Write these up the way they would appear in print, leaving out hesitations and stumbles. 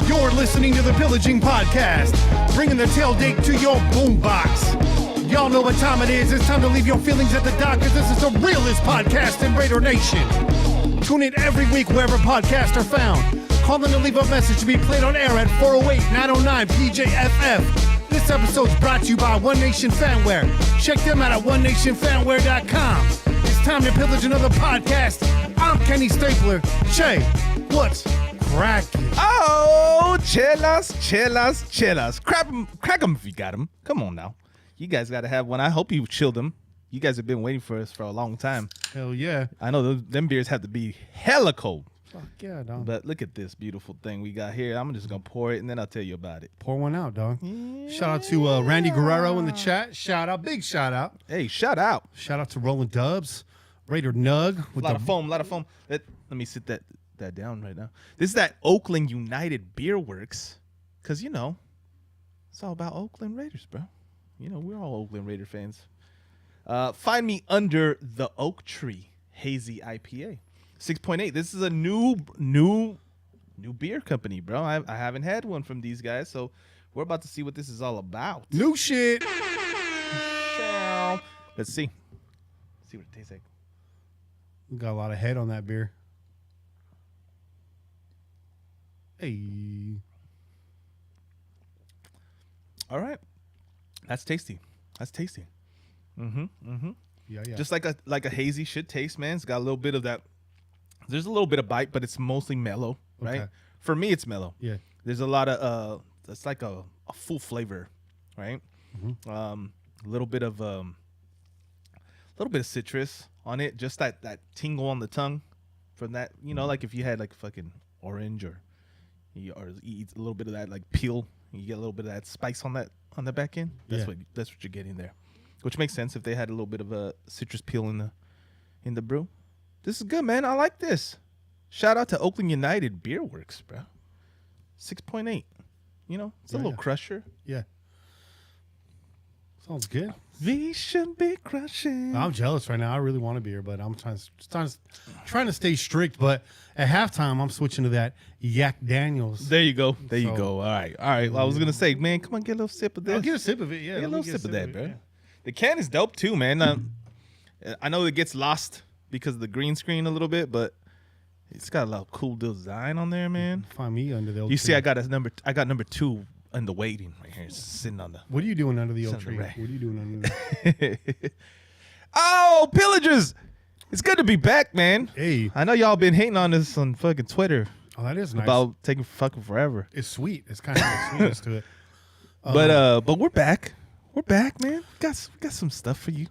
You're listening to the Pillaging Podcast, bringing the tailgate to your boombox. Y'all know what time it is. It's time to leave your feelings at the dock, because this is the realest podcast in Raider Nation. Tune in every week wherever podcasts are found. Call in to leave a message to be played on air at 408-909-PJFF. This episode's brought to you by One Nation Fanwear. Check them out at onenationfanwear.com. It's time to pillage another podcast. I'm Kenny Stapler. Che, what's cracking? Oh, chelas. Crack them if you got them. Come on now. You guys got to have one. I hope you chilled them. You guys have been waiting for us for a long time. Hell yeah. I know them beers have to be hella cold. Fuck yeah, dog. But look at this beautiful thing we got here. I'm just going to pour it, and then I'll tell you about it. Pour one out, dog. Yeah. Shout out to Randy Guerrero in the chat. Big shout out. Hey, shout out. Shout out to Rolling Dubs. Raider Nug. With a lot of foam. Let me sit that down right now. This is that Oakland United Beer Works. Because, you know, it's all about Oakland Raiders, bro. You know, we're all Oakland Raider fans. Find me under the Oak Tree Hazy IPA. 6.8. This is a new beer company, bro. I haven't had one from these guys, so we're about to see what this is all about. New shit. Let's see. See what it tastes like. We got a lot of head on that beer. Hey. All right. That's tasty. Yeah. Just like a hazy should taste, man. It's got a little bit of that. There's a little bit of bite, but it's mostly mellow, right? Okay. For me, it's mellow. Yeah. There's a lot of it's like a full flavor, right? Mm-hmm. A little bit of citrus on it, just that tingle on the tongue from that, you know, like if you had like fucking orange or you eat a little bit of that like peel, you get a little bit of that spice on the back end. That's what you're getting there, which makes sense if they had a little bit of a citrus peel in the brew. This is good, man. I like this. Shout out to Oakland United Beer Works, bro. 6.8. You know, it's a little crusher. Yeah. Sounds good. We should be crushing. I'm jealous right now. I really want a beer, but I'm trying to stay strict. But at halftime, I'm switching to that Yak Daniels. There you go. You go. All right. Well, I was gonna say, man, come on, get a little sip of this. I'll get a sip of it. Yeah, get a little sip of that, bro. Yeah. The can is dope too, man. I know it gets lost because of the green screen a little bit, but it's got a lot of cool design on there, man. Find me under the. You see, I got number 2 in the waiting right here, sitting on the. What are you doing under the oak Sitting on tree? the What rack. are you doing under the Oh, pillagers! It's good to be back, man. Hey. I know y'all been hating on us on fucking Twitter Oh, that is nice. about taking fucking forever. It's sweet. It's kind of a sweetness to it. But we're back. We're back, man. Got some stuff for you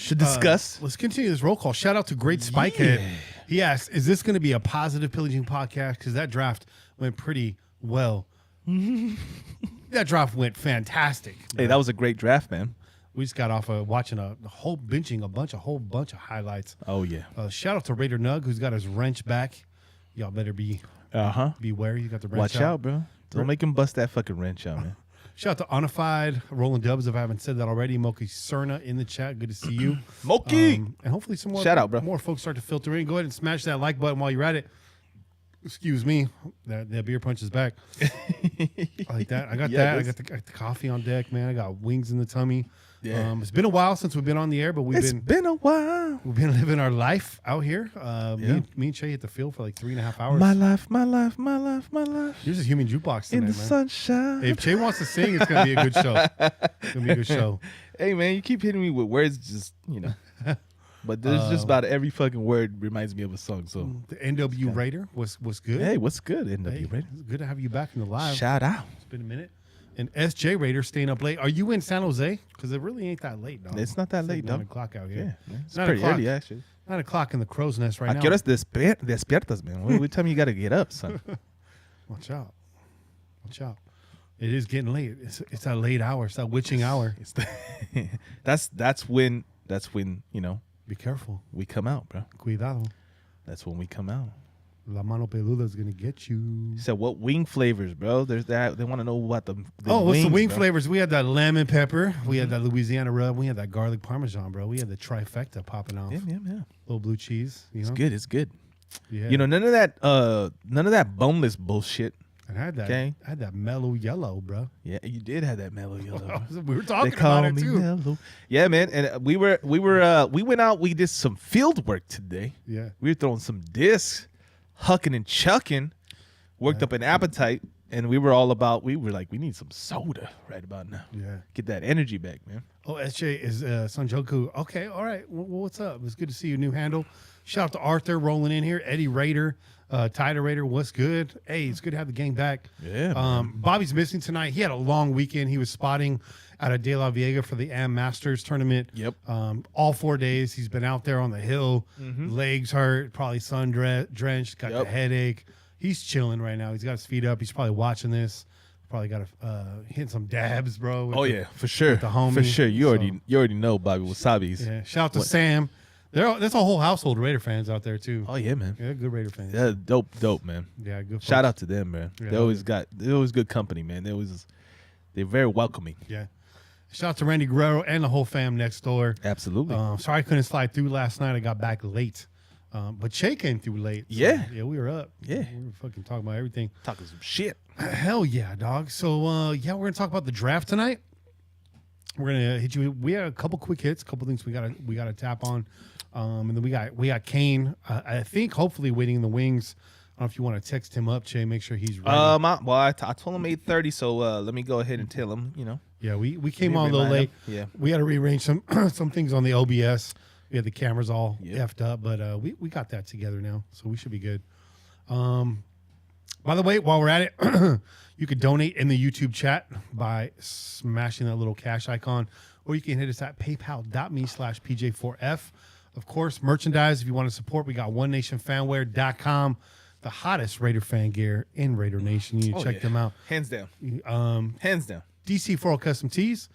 to discuss. Let's continue this roll call. Shout out to Great Spikehead. Yeah. He asked, is this going to be a positive pillaging podcast? Because that draft went pretty well. That draft went fantastic. Hey, that was a great draft, man. We just got off of watching a whole bunch of highlights. Oh yeah. Shout out to Raider Nug, who's got his wrench back. Y'all better beware. You got the wrench Watch out, bro. Don't make him bust that fucking wrench out, man. Shout out to Unified, Rolling Dubs, if I haven't said that already. Moki Cerna in the chat. Good to see you. Moki! And hopefully some more, Shout out, bro. more folks start to filter in. Go ahead and smash that like button while you're at it. Excuse me. That beer punch is back. I like that. I got that. I got the coffee on deck, man. I got wings in the tummy. Yeah. It's been a while since we've been on the air, but It's been a while. we've been living our life out here. Me and Shay hit the field for like 3.5 hours. My life, my life, my life, my life. Here's a human jukebox In tonight, the man. sunshine. Hey, if Shay wants to sing, it's gonna be a good show. It's gonna be a good show. Hey, man, you keep hitting me with words, just, But there's just about every fucking word reminds me of a song, so. The NW Raider was good. Hey, what's good, Hey, NW Raider? it's good to have you back in the live. Shout out. It's been a minute. And SJ Raider staying up late. Are you in San Jose? Because it really ain't that late, dog. It's not that It's late, like 9 dog. o'clock out Yeah, here. man. It's 9 pretty o'clock. early, actually. 9 o'clock in the crow's nest right ¿A now. qué horas despiertas, man? What time you got to get up, son? Watch out. Watch out. It is getting late. It's that late hour. It's that witching hour. It's that's when Be careful. we come out, bro. Cuidado. That's when we come out. La mano peluda is going to get you. He said, what wing flavors, bro? There's that. They want to know about the Oh, what's the wings, wing bro. flavors? We had that lemon pepper. We had that Louisiana rub. We had that garlic parmesan, bro. We had the trifecta popping off. Yeah. Little blue cheese. It's good. It's good. Yeah. None of that boneless bullshit. And I had that. Okay. I had that mellow yellow, bro. Yeah, you did have that mellow yellow. We were They talking call about it me too. mellow. Yeah, man. And we went out. We did some field work today. Yeah. We were throwing some discs, hucking and chucking. Worked up an appetite, and we were like, we need some soda right about now. Yeah. Get that energy back, man. Oh, SJ is Sanjoku. Okay, all right. Well, what's up? It's good to see you. New handle. Shout out to Arthur rolling in here. Eddie Raider, Tyler Raider. What's good? Hey, it's good to have the gang back. Yeah, man. Bobby's missing tonight. He had a long weekend. He was spotting out of De La Vega for the Am Masters tournament. Yep. All 4 days. He's been out there on the hill. Legs hurt, probably sun drenched, got the headache. He's chilling right now. He's got his feet up. He's probably watching this. Probably got to hit some dabs, bro. with the- For sure. with the homie, For sure. You so- already know Bobby Wasabi's. Yeah. Shout out to Sam. There's a whole household of Raider fans out there too. Oh yeah, man. Yeah, good Raider fans. Yeah, dope, man. Yeah, good. Shout folks. out to them, man. Yeah, They're always good company, man. They're very welcoming. Yeah. Shout out to Randy Guerrero and the whole fam next door. Absolutely. Sorry I couldn't slide through last night. I got back late. But Che came through late. So, Yeah. Yeah, we were up. Yeah. We were fucking talking about everything. Talking some shit. Hell yeah, dog. So we're gonna talk about the draft tonight. We're gonna hit you. We had a couple quick hits, a couple things we gotta tap on. And then we got Kane. I think hopefully waiting in the wings. I don't know if you want to text him up, Che, make sure he's ready. I told him 8:30, so let me go ahead and tell him. Yeah, we came me on a little remind late. him. Yeah. We had to rearrange some some things on the OBS. We had the cameras all Yep. effed up, but we got that together now, so we should be good. By the way, while we're at it, you could donate in the YouTube chat by smashing that little cash icon, or you can hit us at paypal.me/PJ4F. Of course, merchandise, if you want to support, we got onenationfanwear.com, the hottest Raider fan gear in Raider Nation. You need to check them out. Hands down. Hands down. DC4L Custom Tees.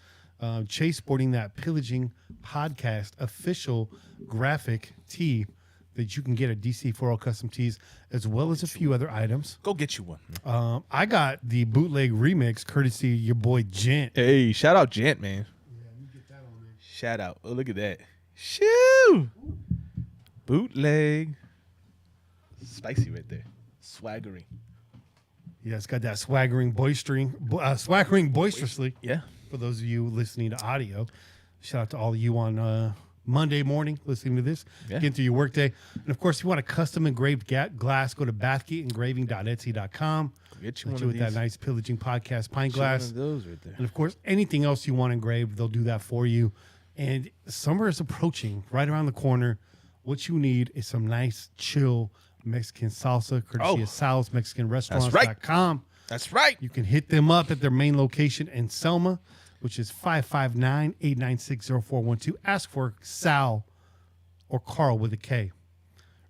Chase sporting that Pillaging Podcast official graphic tee that you can get at DC4L Custom Tees, as well as a few other items. Go get you one. I got the bootleg remix courtesy of your boy Gent. Hey, shout out Gent, man. Yeah, let me get that on there. Shout out. Oh, look at that. Shoo! Bootleg. Spicy right there. Swaggering. Yeah, it's got that swaggering boisterously. Yeah. For those of you listening to audio, shout out to all of you on Monday morning listening to this, getting through your workday. And of course, if you want a custom engraved glass, go to bathgateengraving.etsy.com. Get you with one of that these. nice Pillaging Podcast pint glass. One of those right there. And of course, anything else you want engraved, they'll do that for you. And summer is approaching right around the corner. What you need is some nice, chill Mexican salsa, courtesy of Sal's Mexican Restaurants.com. That's right. You can hit them up at their main location in Selma, which is 559-896-0412. Ask for Sal or Carl with a K.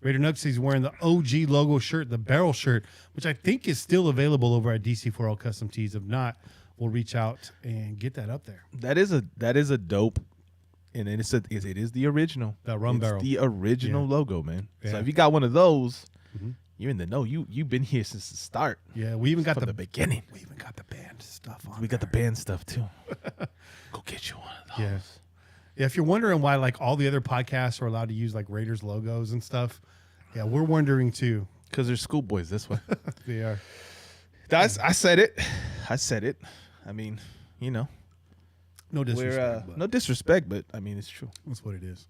Raider Nugs is wearing the OG logo shirt, the barrel shirt, which I think is still available over at DC4L Custom Tees. If not, we'll reach out and get that up there. That is a dope, and it is the original. That rum barrel. The original logo, man. Yeah. So if you got one of those, you're in the know. You've been here since the start. Yeah, we even got From the beginning. We even got the band stuff on. We got the band stuff too. Go get you one of those. Yeah. Yeah, if you're wondering why like all the other podcasts are allowed to use like Raiders logos and stuff, yeah, we're wondering too. Because they're schoolboys this way. They are. I said it. I mean, you know. No disrespect. No disrespect, but I mean, it's true. That's what it is.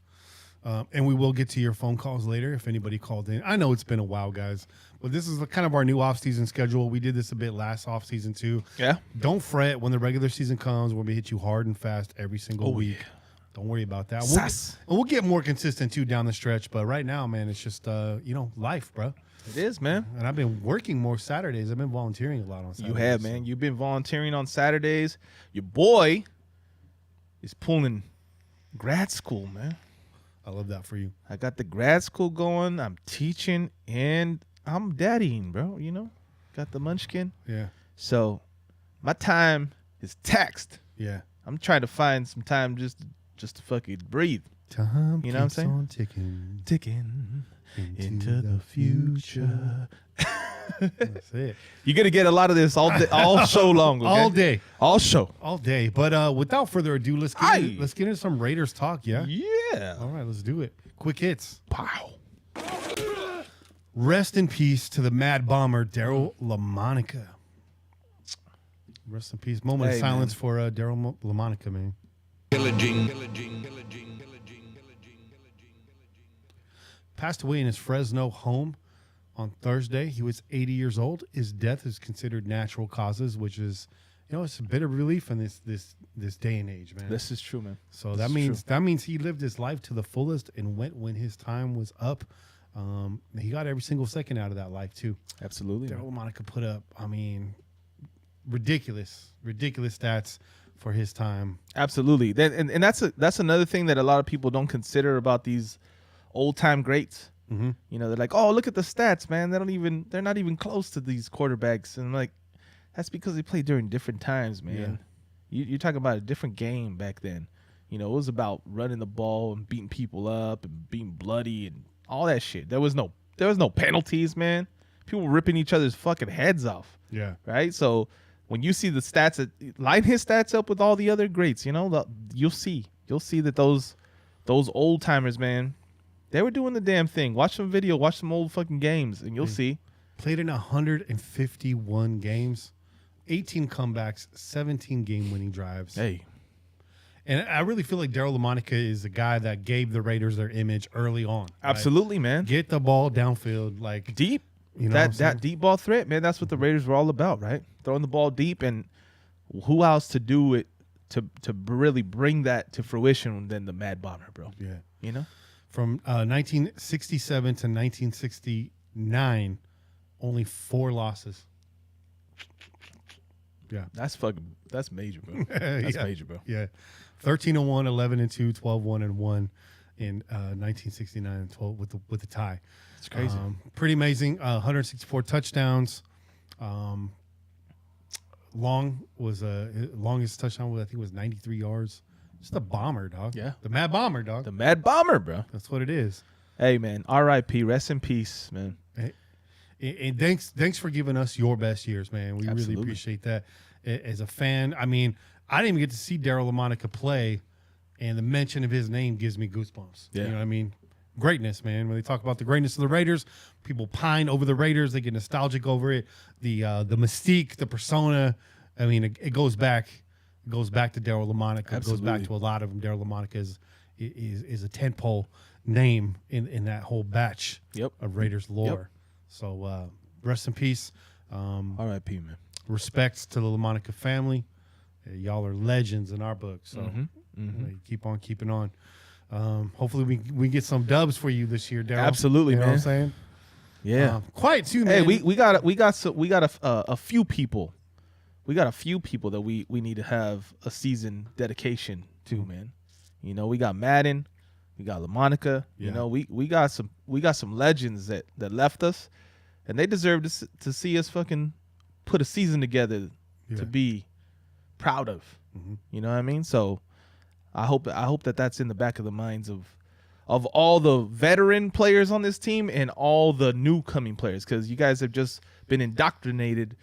And we will get to your phone calls later if anybody called in. I know it's been a while, guys, but this is kind of our new off-season schedule. We did this a bit last off-season too. Yeah. Don't fret. When the regular season comes, we'll be hit you hard and fast every single week. Yeah. Don't worry about that. We'll get more consistent too down the stretch, but right now, man, it's just life, bro. It is, man. And I've been working more Saturdays. I've been volunteering a lot on Saturdays. You have, man. You've been volunteering on Saturdays. Your boy is pulling grad school, man. I love that for you. I got the grad school going. I'm teaching and I'm daddying, bro. You know, got the munchkin. Yeah. So my time is taxed. Yeah. I'm trying to find some time just to fucking breathe. Time you know what I'm saying? On ticking into the future. That's it. You're gonna get a lot of this all show long. Okay? All day. But without further ado, let's get into some Raiders talk. Yeah. All right, let's do it. Quick hits. Pow. Rest in peace to the Mad Bomber Daryle Lamonica. Rest in peace. Moment of silence for Daryle Lamonica, man. Pillaging. Passed away in his Fresno home on Thursday. He was 80 years old. His death is considered natural causes, which is, it's a bit of relief in this day and age, man. This is true, man. So that means he lived his life to the fullest and went when his time was up. He got every single second out of that life too. Absolutely. Daryle Lamonica put up, ridiculous stats for his time. Absolutely. And that's another thing that a lot of people don't consider about these old time greats. Mm-hmm. They're like, oh, look at the stats, man. They're not even close to these quarterbacks. And I'm like, that's because they played during different times, man. Yeah. You're talking about a different game back then. It was about running the ball and beating people up and being bloody and all that shit. There was no penalties, man. People were ripping each other's fucking heads off. Yeah. Right? So when you see the stats, line his stats up with all the other greats, you'll see that those old timers, man, they were doing the damn thing. Watch some video, watch some old fucking games, and you'll see. Played in 151 games, 18 comebacks, 17 game-winning drives. Hey. And I really feel like Daryle Lamonica is the guy that gave the Raiders their image early on. Absolutely, man. Get the ball downfield, like deep. That deep ball threat, man, that's what the Raiders were all about, right? Throwing the ball deep, and who else to do it to really bring that to fruition than the Mad Bomber, bro? Yeah. From 1967 to 1969, only 4 losses. Yeah. That's major, bro. That's major, bro. Yeah. 13-1, 11-2, 12-1-1 in 1969 and 12 with the tie. It's crazy. Pretty amazing. 164 touchdowns. Longest touchdown I think was 93 yards. Just a bomber, dog. Yeah. The Mad Bomber, dog. The Mad Bomber, bro. That's what it is. Hey, man. R.I.P. Rest in peace, man. And thanks for giving us your best years, man. We Absolutely. really appreciate that. As a fan, I didn't even get to see Daryle Lamonica play, and the mention of his name gives me goosebumps. Yeah. You know what I mean? Greatness, man. When they talk about the greatness of the Raiders, people pine over the Raiders. They get nostalgic over it. The mystique, the persona. It goes back goes back to Daryle Lamonica. It goes back Absolutely. to a lot of them. Daryle Lamonica is a tentpole name in that whole batch of Raiders lore. Yep. So rest in peace. R.I.P. man. Respects to the Lamonica family. Y'all are legends in our book. So keep on keeping on. Hopefully we get some dubs for you this year, Daryle. Absolutely, you know man. what I'm saying? Yeah. Quiet too, man. Hey, we got a few people. We got a few people that we need to have a season dedication to, man. You know, we got Madden, we got Lamonica. Yeah. You know, we got some legends that left us, and they deserve to see us fucking put a season together to be proud of. You know what I mean? So I hope that's in the back of the minds of all the veteran players on this team and all the new coming players, because you guys have just been indoctrinated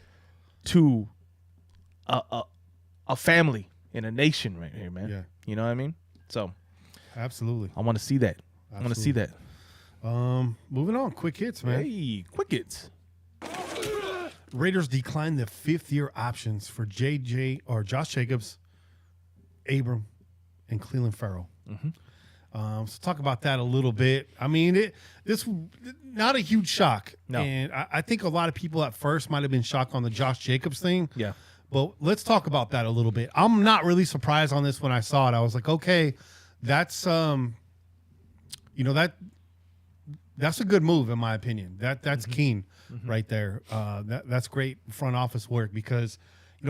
to a family and a nation right here, man. Yeah. You know what I mean? So Absolutely. I want to see that. I want to see that. Moving on, quick hits, man. Hey, quick hits. Raiders declined the 5th-year options for Josh Jacobs, Abram, and Cleveland Farrell. So talk about that a little bit. I mean, this not a huge shock. No. And I think a lot of people at first might have been shocked on the Josh Jacobs thing. Yeah. But let's talk about that a little bit. I'm not really surprised on this when I saw it. I was like, okay, that's that's a good move in my opinion. That's keen right there. That's great front office work because,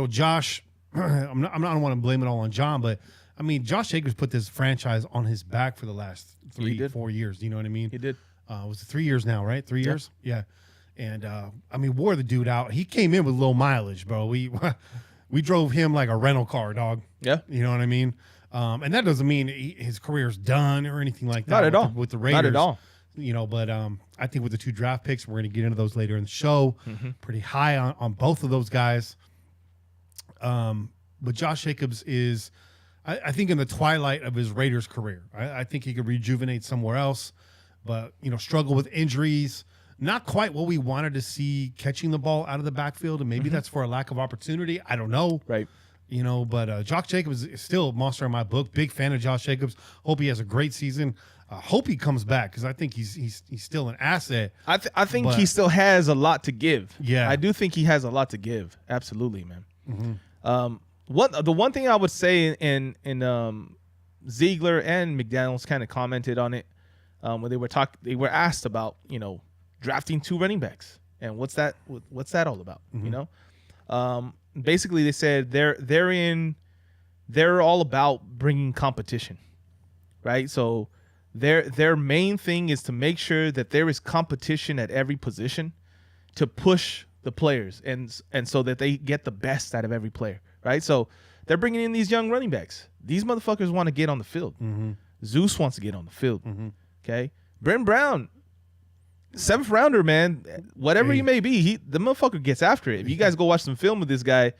Josh, I don't want to blame it all on John, but I mean, Josh Jacobs put this franchise on his back for the last 3-4 years. You know what I mean? He did. Was it 3 years now, right? 3 years? Yeah. And, I mean, wore the dude out. He came in with low mileage, bro. We drove him like a rental car, dog. Yeah. You know what I mean? And that doesn't mean his career's done or anything like that. Not at all. With the Raiders. Not at all. But I think with the 2 draft picks, we're going to get into those later in the show. Pretty high on both of those guys. But Josh Jacobs is, I think, in the twilight of his Raiders career. I think he could rejuvenate somewhere else, but, struggle with injuries. Not quite what we wanted to see catching the ball out of the backfield, and maybe that's for a lack of opportunity. I don't know. Right. But Josh Jacobs is still a monster in my book. Big fan of Josh Jacobs. Hope he has a great season. Hope he comes back because I think he's still an asset. I think he still has a lot to give. Yeah. I do think he has a lot to give. Absolutely, man. The one thing I would say, and Ziegler and McDaniels kind of commented on it when they were asked about drafting 2 running backs and what's that all about? Basically they said they're all about bringing competition, right? So their main thing is to make sure that there is competition at every position to push the players and so that they get the best out of every player, right? So they're bringing in these young running backs. These motherfuckers want to get on the field. Zeus wants to get on the field. Okay, Brent Brown, 7th rounder, man. Whatever he may be, the motherfucker gets after it. If you guys go watch some film with this guy,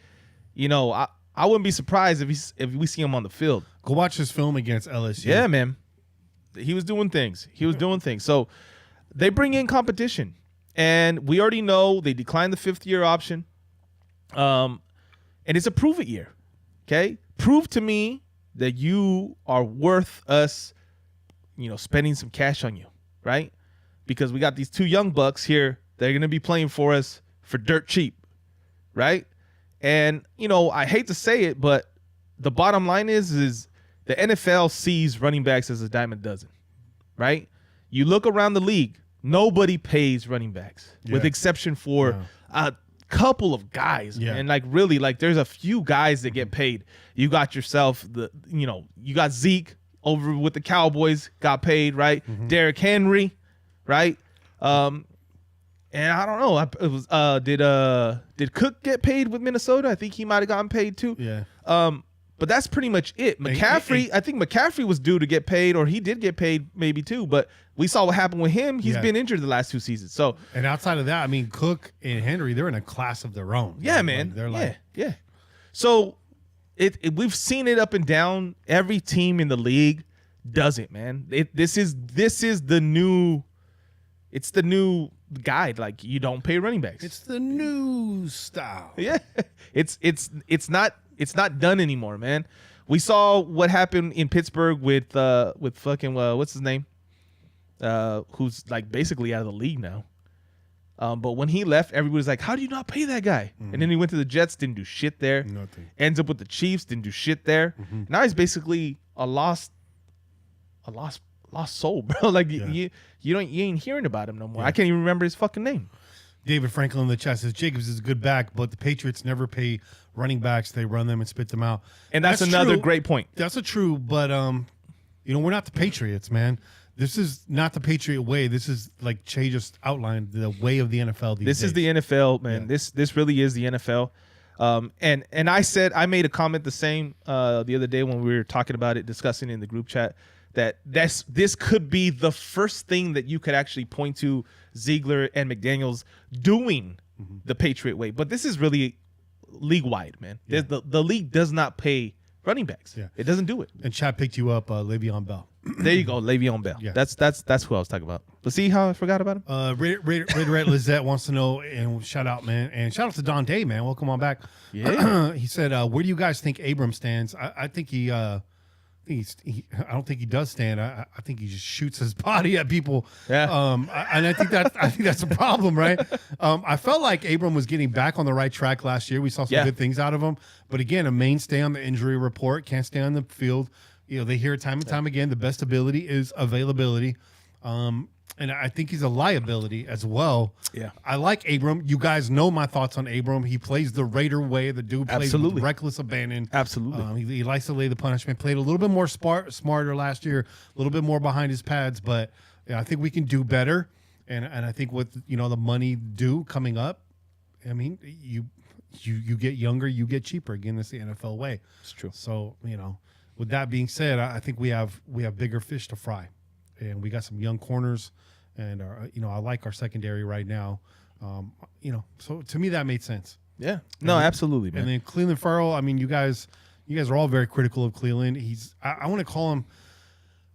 I wouldn't be surprised if we see him on the field. Go watch his film against LSU. Yeah, man. He was doing things. So they bring in competition, and we already know they declined the 5th-year option. And it's a prove it year. Okay, prove to me that you are worth us, spending some cash on you, right? Because we got these 2 young bucks here that are going to be playing for us for dirt cheap, right? And, I hate to say it, but the bottom line is the NFL sees running backs as a dime a dozen, right? You look around the league, nobody pays running backs, with exception for a couple of guys. And really, there's a few guys that get paid. You got yourself you got Zeke over with the Cowboys, got paid, right? Derrick Henry, right? And I don't know. It was did Cook get paid with Minnesota? I think he might have gotten paid too. Yeah. But that's pretty much it. McCaffrey, I think McCaffrey was due to get paid, or he did get paid maybe too. But we saw what happened with him. He's been injured the last 2 seasons. So, and outside of that, I mean, Cook and Henry, they're in a class of their own. Yeah, man. They're yeah. So we've seen it up and down. Every team in the league does it, man. This is the new. It's the new guide. You don't pay running backs. It's the new style. Yeah. It's It's not done anymore, man. We saw what happened in Pittsburgh with fucking what's his name, who's like basically out of the league now. But when he left, everybody's like, "How do you not pay that guy?" Mm-hmm. And then he went to the Jets, didn't do shit there. Nothing. Ends up with the Chiefs, didn't do shit there. Mm-hmm. Now he's basically a lost soul, bro. Like you ain't hearing about him no more. I can't even remember his fucking name. David Franklin in the chat says Jacobs is a good back, but the Patriots never pay running backs. They run them and spit them out. And that's another great point. That's true, but we're not the Patriots, man. This is not the Patriot way. This is like Che just outlined, the way of the NFL these days. This is the NFL, man. Yeah. This really is the NFL. And I made a comment the same the other day when we were talking about it, discussing in the group chat, that this could be the first thing that you could actually point to Ziegler and McDaniels doing the Patriot way. But this is really league-wide, man. Yeah. The league does not pay running backs. Yeah. It doesn't do it. And Chad picked you up, Le'Veon Bell. There you go, Le'Veon Bell. Yeah. That's who I was talking about. But see how I forgot about him? Raiderette Lizette wants to know, and shout out, man. And shout out to Don Day, man. Welcome on back. Yeah. He said, where do you guys think Abram stands? I think I don't think he does stand. I think he just shoots his body at people. Yeah. And I think that's a problem, right? I felt like Abram was getting back on the right track last year. We saw some good things out of him, but again, a mainstay on the injury report, can't stay on the field. They hear it time and time again. The best ability is availability. And I think he's a liability as well. Yeah. I like Abram. You guys know my thoughts on Abram. He plays the Raider way. The dude plays with reckless abandon. Absolutely. He likes to lay the punishment. Played a little bit more smarter last year, a little bit more behind his pads, but I think we can do better. And I think with the money due coming up, I mean, you get younger, you get cheaper. Again, that's the NFL way. It's true. So, with that being said, I think we have bigger fish to fry. And we got some young corners, and I like our secondary right now. So to me that made sense. Yeah. No, absolutely, man. And then Cleveland Farrell, I mean, you guys are all very critical of Cleveland. I want to call him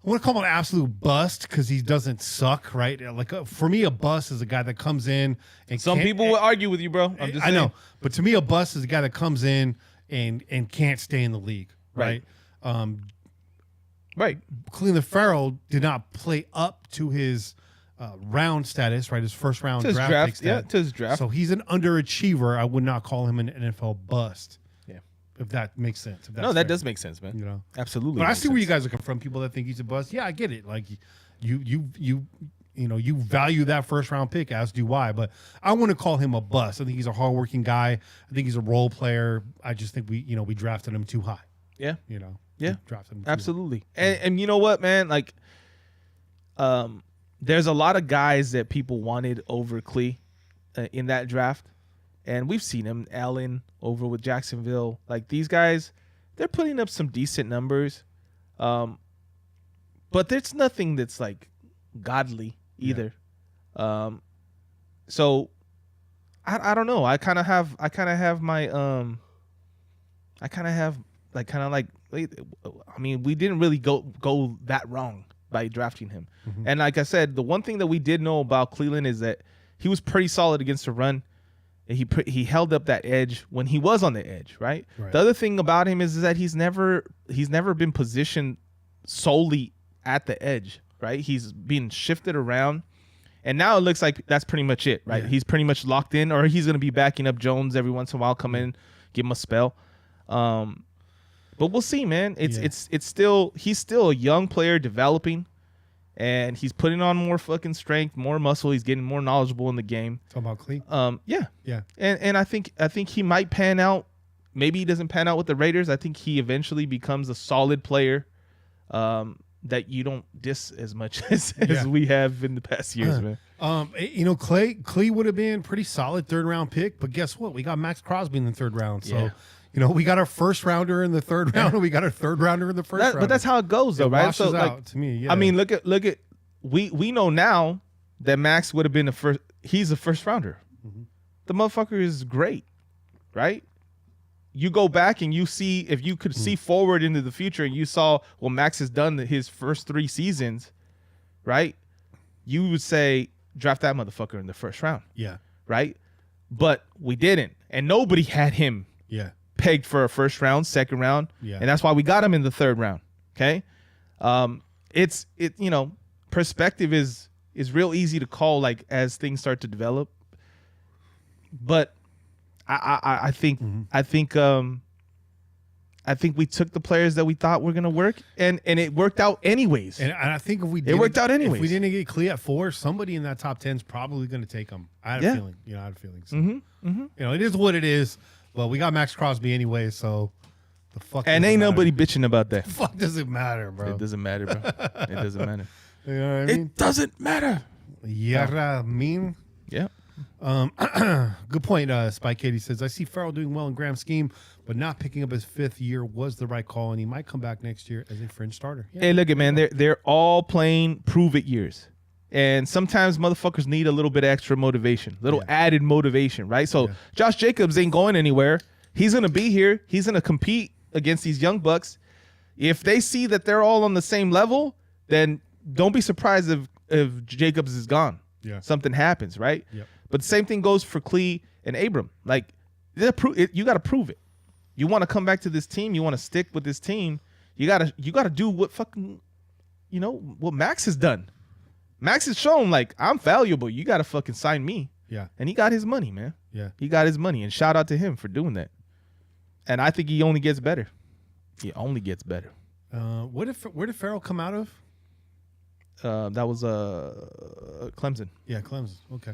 an absolute bust because he doesn't suck, right? Like for me, a bust is a guy that comes in and some people will argue with you, bro. I'm just saying. I know, but to me, a bust is a guy that comes in and can't stay in the league, right? Right. Cleveland Farrell did not play up to his round status, right? His first round draft pick stat. Yeah, to his draft. So he's an underachiever. I would not call him an NFL bust. Yeah. If that makes sense. That does make sense, man. Absolutely. But I see where you guys are coming from. People that think he's a bust. Yeah, I get it. Like you value that first round pick, as do I. But I want to call him a bust. I think he's a hardworking guy. I think he's a role player. I just think we drafted him too high. Yeah. Yeah, absolutely. And you know what, man? Like, there's a lot of guys that people wanted over Klee in that draft, and we've seen him. Allen over with Jacksonville. Like these guys, they're putting up some decent numbers, but there's nothing that's like godly either. Yeah. So I don't know. I kind of have I mean, we didn't really go that wrong by drafting him. Mm-hmm. And like I said, the one thing that we did know about Cleveland is that he was pretty solid against the run. He held up that edge when he was on the edge, right? The other thing about him is that he's never been positioned solely at the edge, right? He's being shifted around. And now it looks like that's pretty much it, right? Yeah. He's pretty much locked in, or he's going to be backing up Jones every once in a while, come in, give him a spell. But we'll see, man. He's still a young player developing, and he's putting on more fucking strength, more muscle. He's getting more knowledgeable in the game. Talking about Klee? Yeah. And I think he might pan out. Maybe he doesn't pan out with the Raiders. I think he eventually becomes a solid player that you don't diss as much as we have in the past years, man. Klee would have been pretty solid third round pick, but guess what? We got Max Crosby in the third round, so. Yeah. We got our first rounder in the third round, and we got our third rounder in the first round. But that's how it goes, though, right? So, out to me, yeah. I mean, look at. We know now that Max would have been the first. He's a first rounder. Mm-hmm. The motherfucker is great, right? You go back and you see, if you could see forward into the future, and you saw what Max has done his first 3 seasons, right? You would say draft that motherfucker in the first round. Yeah. Right. But we didn't, and nobody had him. Yeah. pegged for a first round, second round, Yeah. and that's why we got him in the third round. Okay, perspective is real easy to call like as things start to develop, but I think we took the players that we thought were gonna work, and it worked out anyways. And I think if we It worked out anyways. If we didn't get Klee at 4, somebody in that top 10 is probably going to take him. I had a feeling. I had a feeling. So, it is what it is. But we got Max Crosby anyway, so the fuck. And ain't nobody bitching about that. The fuck does it matter, bro? It doesn't matter, bro. It doesn't matter. You know what I mean? It doesn't matter. Yeah, I mean. Yeah. Good point. Spike Katie says, I see Farrell doing well in Graham's scheme, but not picking up his 5th year was the right call, and he might come back next year as a fringe starter. Yeah. Hey, look at man, they're all playing prove it years, and sometimes motherfuckers need a little bit of extra motivation, added motivation, right? So Josh Jacobs ain't going anywhere. He's gonna be here. He's gonna compete against these young bucks. If they see that they're all on the same level, then don't be surprised if Jacobs is gone. Yeah. Something happens, right? Yep. But the same thing goes for Klee and Abram. Like, you got to prove it. You want to come back to this team. You want to stick with this team. You gotta do what fucking, what Max has done. Max has shown like I'm valuable. You gotta fucking sign me. Yeah. And he got his money, man. Yeah. He got his money, and shout out to him for doing that. And I think he only gets better. He only gets better. Where did Farrell come out of? That was Clemson. Yeah, Clemson. Okay.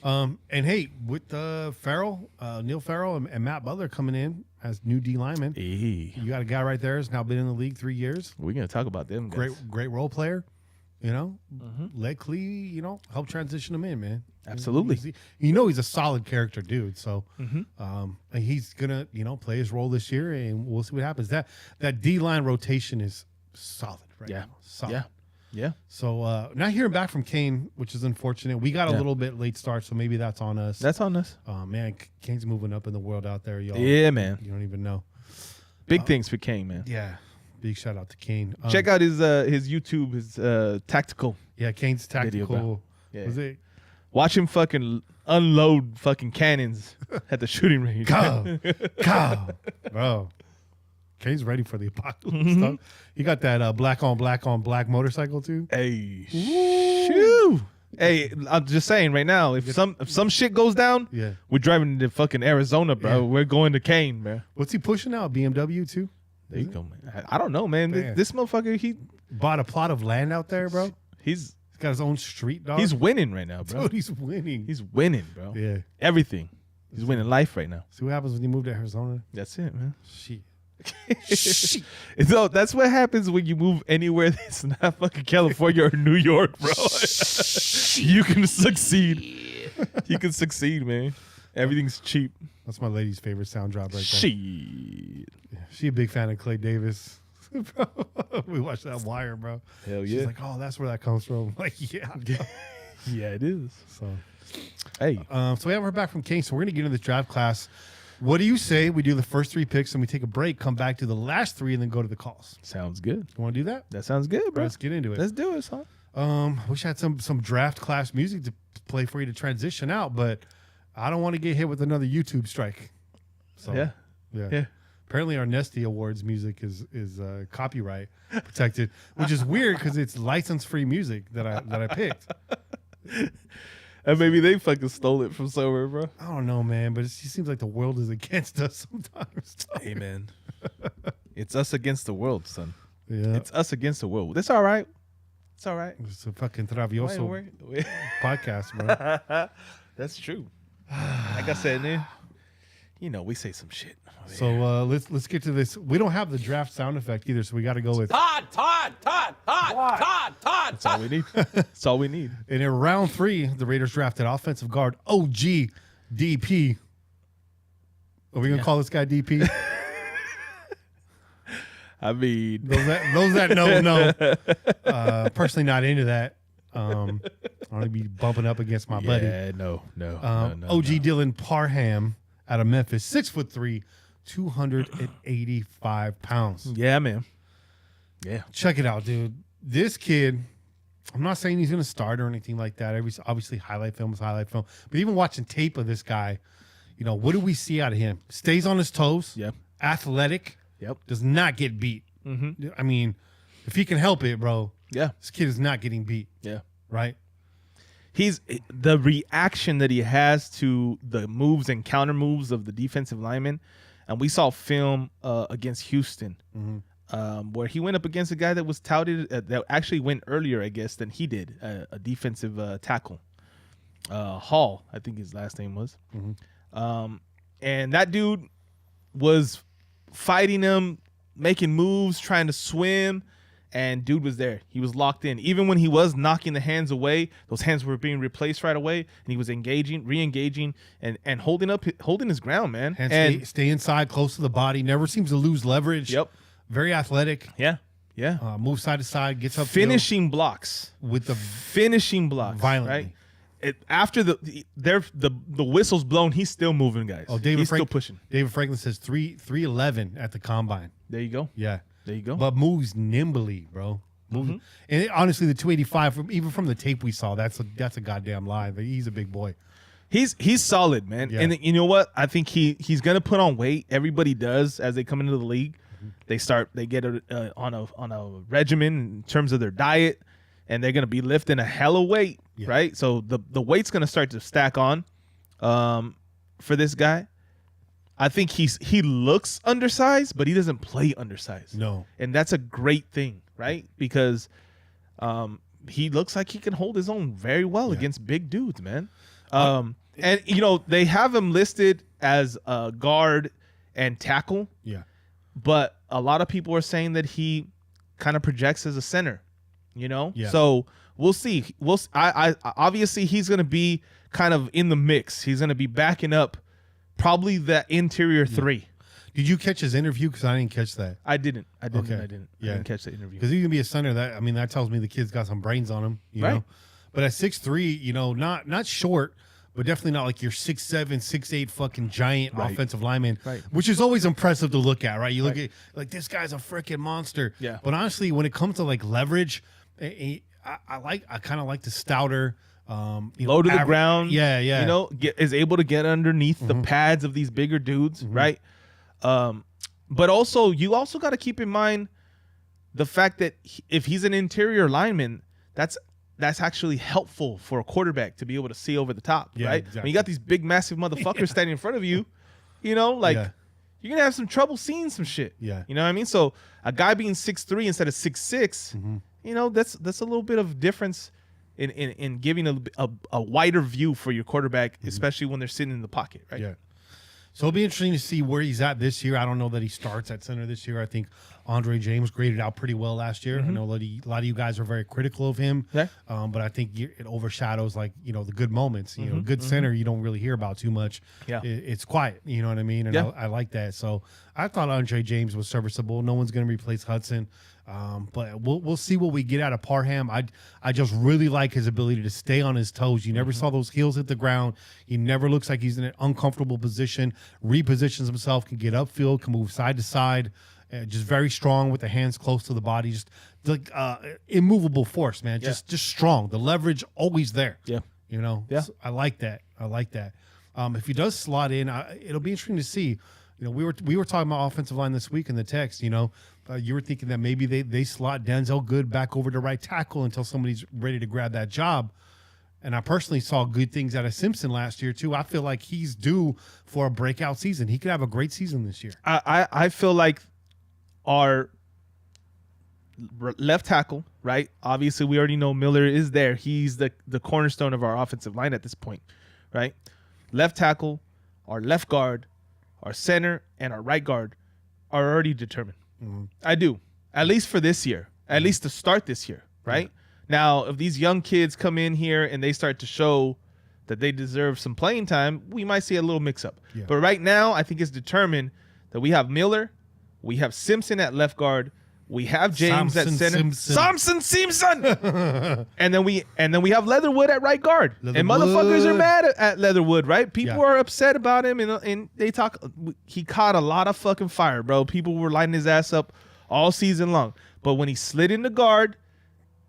And hey, with Farrell, Neil Farrell and Matt Butler coming in as new D linemen, Hey. you got a guy right there who's now been in the league 3 years. We're gonna talk about them guys. Great role player. Let Klee, help transition him in, man. Absolutely. He's a solid character dude. So he's gonna, play his role this year, and we'll see what happens. That D line rotation is solid right now. Solid. Yeah. So not hearing back from Kane, which is unfortunate. We got a little bit late start, so maybe that's on us. That's on us. Man, Kane's moving up in the world out there, y'all. Yeah, man. You don't even know. Big things for Kane, man. Yeah. Big shout out to Kane. Check out his YouTube, his tactical. Yeah, Kane's tactical. Video, yeah. Was it? Watch him fucking unload fucking cannons at the shooting range. Go, bro. Kane's ready for the apocalypse stuff. He got that black on black motorcycle too. Hey, shoo. Hey, I'm just saying right now, if some shit goes down, we're driving to fucking Arizona, bro. Yeah. We're going to Kane, bro. What's he pushing out? BMW too? There you go, man. I don't know, man. This motherfucker, he bought a plot of land out there, bro. He's got his own street, dog. He's winning right now, bro. Dude, he's winning. He's winning, bro. Yeah. Everything. He's winning life right now. See what happens when you move to Arizona? That's it, man. Shit. So that's what happens when you move anywhere that's not fucking California or New York, bro. You can succeed. You can succeed, man. Everything's cheap. That's my lady's favorite sound drop right there. Shit. Yeah, she a big fan of Clay Davis. Bro, we watched that Wire, bro. Hell yeah. She's like, oh, that's where that comes from. I'm like, yeah. Yeah, it is. So, hey. So we haven't heard back from Kane, so we're going to get into the draft class. What do you say we do the first 3 picks and we take a break, come back to the last 3, and then go to the calls? Sounds good. You want to do that? That sounds good, bro. Let's get into it. Let's do it, son. Wish I had some draft class music to play for you to transition out, but I don't want to get hit with another YouTube strike. So yeah. Apparently, our Nesty Awards music is copyright protected, which is weird because it's license-free music that I picked. And maybe they fucking stole it from somewhere, bro. I don't know, man, but it just seems like the world is against us sometimes. Hey, man. It's us against the world, son. Yeah. It's us against the world. That's all right. It's all right. It's a fucking Travioso podcast, bro. That's true. Like I said, man, we say some shit. So let's get to this. We don't have the draft sound effect either, so we got to go with Todd. That's all we need. That's all we need. And in round 3, the Raiders drafted offensive guard OG DP. Are we gonna call this guy DP? I mean, those that know. Personally, not into that. I'm gonna be bumping up against my buddy. Yeah, no. OG Dylan Parham out of Memphis, 6'3", 285 pounds. Yeah, man. Yeah. Check it out, dude. This kid, I'm not saying he's going to start or anything like that. Obviously, highlight film is highlight film. But even watching tape of this guy, what do we see out of him? Stays on his toes. Yep. Athletic. Yep. Does not get beat. Mm-hmm. I mean, if he can help it, bro. Yeah. This kid is not getting beat. Yeah. Right? He's the reaction that he has to the moves and counter moves of the defensive linemen. And we saw film against Houston where he went up against a guy that was touted that actually went earlier, I guess, than he did, a defensive tackle. Hall, I think his last name was. And that dude was fighting him, making moves, trying to swim, and dude was there. He was locked in. Even when he was knocking the hands away, those hands were being replaced right away, and he was re-engaging, and holding his ground, man. And stay inside, close to the body. Never seems to lose leverage. Yep. Very athletic. Yeah. Move side to side, gets up. Finishing blocks. With the finishing blocks. Violently. Right? After the whistle's blown, he's still moving, guys. Oh, he's still pushing. David Franklin says 311 at the combine. There you go. Yeah. There you go. But moves nimbly, bro. And honestly, the 285 even from the tape we saw, that's a goddamn lie. He's a big boy. He's solid, man. Yeah. And you know what? I think he's gonna put on weight. Everybody does as they come into the league. They get on a regimen in terms of their diet, and they're gonna be lifting a hella weight, right? So the weight's gonna start to stack on for this guy. I think he looks undersized, but he doesn't play undersized. No. And that's a great thing, right? Because he looks like he can hold his own very well against big dudes, man. And they have him listed as a guard and tackle. Yeah. But a lot of people are saying that he kind of projects as a center, Yeah. So we'll see. I obviously he's going to be kind of in the mix. He's going to be backing up probably the interior three. Did you catch his interview? Because I didn't catch that. I didn't. Okay. I didn't catch the interview. Because he can be a center. That tells me the kid's got some brains on him. You know. But at 6'3", not short, but definitely not like your 6'7", 6'8" fucking giant offensive lineman, which is always impressive to look at, right? You look at like this guy's a freaking monster. Yeah. But honestly, when it comes to like leverage, I kind of like the stouter. Low to the ground. Yeah. Is able to get underneath the pads of these bigger dudes, right? But also, you also got to keep in mind the fact that if he's an interior lineman, that's actually helpful for a quarterback to be able to see over the top, right? Exactly. When you got these big, massive motherfuckers standing in front of you, you're gonna have some trouble seeing some shit. Yeah. You know what I mean? So a guy being 6'3" instead of 6'6", that's a little bit of difference in giving a wider view for your quarterback, especially when they're sitting in the pocket, right? Yeah. So it'll be interesting to see where he's at this year. I don't know that he starts at center this year. I think Andre James graded out pretty well last year. I know a lot of you guys are very critical of him, but I think it overshadows the good moments. Good center you don't really hear about too much. Yeah, it's quiet. You know what I mean? And I like that. So I thought Andre James was serviceable. No one's going to replace Hudson. But we'll see what we get out of Parham. I just really like his ability to stay on his toes. You never saw those heels hit the ground. He never looks like he's in an uncomfortable position. Repositions himself, can get upfield, can move side to side. Just very strong with the hands close to the body. Just like immovable force, man. Just strong. The leverage always there. Yeah. So I like that. If he does slot in, it'll be interesting to see. We were talking about offensive line this week in the text. You were thinking that maybe they slot Denzel Good back over to right tackle until somebody's ready to grab that job. And I personally saw good things out of Simpson last year too. I feel like he's due for a breakout season. He could have a great season this year. I feel like our left tackle, right? Obviously, we already know Miller is there. He's the cornerstone of our offensive line at this point, right? Left tackle, our left guard, our center, and our right guard are already determined. I do, at least for this year, at least to start this year, right? Now, if these young kids come in here and they start to show that they deserve some playing time, we might see a little mix-up. Yeah. But right now, I think it's determined that we have Miller, we have Simpson at left guard, we have James at center. Simpson. and then we have Leatherwood at right guard. And motherfuckers are mad at Leatherwood, right? People are upset about him, and they talk. He caught a lot of fucking fire, bro. People were lighting his ass up all season long. But when he slid into guard,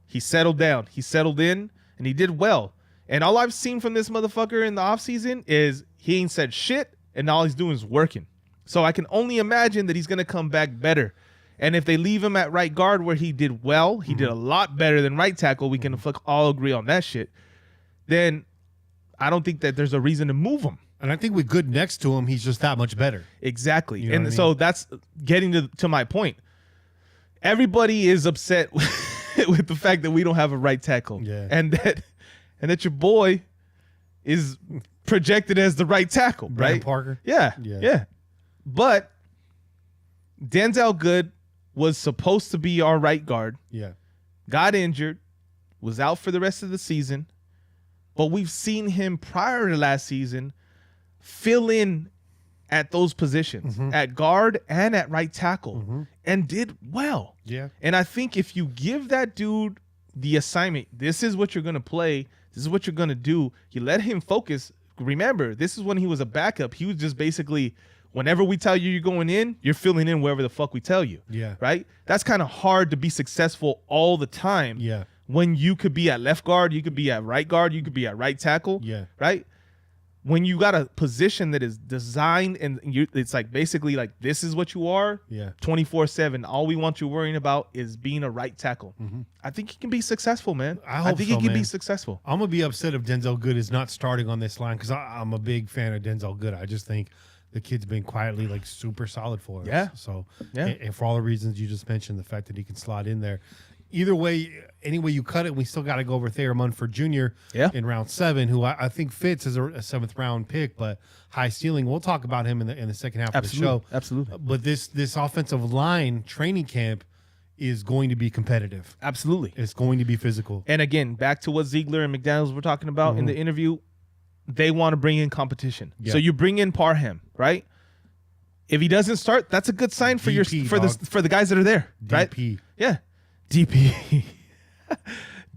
he settled down. He settled in, and he did well. And all I've seen from this motherfucker in the offseason is he ain't said shit and all he's doing is working. So I can only imagine that he's going to come back better. And if they leave him at right guard where he did well, he did a lot better than right tackle, we can all agree on that shit, then I don't think that there's a reason to move him. And I think with Good next to him, he's just that much better. Exactly. You know what I so mean? that's getting to my point. Everybody is upset with the fact that we don't have a right tackle. Yeah. And that your boy is projected as the right tackle, Brandon right? Parker? Yeah. But Denzel Good was supposed to be our right guard. Yeah. Got injured, was out for the rest of the season. But we've seen him prior to last season fill in at those positions, at guard and at right tackle, and did well. Yeah. And I think if you give that dude the assignment, this is what you're going to play, this is what you're going to do, you let him focus. Remember, this is when he was a backup. He was just basically, whenever we tell you you're going in, you're filling in wherever the fuck we tell you. Yeah. Right? That's kind of hard to be successful all the time. Yeah. When you could be at left guard, you could be at right guard, you could be at right tackle. Yeah. Right? When you got a position that is designed and it's like basically like this is what you are. Yeah. 24/7. All we want you worrying about is being a right tackle. I think he can be successful, man. I hope think so, he can man. be successful. I'm going to be upset if Denzel Good is not starting on this line because I'm a big fan of Denzel Good. I just think the kid's been quietly like super solid for us. Yeah. So, Yeah. And for all the reasons you just mentioned, the fact that he can slot in there. Either way, any way you cut it, we still got to go over Thayer Munford Jr. in round 7, who I think fits as a 7th round pick, but high ceiling. We'll talk about him in the second half of the show. Absolutely. But this offensive line training camp is going to be competitive. Absolutely. It's going to be physical. And again, back to what Ziegler and McDaniels were talking about in the interview, they want to bring in competition. Yeah. So you bring in Parham, right? If he doesn't start, that's a good sign for DP, for the guys that are there, right? DP. Yeah. DP.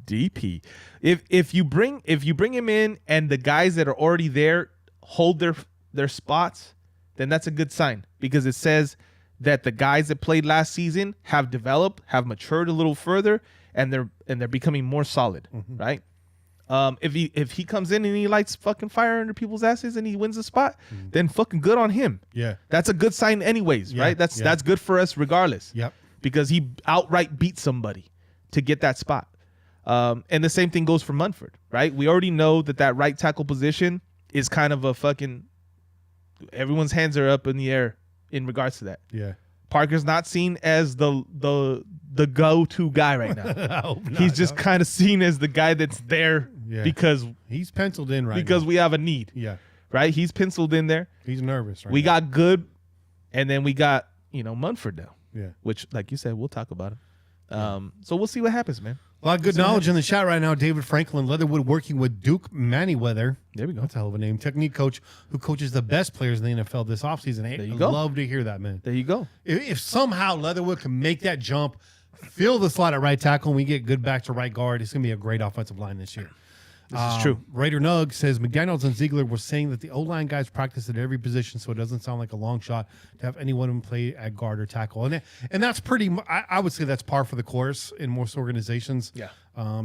DP. If you bring him in and the guys that are already there hold their spots, then that's a good sign because it says that the guys that played last season have developed, have matured a little further, and they're becoming more solid, right? If he comes in and he lights fucking fire under people's asses and he wins the spot, then fucking good on him. Yeah. That's a good sign anyways, Yeah, right? That's yeah. good for us regardless. Yep. Because he outright beat somebody to get that spot. And the same thing goes for Munford, right? We already know that right tackle position is kind of a fucking, everyone's hands are up in the air in regards to that. Yeah. Parker's not seen as the go-to guy right now. I hope not, He's just no. kind of seen as the guy that's there because he's penciled in right because now. we have a need. Yeah. Right? He's penciled in there. He's nervous right We now. got Good, and then we got, Munford now. Yeah. Which, like you said, we'll talk about him. So we'll see what happens, man. A lot of good knowledge in the chat right now. David Franklin, Leatherwood, working with Duke Manyweather. There we go. That's a hell of a name. Technique coach who coaches the best players in the NFL this offseason. Hey, There you I go. love to hear that, man. There you go. If somehow Leatherwood can make that jump, fill the slot at right tackle, and we get Good back to right guard, it's going to be a great offensive line this year. This is true. Raider Nug says McDaniels and Ziegler were saying that the O-line guys practice at every position, so it doesn't sound like a long shot to have any one of them play at guard or tackle. And that's pretty. I would say that's par for the course in most organizations. Yeah.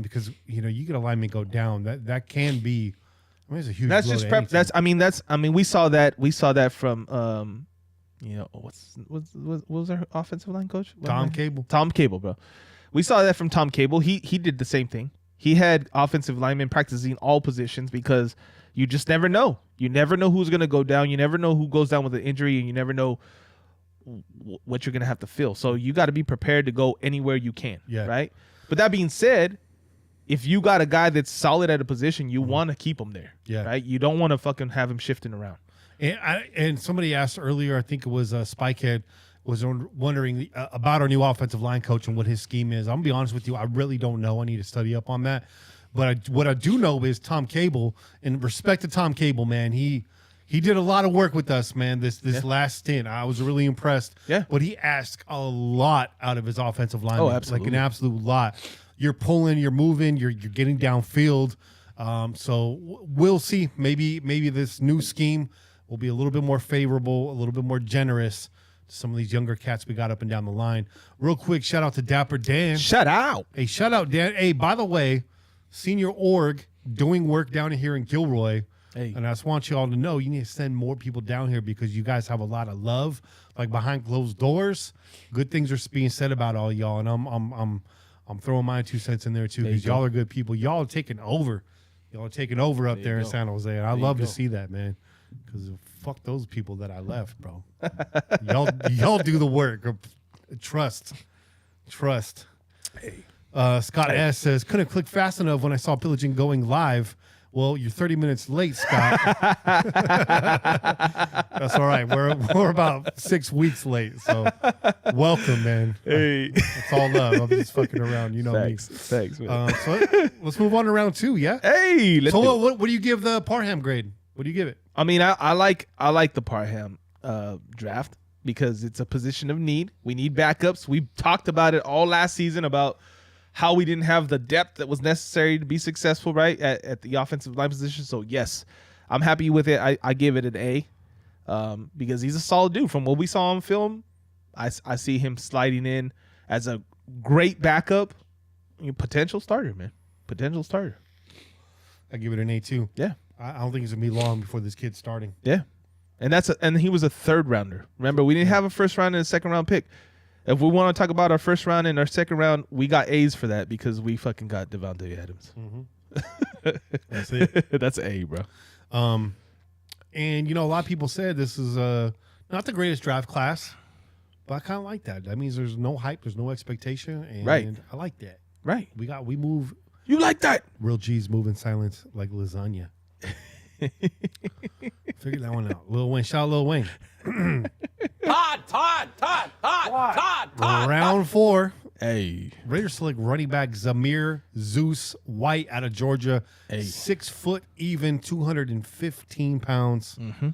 Because you get a lineman go down. That can be. I mean, it's a huge. That's blow just to prep. anything. We saw that from what was our offensive line coach? Tom Cable. Tom Cable, bro. We saw that from Tom Cable. He did the same thing. He had offensive linemen practicing all positions because you just never know. You never know who's going to go down. You never know who goes down with an injury, and you never know what you're going to have to fill. So you got to be prepared to go anywhere you can, right? But that being said, if you got a guy that's solid at a position, you want to keep him there, right? You don't want to fucking have him shifting around. And somebody asked earlier, I think it was Spikehead, was wondering about our new offensive line coach and what his scheme is. I'm going to be honest with you, I really don't know. I need to study up on that. But what I do know is Tom Cable, and respect to Tom Cable, man, he did a lot of work with us, man, this last stint. I was really impressed. Yeah. But he asked a lot out of his offensive line. Oh, absolutely. Like an absolute lot. You're pulling, you're moving, you're getting downfield. So we'll see. Maybe this new scheme will be a little bit more favorable, a little bit more generous to some of these younger cats we got up and down the line. Real quick, shout out to Dapper Dan. Shout out. Hey, shout out Dan. Hey, by the way, Senior Org doing work down here in Gilroy. Hey. And I just want you all to know you need to send more people down here because you guys have a lot of love, like behind closed doors. Good things are being said about all y'all, and I'm throwing my 2 cents in there too because y'all are good people. Y'all are taking over. Y'all are taking over up there in San Jose, and I love to see that, man. Because fuck those people that I left, bro. y'all do the work. Trust. Hey. Scott S says, couldn't click fast enough when I saw Pillaging going live. Well, you're 30 minutes late, Scott. That's all right. We're about 6 weeks late, so welcome, man. Hey. It's all love. I'm just fucking around. You know me. Thanks, man. So let's move on to round 2, yeah? Hey. So what do you give the Parham grade? What do you give it? I mean, I like the Parham draft because it's a position of need. We need backups. We talked about it all last season about how we didn't have the depth that was necessary to be successful, right, at the offensive line position. So, yes, I'm happy with it. I give it an A because he's a solid dude. From what we saw on film, I see him sliding in as a great backup, potential starter, man. Potential starter. I give it an A, too. Yeah. I don't think it's going to be long before this kid's starting. Yeah. And he was a third rounder. Remember, we didn't have a first round and a second round pick. If we want to talk about our first round and our second round, we got A's for that because we fucking got Devontae Adams. Mm-hmm. That's it. That's an A, bro. And, a lot of people said this is not the greatest draft class, but I kind of like that. That means there's no hype, there's no expectation, and right. I like that. Right. We move. You like that? Real G's move in silence like lasagna. Figure that one out. Lil Wayne. Shout out Lil Wayne. Todd. Round 4. Hey. Raiders select running back Zamir Zeus White out of Georgia. Hey. 6 foot even, 215 pounds. Mm-hmm.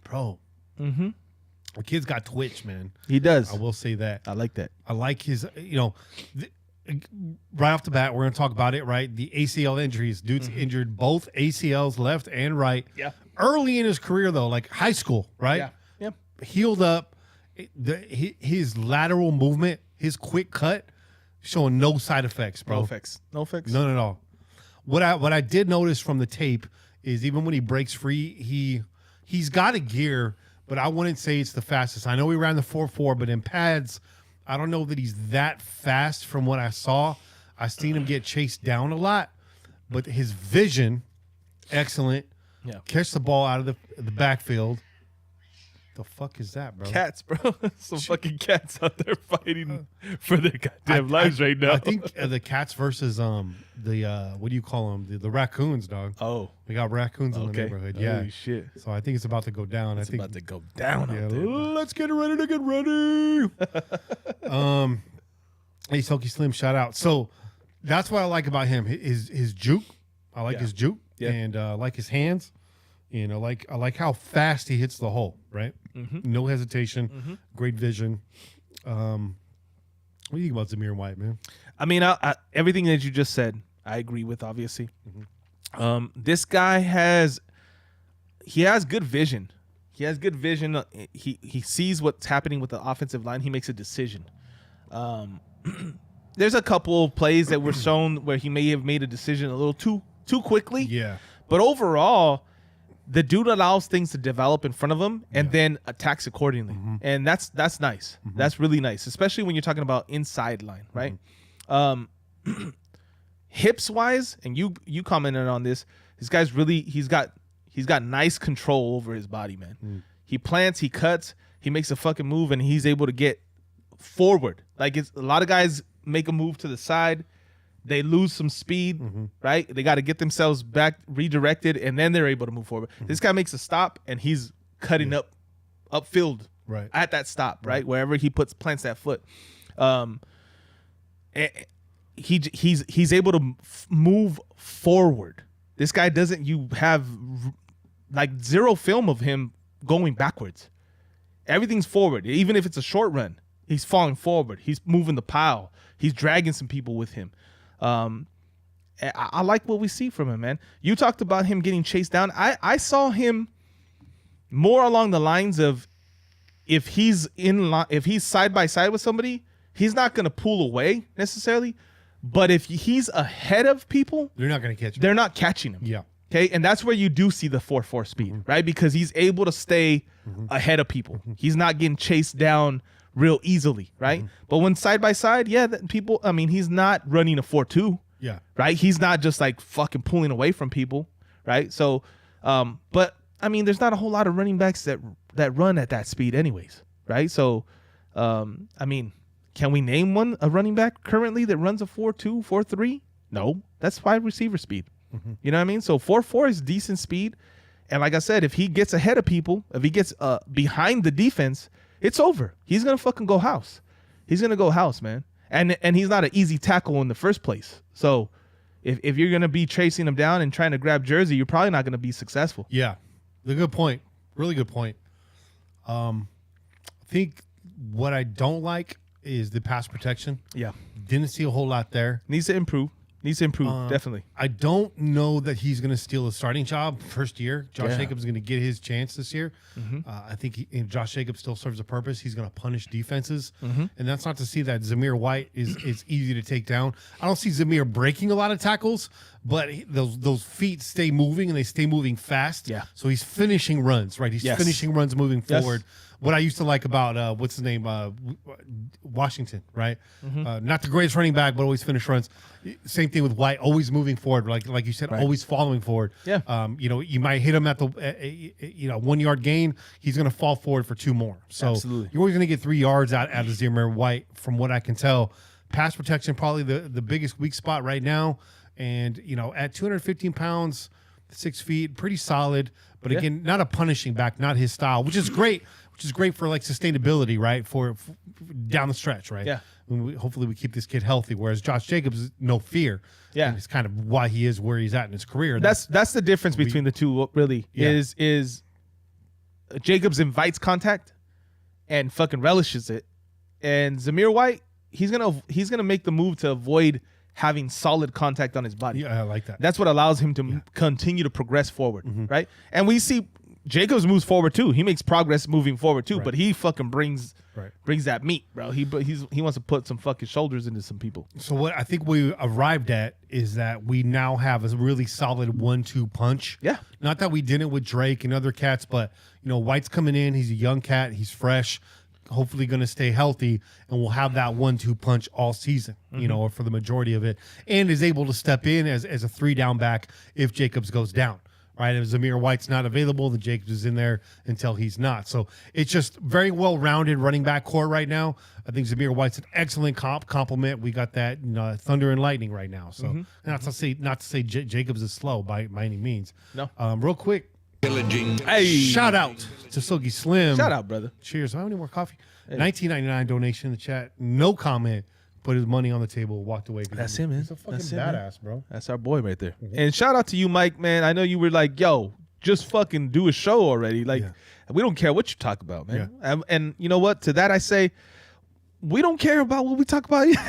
Bro. Mm-hmm. The kid's got twitch, man. He does. I will say that. I like that. I like his, right off the bat, we're going to talk about it, right? The ACL injuries. Dude's injured both ACLs, left and right. Yeah. Early in his career, though, like high school, right? Yeah. Yep. Healed up. His lateral movement, his quick cut, showing no side effects, bro. No effects. None at all. What I did notice from the tape is even when he breaks free, he's got a gear, but I wouldn't say it's the fastest. I know he ran the 4.4, but in pads, I don't know that he's that fast from what I saw. I seen him get chased down a lot, but his vision, excellent. Yeah. Catch the ball out of the backfield. The fuck is that, bro? Cats, bro. Some fucking cats out there fighting for their goddamn lives right now. I think the cats versus the what do you call them? The raccoons, dog. Oh, we got raccoons in the neighborhood. Yeah, holy shit. So I think it's about to go down. It's about to go down. Yeah, out there, let's get ready to get ready. Hey, Soki Slim, shout out. So that's what I like about him. His juke. I like his juke, and I like his hands. I like how fast he hits the hole, right? Mm-hmm. No hesitation, great vision. What do you think about Zamir White, man? I mean, everything that you just said, I agree with, obviously. Mm-hmm. This guy has good vision. He has good vision. He sees what's happening with the offensive line. He makes a decision. There's a couple of plays that were shown where he may have made a decision a little too quickly. Yeah. But overall, the dude allows things to develop in front of him and then attacks accordingly. Mm-hmm. And that's nice. Mm-hmm. That's really nice, especially when you're talking about inside line, right? Mm-hmm. Hips wise, and you commented on this, this guy's really he's got nice control over his body, man. Mm. He plants, he cuts, he makes a fucking move, and he's able to get forward. Like a lot of guys make a move to the side. They lose some speed, right? They got to get themselves back redirected, and then they're able to move forward. This guy makes a stop, and he's cutting upfield at that stop, right? Wherever he plants that foot. He's able to move forward. This guy doesn't. You have like zero film of him going backwards. Everything's forward. Even if it's a short run, he's falling forward. He's moving the pile. He's dragging some people with him. I like what we see from him, man. You talked about him getting chased down. I saw him more along the lines of if he's side by side with somebody, he's not going to pull away necessarily. But if he's ahead of people, they're not going to catch him. They're not catching him. Yeah. Okay, and that's where you do see the 4.4 speed, right? Because he's able to stay ahead of people. He's not getting chased down real easily, right? But when side by side, people, I mean, he's not running a 4.2. Yeah. Right? He's not just like fucking pulling away from people, right? So, but I mean, there's not a whole lot of running backs that run at that speed anyways, right? So, I mean, can we name a running back currently that runs a 4.2, 4.3? No, that's wide receiver speed. You know what I mean? So 4.4 is decent speed. And like I said, if he gets ahead of people, if he gets behind the defense, it's over. He's going to fucking go house. He's going to go house, man. And he's not an easy tackle in the first place. So if you're going to be chasing him down and trying to grab jersey, you're probably not going to be successful. Yeah. A good point. Really good point. I think what I don't like is the pass protection. Yeah. Didn't see a whole lot there. Needs to improve, definitely. I don't know that he's going to steal a starting job first year. Josh Jacobs is going to get his chance this year. I think Josh Jacobs still serves a purpose. He's going to punish defenses. And that's not to see that Zamir White is easy to take down. I don't see Zamir breaking a lot of tackles, but those feet stay moving, and they stay moving fast. Yeah. So he's finishing runs, right? He's finishing runs moving forward. What I used to like about what's his name, Washington, right? Not the greatest running back, but always finish runs. Same thing with White, always moving forward, like you said, always following forward. Yeah. You might hit him at the 1 yard gain, he's going to fall forward for 2 more. So Absolutely. You're always going to get 3 yards out of Zamir White, from what I can tell. Pass protection probably the biggest weak spot right now, and at 215 pounds, 6 feet, pretty solid. But again, not a punishing back, not his style, which is great. Which is great for like sustainability, right? For down the stretch, right? Yeah. Hopefully we keep this kid healthy. Whereas Josh Jacobs is no fear. Yeah. And it's kind of why he is where he's at in his career. That's the difference between the two. Really, is Jacobs invites contact and fucking relishes it, and Zamir White, he's gonna make the move to avoid having solid contact on his body. Yeah, I like that. That's what allows him to continue to progress forward, right? And we see Jacobs moves forward too. He makes progress moving forward too, but he fucking brings that meat, bro. He wants to put some fucking shoulders into some people. So what I think we arrived at is that we now have a really solid 1-2 punch. Yeah. Not that we didn't with Drake and other cats, but White's coming in. He's a young cat. He's fresh. Hopefully going to stay healthy, and we'll have that 1-2 punch all season, or for the majority of it, and is able to step in as a 3-down back if Jacobs goes down. Right, if Zamir White's not available, then Jacobs is in there until he's not. So it's just very well-rounded running back core right now. I think Zamir White's an excellent complement. We got that thunder and lightning right now. So not to say Jacobs is slow by any means. No. Real quick, Hey, shout out to Silky Slim. shout out, brother. Cheers. I don't need more coffee. $19.99 donation in the chat. No comment. Put his money on the table, walked away. That's him, man. He's a fucking That's him, man. badass, bro. That's our boy right there. And shout out to you, Mike, man. I know you were like, yo, just fucking do a show already. Like, we don't care what you talk about, man. And you know what? To that I say, we don't care about what we talk about either.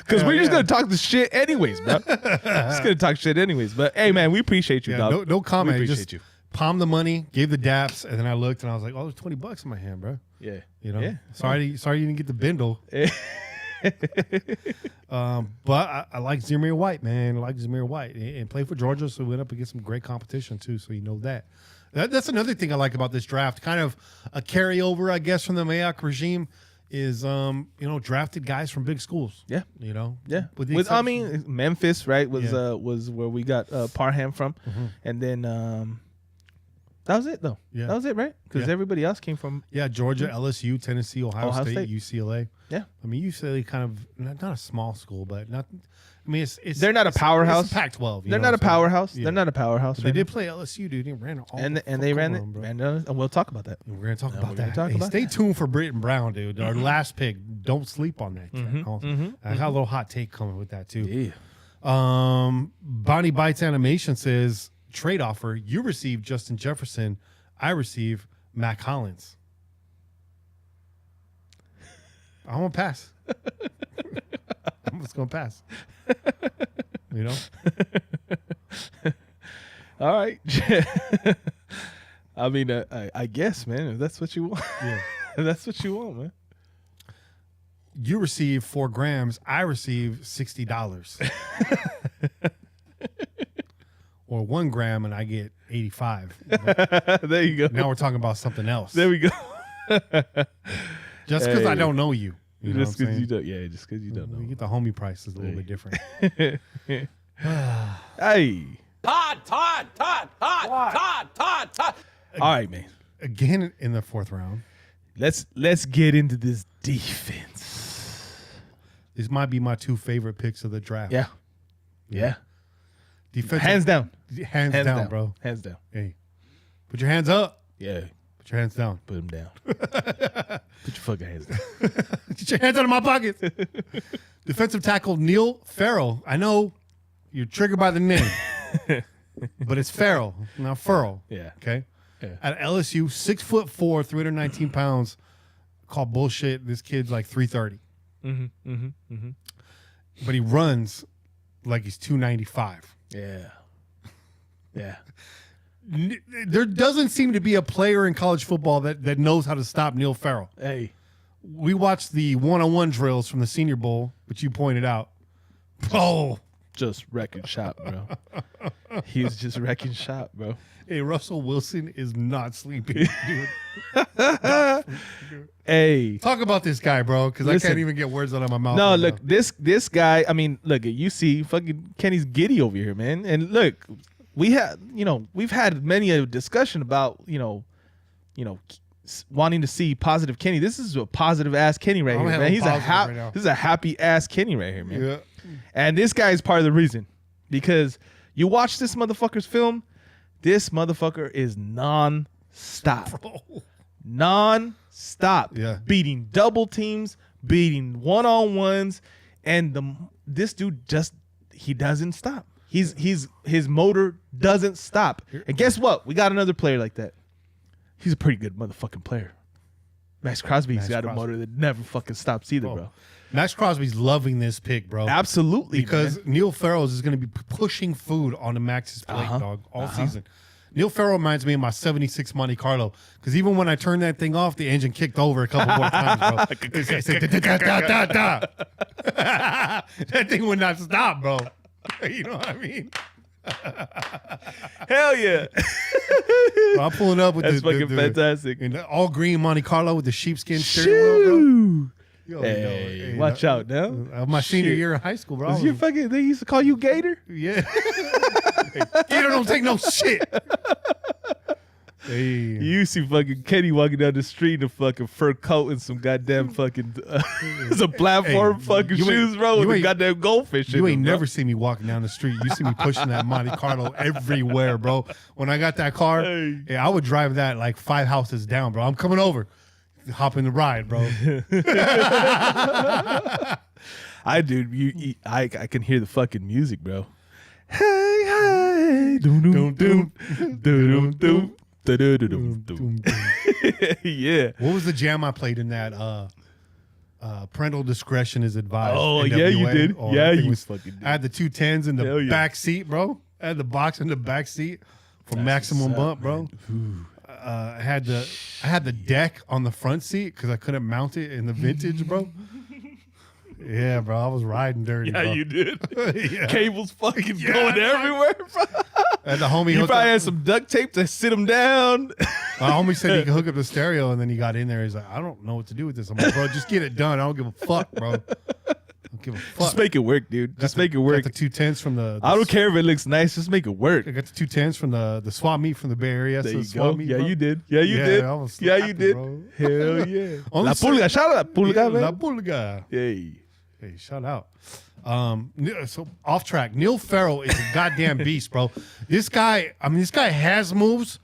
Because we're just going to talk the shit anyways, bro. Just going to talk shit anyways. But, hey, man, we appreciate you, dog. No comment. We appreciate just you. Palm the money, gave the daps, and then I looked and I was like, oh, there's $20 in my hand, bro. Yeah. Yeah. Sorry you didn't get the bindle. But I like Zamir White, man. I like Zamir White. And play for Georgia, so we went up against some great competition, too, so you know that. That's another thing I like about this draft. Kind of a carryover, I guess, from the Mayock regime is, drafted guys from big schools. Yeah. Yeah. I mean, Memphis, right, was where we got Parham from. And then that was it, though. Yeah. That was it, right? Because everybody else came from... Yeah, Georgia, LSU, Tennessee, Ohio State, UCLA. Yeah. I mean, UCLA kind of, not a small school, but not... I mean, it's they're not a powerhouse. It's Pac-12. They're not a powerhouse. They're not a powerhouse. They did play LSU, dude. They ran all and they ran it. And we'll talk about that. We're going to talk about that. Stay tuned for Britton Brown, dude. Our last pick. Don't sleep on that. I got a little hot take coming with that, too. Yeah. Bonnie Bites Animation says, trade offer. You receive Justin Jefferson. I receive Mac Hollins. I'm going to pass. I'm just going to pass. All right. I mean, I guess, man, if that's what you want. Yeah. If that's what you want, man. You receive 4 grams. I receive $60. Or 1 gram and I get 85. There you go. Now we're talking about something else. There we go. Just because I don't know you. You know Just what I'm because you saying? don't. Yeah, just because you don't We know. get the homie prices a little bit different. Hey. Todd. All right, man. Again in the 4th round. Let's get into this defense. This might be my 2 favorite picks of the draft. Yeah. Yeah. Defensive, Hands down. Hands down, bro. Hands down. Hey, put your hands up. Yeah. Put your hands down. Put them down. Put your fucking hands down. Get your hands out of my pockets. Defensive tackle Neil Farrell. I know you're triggered by the name, but it's Farrell, not Furl. Yeah. Okay. Yeah. At LSU, 6'4", 319 pounds. Call bullshit. This kid's like 330. But he runs like he's 295. Yeah. Yeah. There doesn't seem to be a player in college football that knows how to stop Neil Farrell. Hey. We watched the one-on-one drills from the Senior Bowl, which you pointed out. Oh, Just wrecking shop, bro. He's just wrecking shop, bro. hey, Russell Wilson is not sleeping, dude. Hey. Talk about this guy, bro, because I Listen. can't even get words out of my mouth. No, right look, now. this guy, I mean, look, you see fucking Kenny's giddy over here, man. And look, we've had many a discussion about, wanting to see positive Kenny. This is a positive ass Kenny right I'm here, having man. He's positive right now. this is a happy ass Kenny right here, man. Yeah. And this guy is part of the reason, because you watch this motherfucker's film, this motherfucker is non-stop. Non-stop. Yeah. Beating double teams, beating one-on-ones, and this dude he doesn't stop. His motor doesn't stop. And guess what? We got another player like that. He's a pretty good motherfucking player. Max Crosby's Max got Crosby. a motor that never fucking stops either, bro. Max Crosby's loving this pick, bro. Absolutely, Because man. Neil Farrell is going to be pushing food onto Max's plate, dog, all season. Neil Farrell reminds me of my 76 Monte Carlo, because even when I turned that thing off, the engine kicked over a couple more times, bro. It said, da. That thing would not stop, bro. You know what I mean? Hell yeah. Bro, I'm pulling up with That's the fucking fantastic. and the all green Monte Carlo with the sheepskin steering wheel, bro. Shoo. You Hey, watch out now. My senior Shit. year in high school, bro. Was your fucking, they used to call you Gator? Yeah. Hey, Gator don't take no shit. Hey. You see fucking Kenny walking down the street in a fucking fur coat and some goddamn fucking some platform Hey, fucking you ain't- shoes, bro, with you a ain't- goddamn goldfish. You in ain't them, bro. never seen me walking down the street. You see me pushing that Monte Carlo everywhere, bro. When I got that car, Hey. yeah, I would drive that like 5 houses down, bro. I'm coming over. Hop in the ride, bro. I can hear the fucking music, bro. Hey, hey, doom, doom, doom, doom, doom, doom, doom. Yeah. What was the jam I played in that? Parental discretion is advised. Oh, yeah, you NWA? did. Oh, Yeah, that thing you was- fucking did. I had the 210s in the Hell yeah. back seat, bro. I had the box in the back seat for maximum what's up, bump, bro. I had the deck on the front seat because I couldn't mount it in the vintage, bro. Yeah, bro, I was riding dirty. Yeah, bro. you did. Yeah. Cables fucking going everywhere, bro. And the homie, You hooked probably up- had some duct tape to sit them down. my homie said he could hook up the stereo, and then he got in there. He's like, I don't know what to do with this. I'm like, bro, just get it done. I don't give a fuck, bro. I don't give a fuck. Just make it work, dude. Just make it work. Got the 210s from the I don't care if it looks nice. Just make it work. I got the 210s from the swap meet from the Bay Area. There So you swap go. meet, Yeah, bro. you did. Yeah, you Yeah, did. I was Yeah, happy, you did. bro. Hell yeah. Only La Pulga. Shout out La Pulga, Yeah, man. La Pulga. Hey. Hey, shout out. So off track. Neil Farrell is a goddamn beast, bro. This guy has moves,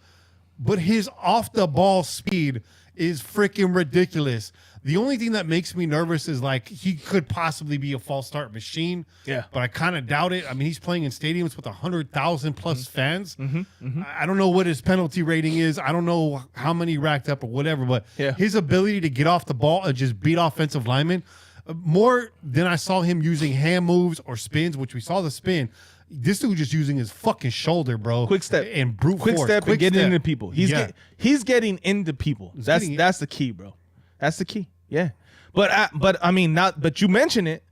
but his off the ball speed is freaking ridiculous. The only thing that makes me nervous is like he could possibly be a false start machine. Yeah. But I kind of doubt it. I mean, he's playing in stadiums with 100,000 plus Mm-hmm. fans. I don't know what his penalty rating is. I don't know how many racked up or whatever, but Yeah. his ability to get off the ball and just beat offensive linemen, more than I saw him using hand moves or spins, which we saw the spin. This dude just using his fucking shoulder, bro. Quick step and brute quick force. step and getting into people. He's Yeah. he's getting into people. getting- That's the key, bro. That's the key. Yeah. But I mean, not. But you mention it.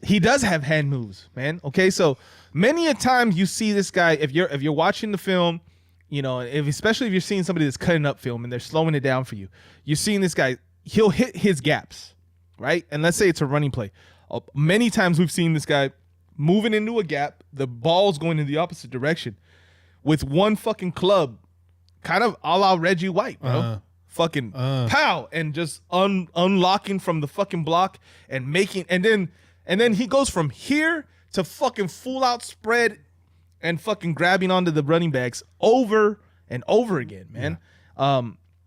he does have hand moves, man. Okay, so many a times you see this guy, if you're watching the film, you know, especially if you're seeing somebody that's cutting up film and they're slowing it down for you, you're seeing this guy, he'll hit his gaps, right? And let's say it's a running play. Many times we've seen this guy moving into a gap, the ball's going in the opposite direction with one fucking club, kind of a la Reggie White, bro. Fucking pow, and just unlocking from the fucking block and making, and then he goes from here to fucking full out spread and fucking grabbing onto the running backs over and over again, man. Yeah.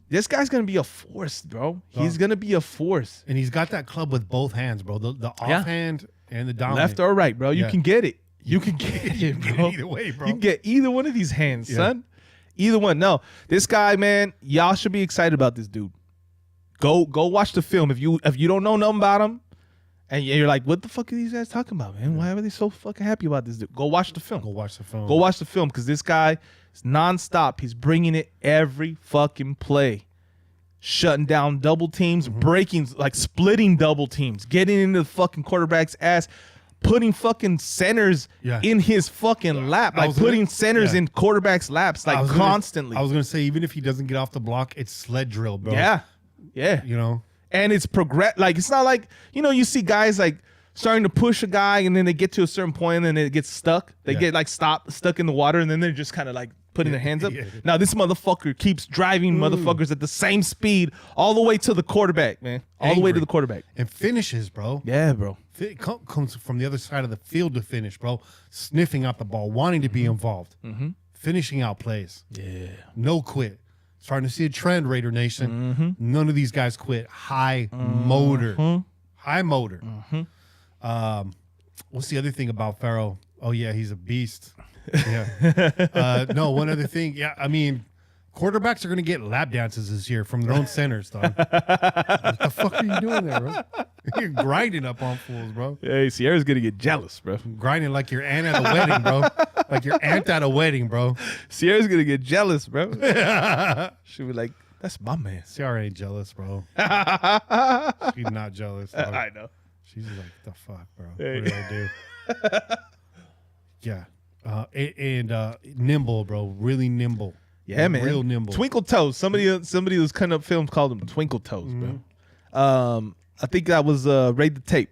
This guy's gonna be a force, bro. He's gonna be a force, and he's got that club with both hands, bro. The offhand and the dominant, left or right, bro. You can get it. You can get it, bro. Either way, bro. You can get either one of these hands, son. Either one. No, this guy, man, y'all should be excited about this dude. Go watch the film. If you don't know nothing about him, and you're like, what the fuck are these guys talking about, man? Why are they so fucking happy about this dude? Go watch the film. Go watch the film. Go watch the film, because this guy is nonstop. He's bringing it every fucking play. Shutting down double teams, breaking, like splitting double teams, getting into the fucking quarterback's ass, putting fucking centers in his fucking lap, like putting centers in quarterbacks' laps, like constantly. I was gonna say, even if he doesn't get off the block, it's sled drill, bro. Yeah. You know, and it's like it's not like, you know, you see guys like starting to push a guy and then they get to a certain point and then it gets stuck. They get like stuck in the water, and then they're just kind of like putting their hands up. Now this motherfucker keeps driving motherfuckers at the same speed all the way to the quarterback, man. All the way to the quarterback. And finishes, bro. Yeah, bro. It comes from the other side of the field to finish, bro. Sniffing out the ball, wanting to be involved, finishing out plays. Yeah. No quit. Starting to see a trend, Raider Nation. None of these guys quit. High motor. High motor. What's the other thing about Farrell? Oh, yeah, he's a beast. Yeah. No, one other thing. Yeah, I mean, quarterbacks are going to get lap dances this year from their own centers, dog. What the fuck are you doing there, bro? You're grinding up on fools, bro. Hey, Sierra's going to get jealous, bro. Grinding like your aunt at a wedding, bro. Like your aunt at a wedding, bro. Sierra's going to get jealous, bro. She'll be like, that's my man. Sierra ain't jealous, bro. She's not jealous, dog. I know. She's like, the fuck, bro? What did I do? Yeah. And nimble, bro. Really nimble. Yeah, man. Real nimble. Twinkle toes. Somebody who's cutting up films called him Twinkle Toes, bro. I think that was Raid the Tape.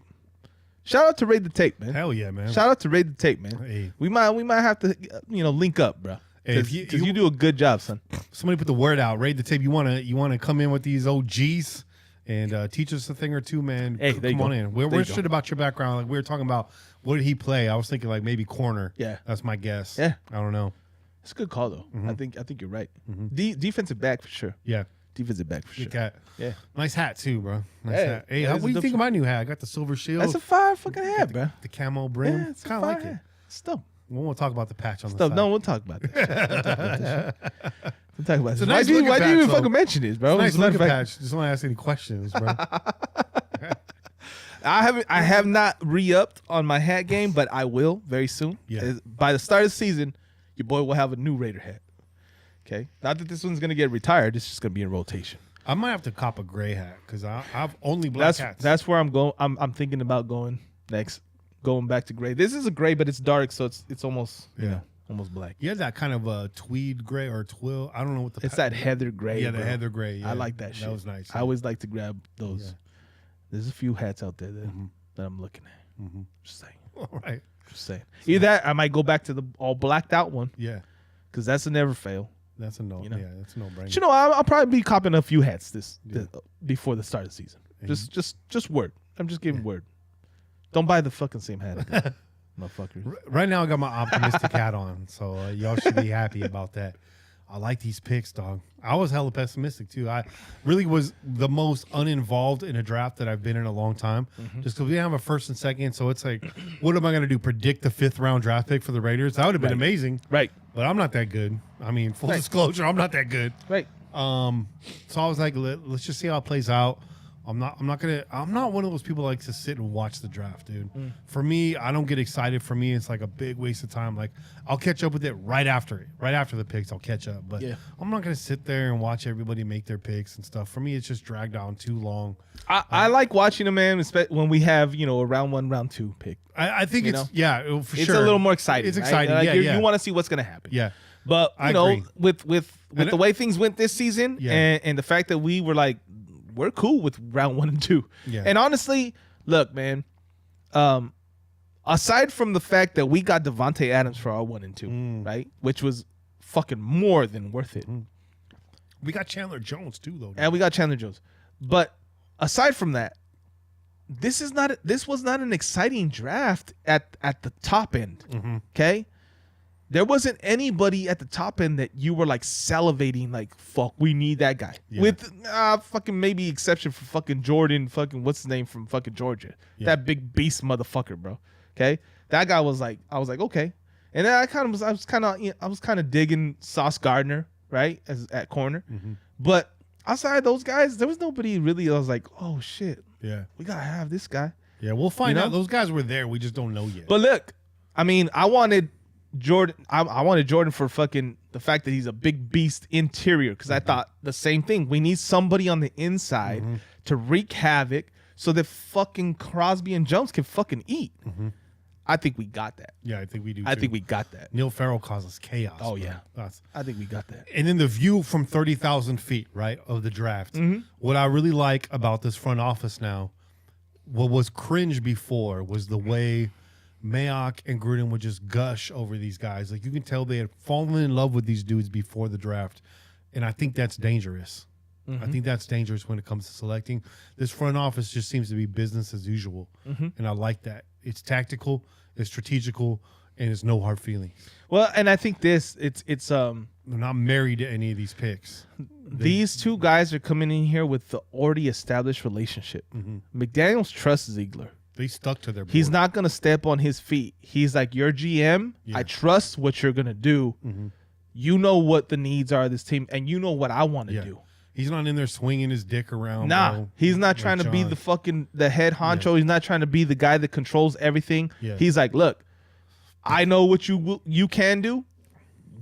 Shout out to Raid the Tape, man. Hell yeah, man. Shout out to Raid the Tape, man. Hey. We might have to link up, bro. Because you do a good job, son. Somebody put the word out. Raid the Tape. You wanna come in with these OGs and teach us a thing or two, man? Hey, come on in. We're interested about your background. Like we were talking about, what did he play? I was thinking like maybe corner. Yeah, that's my guess. Yeah, I don't know. It's a good call though. I think you're right. Defensive back for sure. Yeah, defensive back for sure. Good cat. Yeah, nice hat too, bro. Nice hat. Hey, what do you think of my new hat? I got the silver shield. That's a fire fucking hat, bro. The camo brim. Yeah, it's kind of like it. It's dope. We won't talk about the patch on the side. No, we'll talk about that. We'll talk about this. Nice why do you even fucking mention this, bro? Nice looking patch. Just don't ask any questions, bro. I have not re-upped on my hat game, but I will very soon. Yeah. By the start of the season, your boy will have a new Raider hat. Okay, not that this one's gonna get retired. It's just gonna be in rotation. I might have to cop a gray hat because I've only black hats. That's where I'm going. I'm thinking about going next. Going back to gray. This is a gray, but it's dark, so it's almost almost black. You had that kind of a tweed gray or twill. I don't know what the. It's that heather gray. Yeah, bro. the heather gray. Yeah. I like that shit. That was nice. I always like to grab those. Yeah. There's a few hats out there that I'm looking at. Just saying. All right. Just saying. Either that, I might go back to the all blacked out one. Yeah. Because that's a never fail. That's a no. Yeah, that's a no brainer. You know, I'll probably be copping a few hats this before the start of the season. Just word. I'm just giving word. Don't buy the fucking same hat again, motherfuckers. Right now, I got my optimistic hat on, so y'all should be happy about that. I like these picks, dog. I was hella pessimistic too. I really was the most uninvolved in a draft that I've been in a long time. Just because we didn't have a first and second, so it's like, what am I going to do? Predict the 5th round draft pick for the Raiders? That would have been amazing, right? But I'm not that good. I mean, full disclosure, I'm not that good, right? So I was like, let's just see how it plays out. I'm not one of those people that likes to sit and watch the draft, dude. For me, I don't get excited. For me, it's like a big waste of time. Like, I'll catch up with it right after the picks. I'll catch up, but I'm not gonna sit there and watch everybody make their picks and stuff. For me, it's just dragged on too long. I like watching them, man, when we have a round 1, round 2 pick. I think it's for sure. It's a little more exciting. It's exciting. Right? Like, you want to see what's gonna happen. Yeah. But I agree. with the way things went this season, and the fact that we were like, we're cool with round 1 and 2. Yeah. And honestly, look, man, aside from the fact that we got Devontae Adams for our 1 and 2, right, which was fucking more than worth it. We got Chandler Jones too, though. And we got Chandler Jones. But aside from that, this was not an exciting draft at the top end. Okay. There wasn't anybody at the top end that you were like salivating, like, fuck, we need that guy. Yeah. With fucking maybe exception for fucking Jordan, fucking what's his name from fucking Georgia. Yeah. That big beast motherfucker, bro. Okay. That guy was like, I was like, okay. And then I was kind of digging Sauce Gardner, right? At corner. But outside those guys, there was nobody really. I was like, oh shit. Yeah. We gotta have this guy. Yeah, we'll find out. Those guys were there. We just don't know yet. But look, I mean, I wanted Jordan. I wanted Jordan for fucking the fact that he's a big beast interior, because I thought the same thing. We need somebody on the inside to wreak havoc so that fucking Crosby and Jones can fucking eat. I think we got that. Yeah, I think we do. I think we got that. Neil Farrell causes chaos. Oh, bro. yeah. I think we got that. And then the view from 30,000 feet, right, of the draft. What I really like about this front office now, what was cringe before was the way Mayock and Gruden would just gush over these guys. Like, you can tell they had fallen in love with these dudes before the draft. And I think that's dangerous. I think that's dangerous when it comes to selecting. This front office just seems to be business as usual. And I like that. It's tactical, it's strategical, and it's no hard feelings. Well, and I think it's They're not married to any of these picks. These two guys are coming in here with the already established relationship. McDaniels trusts Ziegler. They stuck to their board. He's not going to step on his feet. He's like, you're GM. Yeah. I trust what you're going to do. You know what the needs are of this team, and you know what I want to do. He's not in there swinging his dick around. Nah, bro, he's not like trying to be John. the head honcho. Yeah. He's not trying to be the guy that controls everything. Yeah. He's like, look, I know what you can do.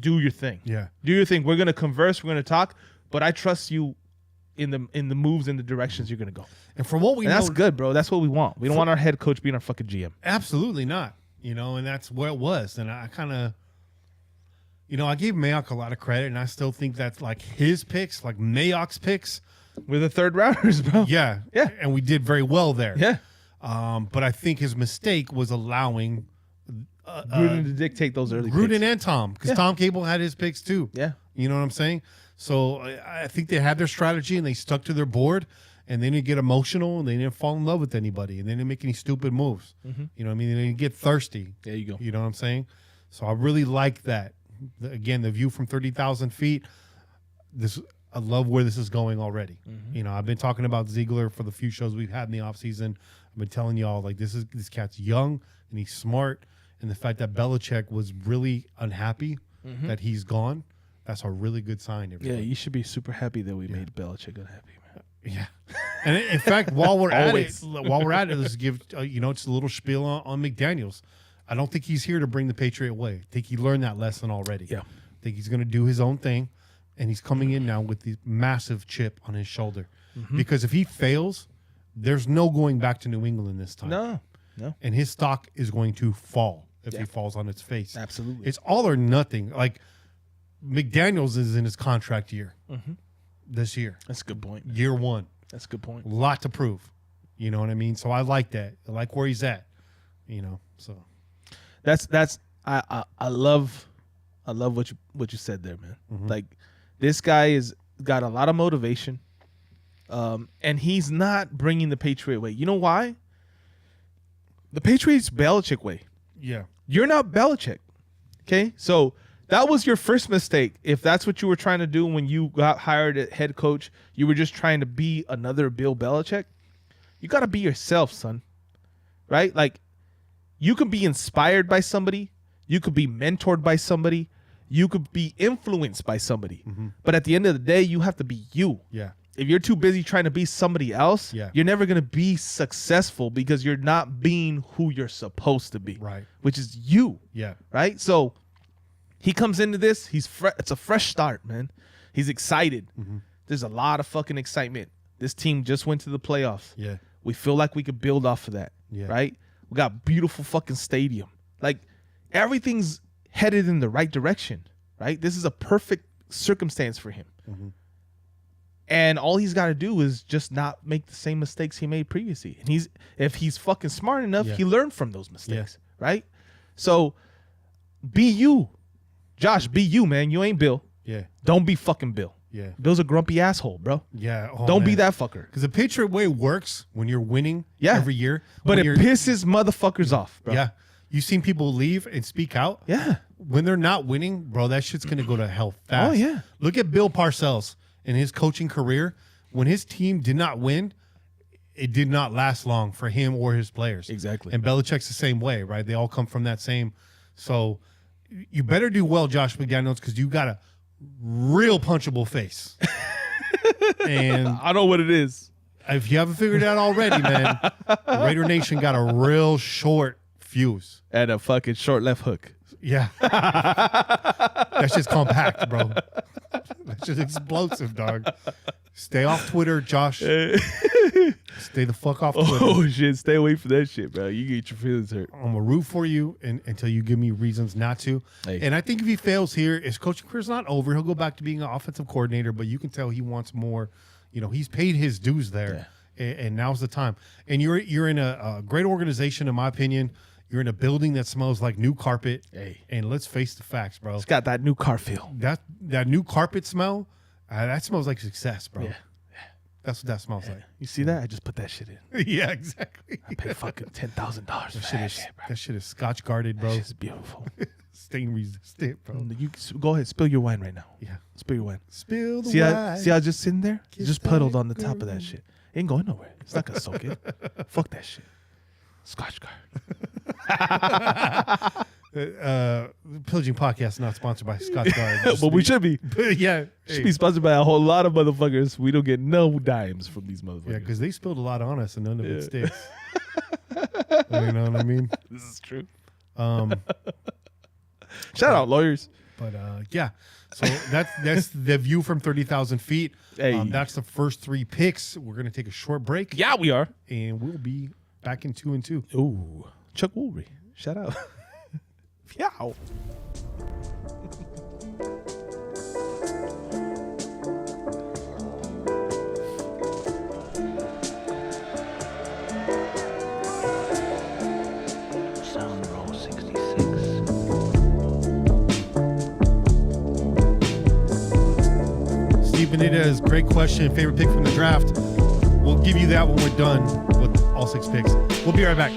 Do your thing. Yeah. Do your thing. We're going to converse. We're going to talk, but I trust you in the moves and the directions you're going to go. And from what we know, that's good, bro. That's what we want. We don't want our head coach being our fucking GM. Absolutely not. And that's where it was. And I kind of, I gave Mayock a lot of credit, and I still think that's like his picks, like Mayock's picks. We're the third rounders, bro. Yeah. Yeah. And we did very well there. Yeah. But I think his mistake was allowing Gruden to dictate those early Gruden picks. and Tom, because Tom Cable had his picks too. Yeah. You know what I'm saying? So I think they had their strategy and they stuck to their board, and they didn't get emotional, and they didn't fall in love with anybody, and they didn't make any stupid moves. You know what I mean? They didn't get thirsty. There you go. You know what I'm saying? So I really like that. Again, the view from 30,000 feet, I love where this is going already. I've been talking about Ziegler for the few shows we've had in the offseason. I've been telling y'all, like, this cat's young and he's smart. And the fact that Belichick was really unhappy that he's gone, that's a really good sign. Yeah, you should be super happy that we made Belichick unhappy, man. Yeah. And in fact, while we're at it, let's give just a little spiel on McDaniels. I don't think he's here to bring the Patriot way. I think he learned that lesson already. Yeah. I think he's going to do his own thing, and he's coming in now with the massive chip on his shoulder. Because if he fails, there's no going back to New England this time. No. And his stock is going to fall if he falls on its face. Absolutely. It's all or nothing. Like, McDaniels is in his contract year this year. That's a good point. Year one. That's a good point. A lot to prove. You know what I mean? So I like that. I like where he's at. So That's I love what you said there, man. Like, this guy is got a lot of motivation, and he's not bringing the Patriot way. You know why? The Patriots Belichick way. yeah. You're not Belichick, okay? So that was your first mistake. If that's what you were trying to do when you got hired as head coach, you were just trying to be another Bill Belichick. You got to be yourself, son. Right? Like, you could be inspired by somebody. You could be mentored by somebody. You could be influenced by somebody. But at the end of the day, you have to be you. Yeah. if you're too busy trying to be somebody else, you're never going to be successful because you're not being who you're supposed to be. Right. Which is you. Yeah. Right? So he comes into this. It's a fresh start, man. He's excited. Mm-hmm. There's a lot of fucking excitement. This team just went to the playoffs. Yeah. We feel like we could build off of that. Yeah. Right? We got beautiful fucking stadium. Like, everything's headed in the right direction. Right? This is a perfect circumstance for him. Mm-hmm. And all he's got to do is just not make the same mistakes he made previously. And if he's fucking smart enough, he learned from those mistakes. Yeah. Right? So be you. Josh, be you, man. You ain't Bill. Yeah. Don't be fucking Bill. Yeah. Bill's a grumpy asshole, bro. Yeah. Oh, Don't be that fucker. Because the Patriot way works when you're winning every year. But it pisses motherfuckers off, bro. Yeah. You've seen people leave and speak out. Yeah. When they're not winning, bro, that shit's going to go to hell fast. Oh, yeah. Look at Bill Parcells in his coaching career. When his team did not win, it did not last long for him or his players. Exactly. And Belichick's the same way, right? They all come from that same. So you better do well, Josh McDaniels, because you got a real punchable face. And I know what it is. If you haven't figured it out already, man, Raider Nation got a real short fuse. And a fucking short left hook. Yeah. That's just compact, bro. That's just explosive, dog. Stay off Twitter, Josh. Stay the fuck off Twitter. Oh, shit. Stay away from that shit, bro. You get your feelings hurt. I'm going to root for you until you give me reasons not to. Hey. And I think if he fails here, his coaching career's not over. He'll go back to being an offensive coordinator, but you can tell he wants more. You know, he's paid his dues there, and now's the time. And you're in a great organization, in my opinion. You're in a building that smells like new carpet. Hey. And let's face the facts, bro. It's got that new car feel. That new carpet smell, that smells like success, bro. Yeah. That's what that smells like. You see that? I just put that shit in. Yeah, exactly. I paid fucking $10,000 for that shit, bro. That shit is Scotch guarded, bro. That shit's beautiful. Stain resistant, bro. You go ahead, spill your wine right now. Yeah. Spill your wine. Spill the wine. See how just sitting there? It's just puddled on the top of that shit. Ain't going nowhere. It's not gonna soak it. Fuck that shit. Scotch guard. Pillaging Podcast not sponsored by Scotch Guard. But we should be. Yeah. Should be sponsored by a whole lot of motherfuckers. We don't get no dimes from these motherfuckers. Yeah, because they spilled a lot on us and none of it sticks. You know what I mean? This is true. Shout out lawyers. But yeah. So that's the view from 30,000 feet. Hey. That's the first 3 picks. We're gonna take a short break. Yeah, we are. And we'll be back in 2 and 2. Ooh. Chuck Woolry. Shout out. Yow. Sound roll 66. Steve Benitez, great question. Favorite pick from the draft. We'll give you that when we're done with all 6 picks. We'll be right back.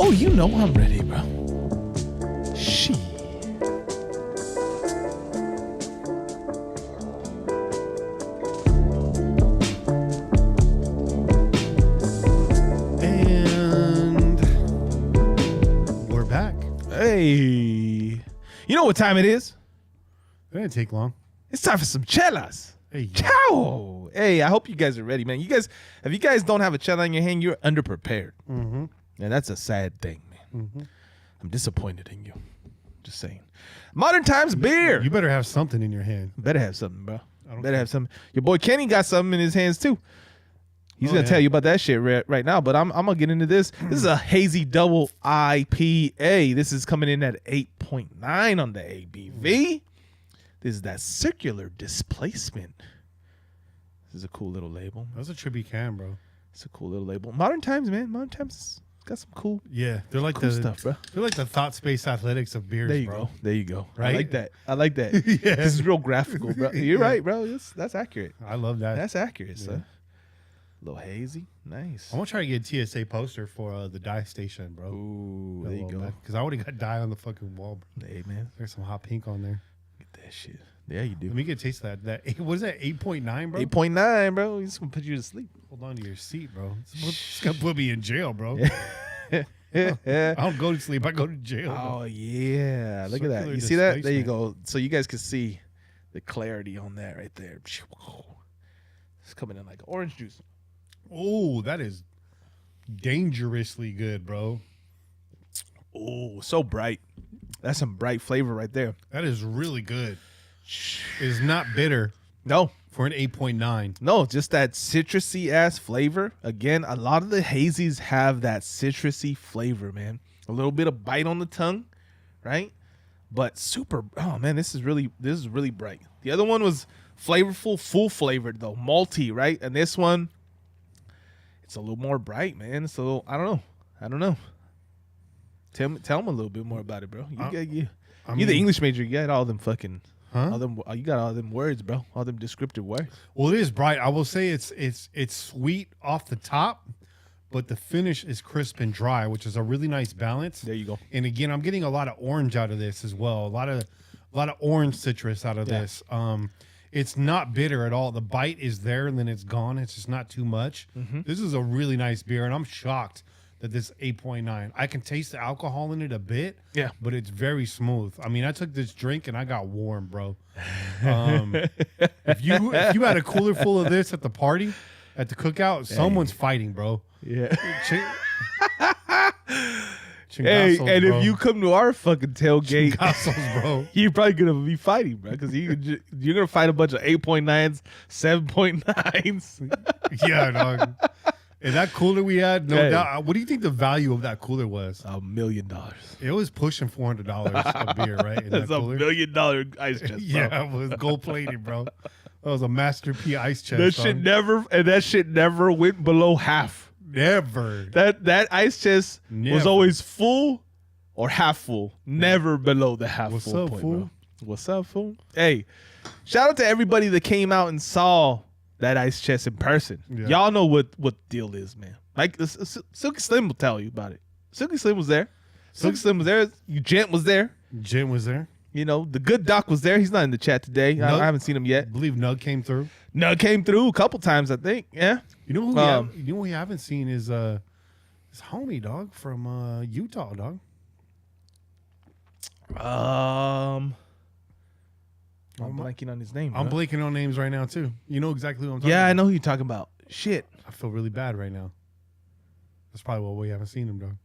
Oh, you know I'm ready, bro. She. And we're back. Hey. You know what time it is? It didn't take long. It's time for some chelas. Hey, Ciao. Hey, I hope you guys are ready, man. If you guys don't have a chela in your hand, you're underprepared. Mm-hmm. And that's a sad thing, man. Mm-hmm. I'm disappointed in you. Just saying. Modern times beer. You better have something in your hand. Better have something, bro. don't Better have something. Your boy Kenny got something in his hands too. He's gonna tell you about that shit right now. But I'm gonna get into this. This is a hazy double IPA. This is coming in at 8.9 on the ABV. This is that circular displacement. This is a cool little label. That's a trippy can, bro. It's a cool little label. Modern times, man. Modern times got some cool. Yeah, they're like cool the stuff, bro. They're like the thought space athletics of beers, There you bro. go. There you go. Right? I like that. Yeah. This is real graphical, bro. You're right, bro. That's accurate. I love that. That's accurate, son. A little hazy. Nice. I want to try to get a TSA poster for the dye station, bro. Ooh, there you go. Because I already got dye on the fucking wall, bro. Hey, man. There's some hot pink on there. Get that shit. Yeah, you do. Let me get a taste of that. What is that? 8.9, bro. 8.9, bro. He's gonna put you to sleep. Hold on to your seat, bro. It's gonna put me in jail, bro. Yeah. I don't go to sleep. I go to jail. Bro. Oh yeah, look at that. Circular You see that? There you displacement. go. So you guys can see the clarity on that right there. It's coming in like orange juice. Oh, that is dangerously good, bro. Oh, so bright. That's some bright flavor right there. That is really good. It is not bitter No, for an 8.9. no, just that citrusy ass flavor. Again, a lot of the hazies have that citrusy flavor, man. A little bit of bite on the tongue, right? But super. Oh man, this is really bright. The other one was flavorful, full flavored though, malty, right? And this one, it's a little more bright, man. It's a little. I don't know. Tell them a little bit more about it, bro. You're the English major. You got all them fucking. Huh? You got all them words, bro. All them descriptive words. Well, it is bright. I will say it's sweet off the top, but the finish is crisp and dry, which is a really nice balance. There you go. And again, I'm getting a lot of orange out of this as well. A lot of orange citrus out of this. It's not bitter at all. The bite is there and then it's gone. It's just not too much. Mm-hmm. This is a really nice beer, and I'm shocked that this 8.9. I can taste the alcohol in it a bit. Yeah. But it's very smooth. I mean, I took this drink and I got warm, bro. If you had a cooler full of this at the party, at the cookout, someone's fighting, bro. Yeah. Chingazos, and bro. if you come to our fucking tailgate, Chingazos, bro. you're probably gonna be fighting, bro, because you're gonna fight a bunch of 8.9s, 7.9s. Yeah, dog. And that cooler we had, no doubt. What do you think the value of that cooler was? $1 million. It was pushing $400 a beer, right? In That's that $1 cooler? million ice chest, bro. Yeah, it was gold plated, bro. That was a Master P ice chest. That shit never went below half. Never. That ice chest was Never. always full or half full, never below the half What's full up, point, fool? bro. What's up, fool? Hey, shout out to everybody that came out and saw that ice chest in person. Yeah. Y'all know what the deal is, man. Like Silky Slim will tell you about it. Silky Slim was there. Silky Slim was there. Gent was there. Jim was there. You know, the good doc was there. He's not in the chat today. Nug? I haven't seen him I yet. believe Nug came through. No, came through a couple times, I think. Yeah. You know who we haven't seen is his homie, dog, from Utah, dog. I'm blanking on his name. I'm bro. blanking on names right now too. You know exactly what I'm talking Yeah, about. I know who you're talking about. Shit. I feel really bad right now. That's probably why we haven't seen him, dog.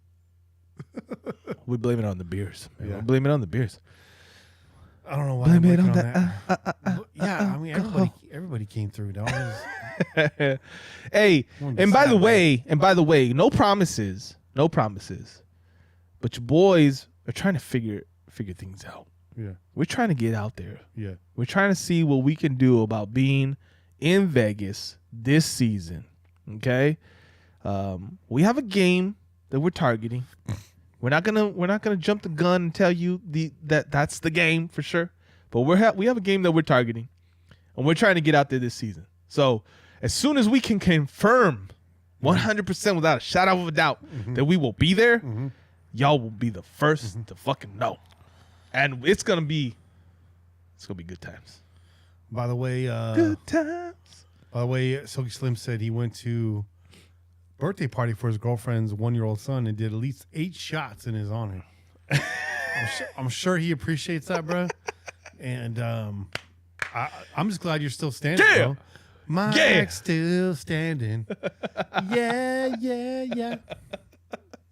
We blame it on the beers. Man. Yeah. We blame it on the beers. I don't know why. Blame I'm it on blanking that. But yeah, I mean everybody came through, dog. Hey, Wanted to and by snap, the way, no promises. But your boys are trying to figure things out. Yeah, We're trying to get out there. yeah. We're trying to see what we can do about being in Vegas this season. Okay, we have a game that we're targeting. We're not gonna jump the gun and tell you that's the game for sure. But we have a game that we're targeting, and we're trying to get out there this season. So as soon as we can confirm 100% without a shadow of a doubt that we will be there, y'all will be the first to fucking know. And it's gonna be good times. By the way, Good times. By the way, Silky Slim said he went to birthday party for his girlfriend's 1-year-old son and did at least 8 shots in his honor. I'm sure he appreciates that, bro. And I'm just glad you're still standing, bro. My ex still standing. Yeah.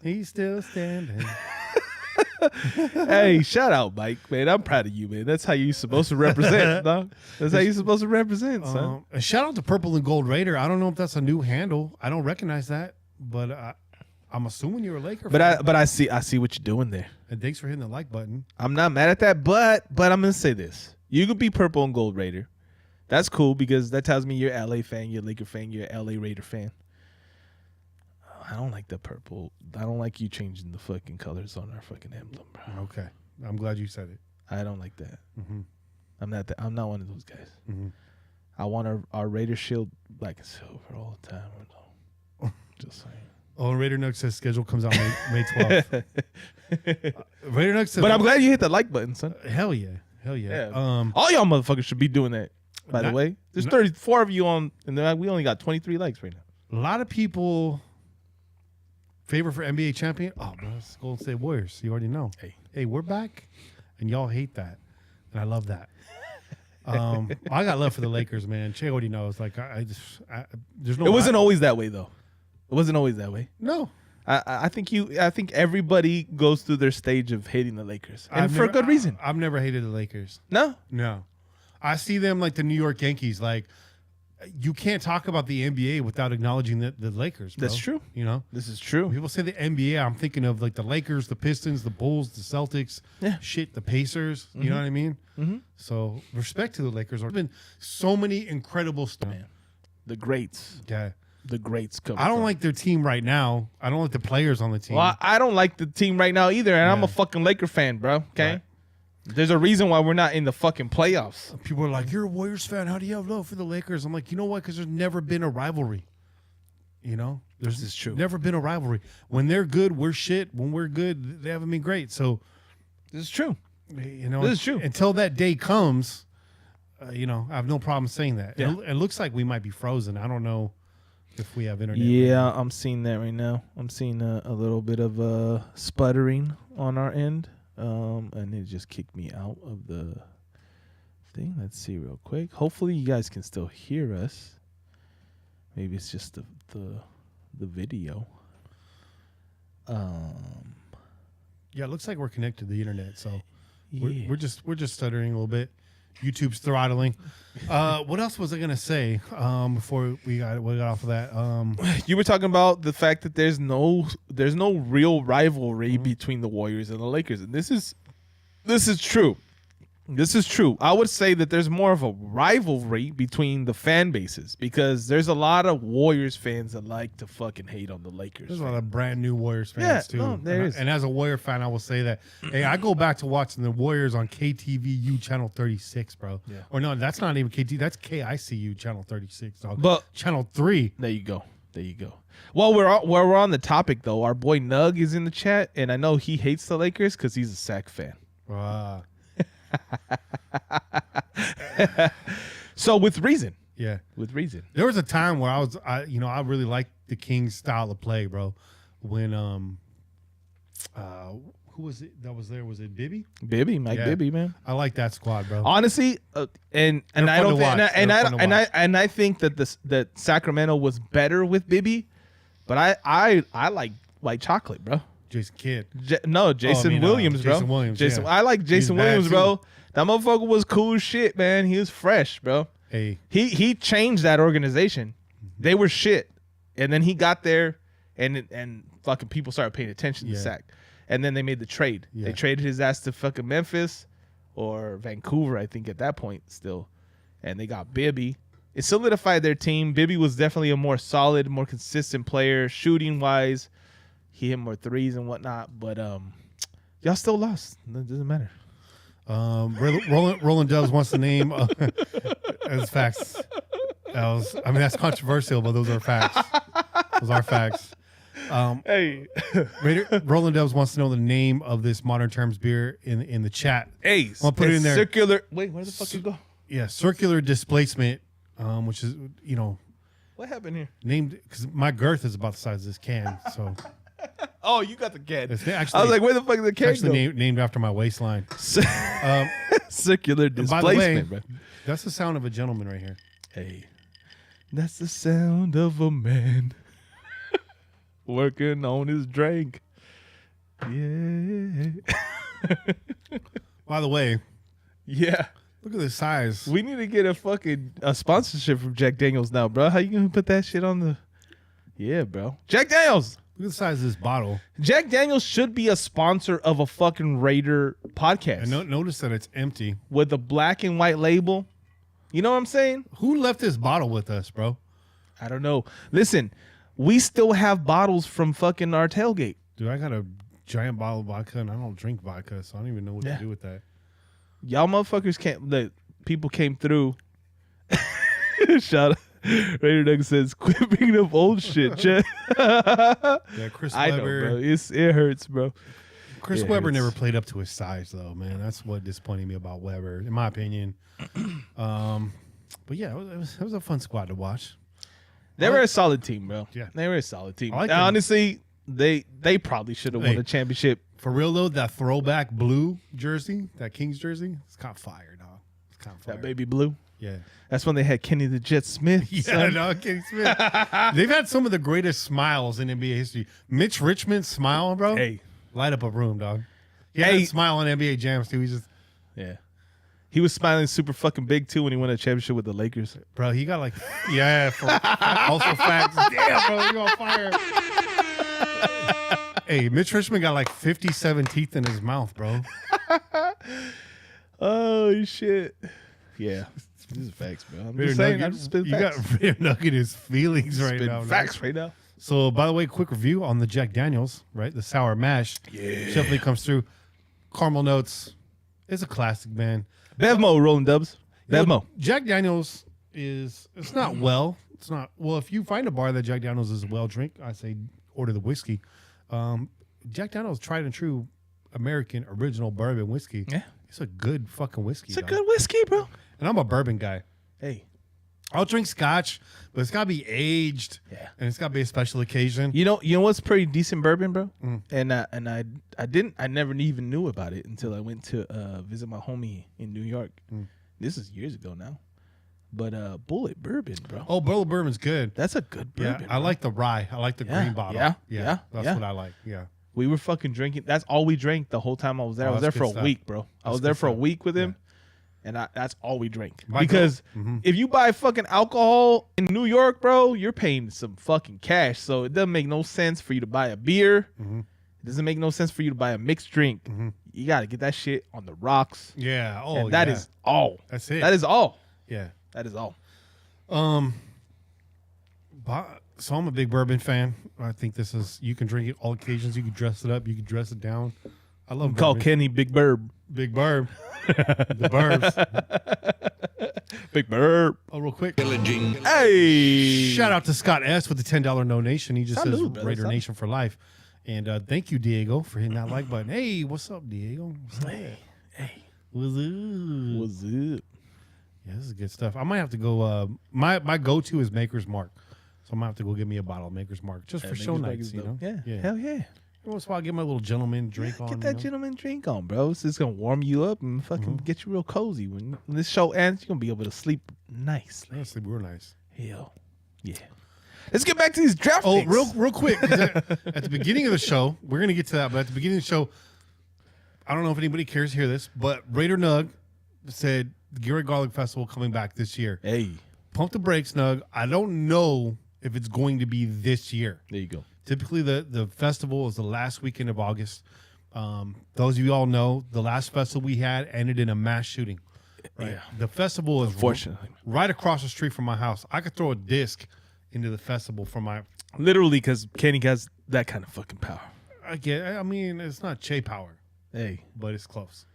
He's still standing. Hey, shout out, Mike, man. I'm proud of you, man. That's how you're supposed to represent, dog. That's how you're supposed to represent, son. And shout out to Purple and Gold Raider. I don't know if that's a new handle. I don't recognize that, but I'm assuming you're a Laker fan. But I see what you're doing there. And thanks for hitting the like button. I'm not mad at that, but I'm gonna say this: you could be Purple and Gold Raider. That's cool because that tells me you're a LA fan, you're a Laker fan, you're a LA Raider fan. I don't like the purple. I don't like you changing the fucking colors on our fucking emblem, bro. Okay, I'm glad you said it. I don't like that. Mm-hmm. I'm not one of those guys. Mm-hmm. I want our Raider shield black and silver all the time. Just saying. Oh, and Raider Nook says schedule comes out May 12th. Raider Nook says, but I'm glad you hit the like button, son. Hell yeah. All y'all motherfuckers should be doing that. By the way, there's 34 of you on, and we only got 23 likes right now. A lot of people favor for NBA champion. Oh, bro, it's Golden State Warriors. You already know. Hey, we're back, and y'all hate that, and I love that. I got love for the Lakers, man. Che already knows. Like there's no. It wasn't always that way, though. It wasn't always that way. No. I think everybody goes through their stage of hating the Lakers, and for a good reason. I've never hated the Lakers. No. I see them like the New York Yankees. Like, you can't talk about the NBA without acknowledging the Lakers, bro. That's true. You know? This is true. People say the NBA, I'm thinking of like the Lakers, the Pistons, the Bulls, the Celtics, the Pacers. You know what I mean? Mm-hmm. So, respect to the Lakers. There's been so many incredible stuff. The greats. Yeah. The greats come. I don't like their team right now. I don't like the players on the team. Well, I don't like the team right now either, and I'm a fucking Laker fan, bro. Okay? Right. There's a reason why we're not in the fucking playoffs. People are like, you're a Warriors fan. How do you have love for the Lakers? I'm like, you know what? Because there's never been a rivalry. You know? This is true. Never been a rivalry. When they're good, we're shit. When we're good, they haven't been great. So this is true. You know, this is true. Until that day comes, I have no problem saying that. Yeah. It looks like we might be frozen. I don't know if we have internet. Yeah, right, I'm seeing that right now. I'm seeing a little bit of sputtering on our end. And it just kicked me out of the thing. Let's see real quick. Hopefully you guys can still hear us. Maybe it's just the video. Yeah, it looks like we're connected to the internet, so we're just stuttering a little bit. YouTube's throttling. What else was I gonna say before we got off of that? You were talking about the fact that there's no real rivalry between the Warriors and the Lakers, and this is true. This is true. I would say that there's more of a rivalry between the fan bases because there's a lot of Warriors fans that like to fucking hate on the Lakers. There's a lot of brand new Warriors fans too. No, there is. And as a Warrior fan, I will say that hey, I go back to watching the Warriors on KTVU channel 36, bro. Yeah. Or no, that's not even KT. That's KICU channel 36, dog. But channel 3. There you go. Well, we're on the topic though. Our boy Nug is in the chat, and I know he hates the Lakers because he's a Sac fan. So with reason. Yeah. With reason. There was a time where I really liked the Kings style of play, bro. When who was it that was there? Was it Bibby? Mike Bibby, man. I like that squad, bro. Honestly, and I don't I think that that Sacramento was better with Bibby, but I like white chocolate, bro. Jason Kidd. Jason Williams, bro. Jason Williams. I like Jason Williams, bro. That motherfucker was cool as shit, man. He was fresh, bro. Hey. He changed that organization. They were shit. And then he got there and fucking people started paying attention to Sac. And then they made the trade. Yeah. They traded his ass to fucking Memphis or Vancouver, I think, at that point still. And they got Bibby. It solidified their team. Bibby was definitely a more solid, more consistent player, shooting wise. He hit more threes and whatnot, but y'all still lost. It doesn't matter. Roland Dubs wants the name. As facts. That's controversial, but those are facts. Those are facts. Hey, Roland Dubs wants to know the name of this Modern Terms beer in the chat. hey, I'll put it in there. Circular. Wait, where the fuck you go? Yeah, circular displacement, which is What happened here? named because my girth is about the size of this can. So Oh, you got the can. it's actually I was like, where the fuck is the can actually go? named after my waistline. Circular By the way, displacement, bro. that's the sound of a gentleman right here. Hey, that's the sound of a man working on his drink. Yeah. By the way, Yeah. look at the size. We need to get a sponsorship from Jack Daniels now, bro. How you gonna put that shit on the? Yeah, bro. Jack Daniels. Look at the size of this bottle. Jack Daniels should be a sponsor of a fucking Raider podcast And notice that it's empty. with a black and white label. You know what I'm saying? Who left this bottle with us, bro? I don't know. Listen, we still have bottles from fucking our tailgate. Dude, I got a giant bottle of vodka and I don't drink vodka, so I don't even know what Yeah. to do with that. Y'all motherfuckers can't. The people came through. Shout out. Raider Doug says, "Quit bringing up old shit, Chet." Yeah, Chris I know, Webber. bro. It hurts, bro. Chris Yeah, Webber it's- never played up to his size, though, man. That's what disappointed me about Webber, in my opinion. But yeah, it was a fun squad to watch. They were a solid team, bro. Yeah. They were a solid team. I like them. Honestly, they probably should have won Hey. a championship. For real though, that throwback blue jersey, that Kings jersey, it's kind of fire, dog. It's kind of fire. That baby blue. Yeah. That's when they had Kenny the Jet Smith. Yeah, son. no, Kenny Smith. They've had some of the greatest smiles in NBA history. Mitch Richmond's smile, bro. Hey, Light up a room, dog. He had Hey. a smile on NBA jams too. He's just, yeah. He was smiling super fucking big too when he won a championship with the Lakers. bro, he got like, yeah, also facts. Damn, bro, you on fire. Hey, Mitch Richmond got like 57 teeth in his mouth, bro. Oh shit. Yeah. This is facts, bro. I'm Raider just saying. I Nugget, just spit you facts. got Raider Nugget his feelings right Spitting now. dog. facts right now. So, by the way, quick review on the Jack Daniels, right? The sour mash. Yeah. Definitely comes through. Caramel notes. It's a classic, man. Bevmo rolling dubs. You know, Bevmo. Jack Daniels it's not well. It's not, well, if you find a bar that Jack Daniels is a well drink, I say order the whiskey. Jack Daniels tried and true American original bourbon whiskey. Yeah. It's a good fucking whiskey. It's a dog. good whiskey, bro. And I'm a bourbon guy. Hey. I'll drink scotch, but it's got to be aged. Yeah. And it's got to be a special occasion. You know what's pretty decent bourbon, bro? Mm. And I never even knew about it until I went to visit my homie in New York. Mm. This is years ago now. But Bullet Bourbon, bro. Oh, Bullet Bourbon's good. That's a good Yeah, bourbon. I bro. like the rye. I like the Yeah, green bottle. yeah, That's yeah. what I like. Yeah. We were fucking drinking. That's all we drank the whole time I was there. Oh, I was there that's for good a stuff. week, bro. I was That's there good for a stuff. week with him. And that's all we drank. My Because goal- Mhm. if you buy fucking alcohol in New York, bro, you're paying some fucking cash. So it doesn't make no sense for you to buy a beer. Mhm. It doesn't make no sense for you to buy a mixed drink. Mhm. You got to get that shit on the rocks. Yeah. Oh, And that yeah. is all. That's it. That is all. Yeah. That is all. So I'm a big bourbon fan. I think this is, you can drink it all occasions. You can dress it up. You can dress it down. I love Call bourbon. Kenny Big Burb. Big Burb. The Burbs. Big Burb. Oh, real quick. Hey. Shout out to Scott S with the $10 donation. He just Salud, says brother, Raider salud. Nation for life. And thank you, Diego, for hitting that like button. Hey, what's up, Diego? What's up? Hey. What's up? What's up? Yeah, this is good stuff. I might have to go. My go-to is Maker's Mark. So I'm going to have to go get me a bottle of Maker's Mark just for Maker's show Mark nights, is you know? dope. Yeah. Hell yeah. Every once in a while, get my little gentleman drink on. Get you that know? gentleman drink on, bro. It's just gonna warm you up and fucking get you real cozy. When this show ends, you're gonna be able to sleep nicely. Honestly, we're nice. Hell yeah. Let's get back to these draft Oh, picks. real quick. 'Cause at the beginning of the show, we're going to get to that, but at the beginning of the show, I don't know if anybody cares to hear this, but Raider Nug said the Gary Garlic Festival coming back this year. Hey, Pump the brakes, Nug. I don't know if it's going to be this year. there you go. Typically, the festival is the last weekend of August. Those of you all know, the last festival we had ended in a mass shooting. Right? Yeah. The festival is Unfortunately. right across the street from my house. I could throw a disc into the festival from my... Literally, because Kenny has that kind of fucking power. I mean, it's not Che power, Hey, but it's close.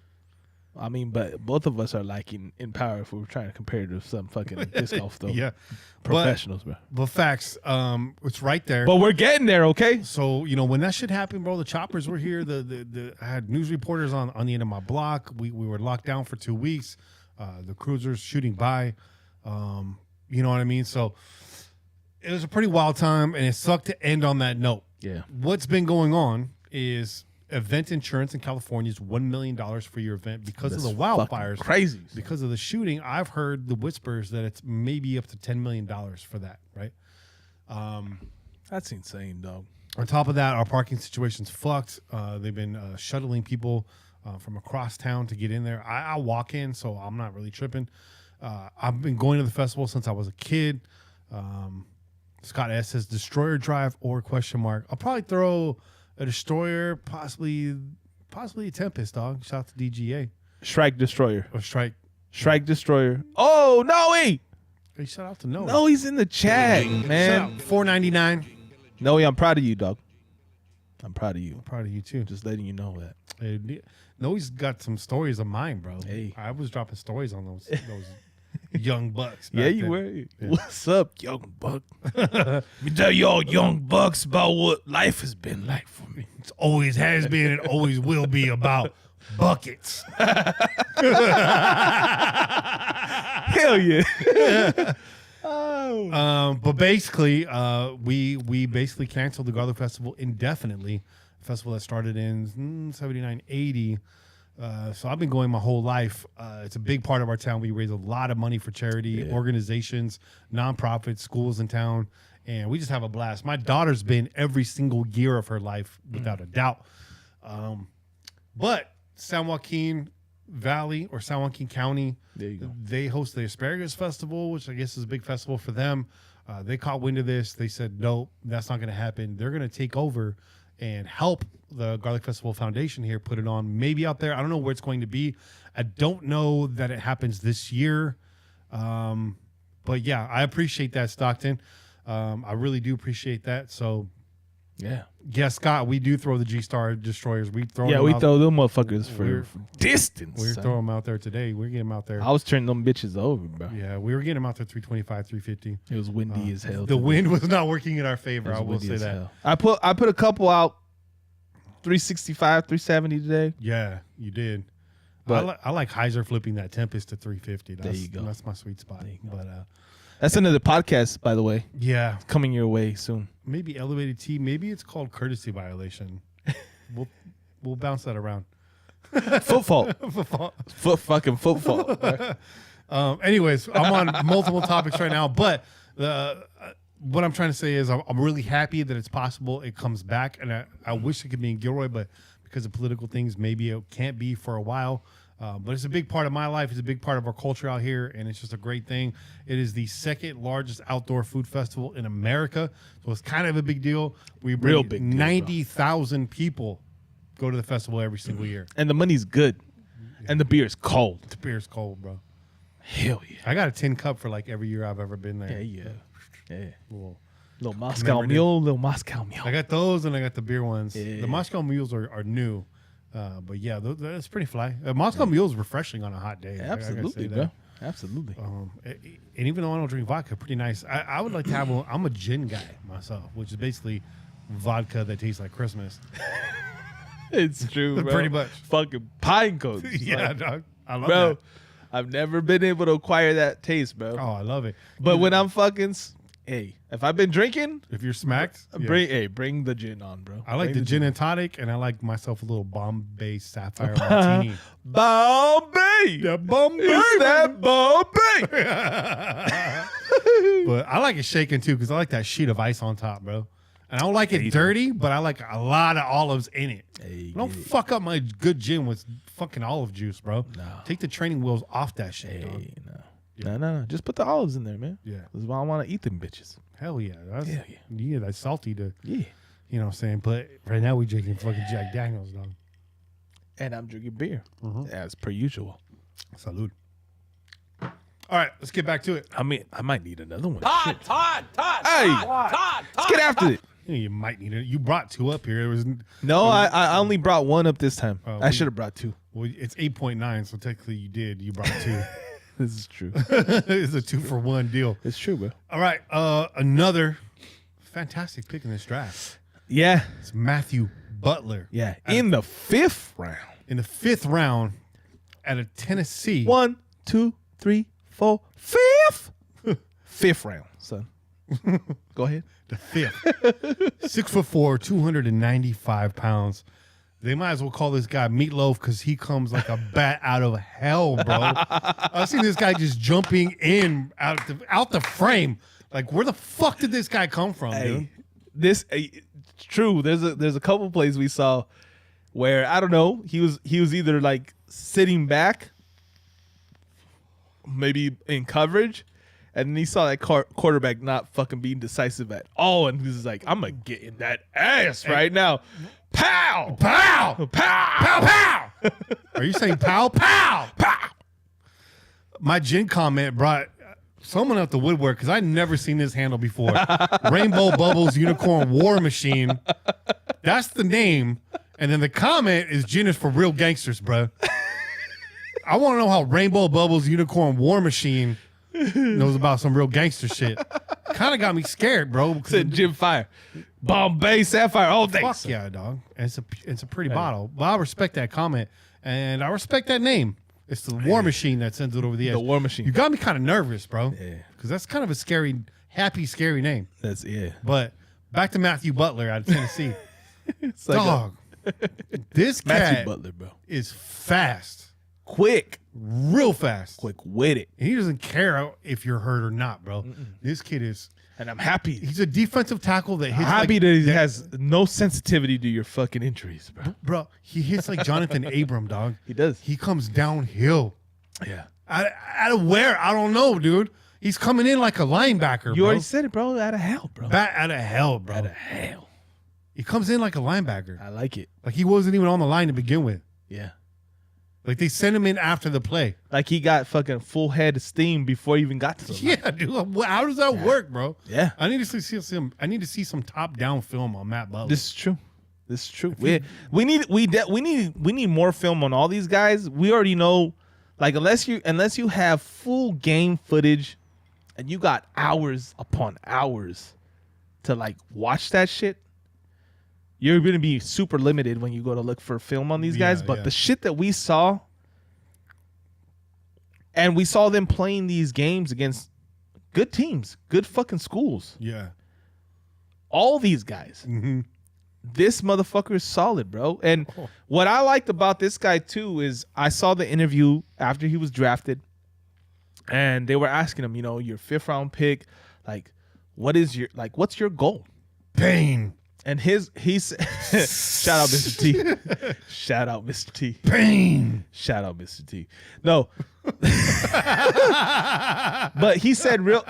I mean, but both of us are like in power if we were trying to compare to some fucking disc golf though. Yeah. Professionals, bro. But facts, it's right there. But we're getting there, okay? So, you know, when that shit happened, bro, the choppers were here. I had news reporters on the end of my block. We were locked down for 2 weeks. The cruisers shooting by. You know what I mean? So it was a pretty wild time, and it sucked to end on that note. Yeah. What's been going on is event insurance in California is $1 million for your event because of the wildfires. Crazy. Because of the shooting, I've heard the whispers that it's maybe up to $10 million for that, right? That's insane, dog. On top of that, our parking situation's fucked. They've been shuttling people from across town to get in there. I walk in, so I'm not really tripping. I've been going to the festival since I was a kid. Scott S says Destroyer Drive or ? I'll probably throw a Destroyer, possibly a Tempest, dog. Shout out to DGA. Shrike Destroyer. Or Strike. Shrike Destroyer. Oh, no, hey. Hey, shout out to Noah. No, he's in the chat, man. $4.99. No, I'm proud of you, dog. I'm proud of you. I'm proud of you, too. Just letting you know that. Hey, Noah's got some stories of mine, bro. Hey. I was dropping stories on those young bucks. Yeah, you were. Yeah. What's up, young buck? Let me tell y'all young bucks about what life has been like for me. It always has been and always will be about buckets. Hell yeah. But basically, we basically canceled the Garlic Festival indefinitely. A festival that started in 79, 80. So I've been going my whole life. It's a big part of our town. We raise a lot of money for charity, organizations, nonprofits, schools in town, and we just have a blast. My daughter's been every single year of her life, without a doubt. But San Joaquin Valley or San Joaquin County, there you go. They host the Asparagus Festival, which I guess is a big festival for them. They caught wind of this. They said, no, that's not going to happen. They're going to take over and help the Garlic Festival Foundation here put it on, maybe out there. I don't know where it's going to be. I don't know that it happens this year. But yeah, I appreciate that, Stockton. I really do appreciate that. So yeah, Scott, we do throw the G-Star Destroyers. We throw them motherfuckers for distance. We're throwing them out there today. We're getting them out there. I was turning them bitches over, bro. Yeah, we were getting them out there 325, 350. It was windy as hell. The wind was not working in our favor. I will say that. Hell. I put a couple out 365, 370 today. Yeah, you did. But I like Heiser flipping that Tempest to 350. There you go. That's my sweet spot. But that's another podcast, by the way. Yeah, coming your way soon. Maybe Elevated T. Maybe it's called Courtesy Violation. We'll bounce that around. Footfall. Fucking footfall. Anyways, I'm on multiple topics right now, but what I'm trying to say is I'm really happy that it's possible it comes back, and I wish it could be in Gilroy, but because of political things, maybe it can't be for a while. But it's a big part of my life. It's a big part of our culture out here, and it's just a great thing. It is the second largest outdoor food festival in America, so it's kind of a big deal. We bring Real big deal, 90,000 people go to the festival every single year. And the money's good, and the beer's cold. The beer's cold, bro. Hell yeah. I got a tin cup for like every year I've ever been there. Yeah. Little Moscow Mule, little Moscow Mule. I got those, and I got the beer ones. Yeah. The Moscow Mules are new. But yeah, that's pretty fly. Moscow Mule is refreshing on a hot day. Absolutely, bro. Absolutely. And even though I don't drink vodka, pretty nice. I would like to have I'm a gin guy myself, which is basically vodka that tastes like Christmas. It's true, bro. Pretty much. Fucking pine cones. Yeah, dog. I love bro, that. I've never been able to acquire that taste, bro. Oh, I love it. But when I'm fucking, hey, if I've been drinking, if you're smacked, bring the gin on, bro. I like the gin and tonic, and I like myself a little Bombay Sapphire Martini. Bombay, that Bombay, is that Bombay? But I like it shaken too because I like that sheet of ice on top, bro. And I don't like it dirty, but I like a lot of olives in it. Hey, don't fuck up my good gin with fucking olive juice, bro. No. Take the training wheels off that shit, dog. Hey, no. Just put the olives in there, man. Yeah. That's why I want to eat them bitches. Hell yeah. Hell yeah. Yeah, that's salty to, Yeah. you know what I'm saying? But right now we drinking fucking Jack Daniels, dog. And I'm drinking beer, as per usual. Salud. All right, let's get back to it. I mean, I might need another one. Todd! Hey, let's get after it. You might need it. You brought 2 up here. It was No, I only brought 1 up this time. I well, should have brought 2. well, it's 8.9, so technically you did. You brought 2. This is true. It's a 2-for-1 deal. It's true, bro. All right, another fantastic pick in this draft. Yeah. It's Matthew Butler. Yeah. In the 5th round. In the 5th round out of Tennessee. 1, 2, 3, 4, 5th. 5th round, son. Go ahead. The 5th. 6'4", 295 pounds. They might as well call this guy Meatloaf because he comes like a bat out of hell, bro. I've seen this guy just jumping in out the frame. Like, where the fuck did this guy come from, dude? This it's true. There's a couple plays we saw where I don't know. He was either like sitting back, maybe in coverage, and then he saw that quarterback not fucking being decisive at all, and he was like, "I'm gonna get in that ass right now." Pow! Pow! Pow! Pow! Pow! Are you saying pow? Pow! Pow! My gin comment brought someone out the woodwork because I'd never seen this handle before. Rainbow Bubbles Unicorn War Machine. That's the name. And then the comment is gin is for real gangsters, bro. I want to know how Rainbow Bubbles Unicorn War Machine knows about some real gangster shit. Kind of got me scared, bro. Said Jim Fire. Bombay Sapphire all day. Fuck yeah, dog. And it's a pretty bottle. But I respect that comment. And I respect that name. It's the War Machine that sends it over the edge. The War Machine. You got me kind of nervous, bro. Yeah. Because that's kind of a scary, happy, scary name. That's But back to Matthew Butler out of Tennessee. It's like Dog. This Matthew cat Butler, bro. is fast. Quick. Real fast. Quick with it. And he doesn't care if you're hurt or not, bro. This kid is. And I'm happy. He's a defensive tackle that hits Happy like, that he has no sensitivity to your fucking injuries, bro. Bro, he hits like Jonathan Abram, dog. He does. He comes downhill. Yeah. Out of where? I don't know, dude. He's coming in like a linebacker, You bro. already said it, bro. Out of hell, bro. Bat out of hell, bro. Out of hell. He comes in like a linebacker. I like it. Like he wasn't even on the line to begin with. Yeah. Like they sent him in after the play. Like he got fucking full head of steam before he even got to the line. Yeah, dude. How does that work, bro? Yeah. I need to see some top-down film on Matt Butler. This is true. This is true. We need more film on all these guys. We already know, like unless you have full game footage, and you got hours upon hours to like watch that shit, you're gonna be super limited when you go to look for film on these guys. But the shit that we saw, and we saw them playing these games against good teams, good fucking schools. Yeah. All these guys. Mm-hmm. This motherfucker is solid, bro. And what I liked about this guy too is I saw the interview after he was drafted, and they were asking him, your 5th round pick, like, what's your goal? Pain. And he's shout out Mr. T. Shout out Mr. T. Pain. Shout out Mr. T. No. But he said real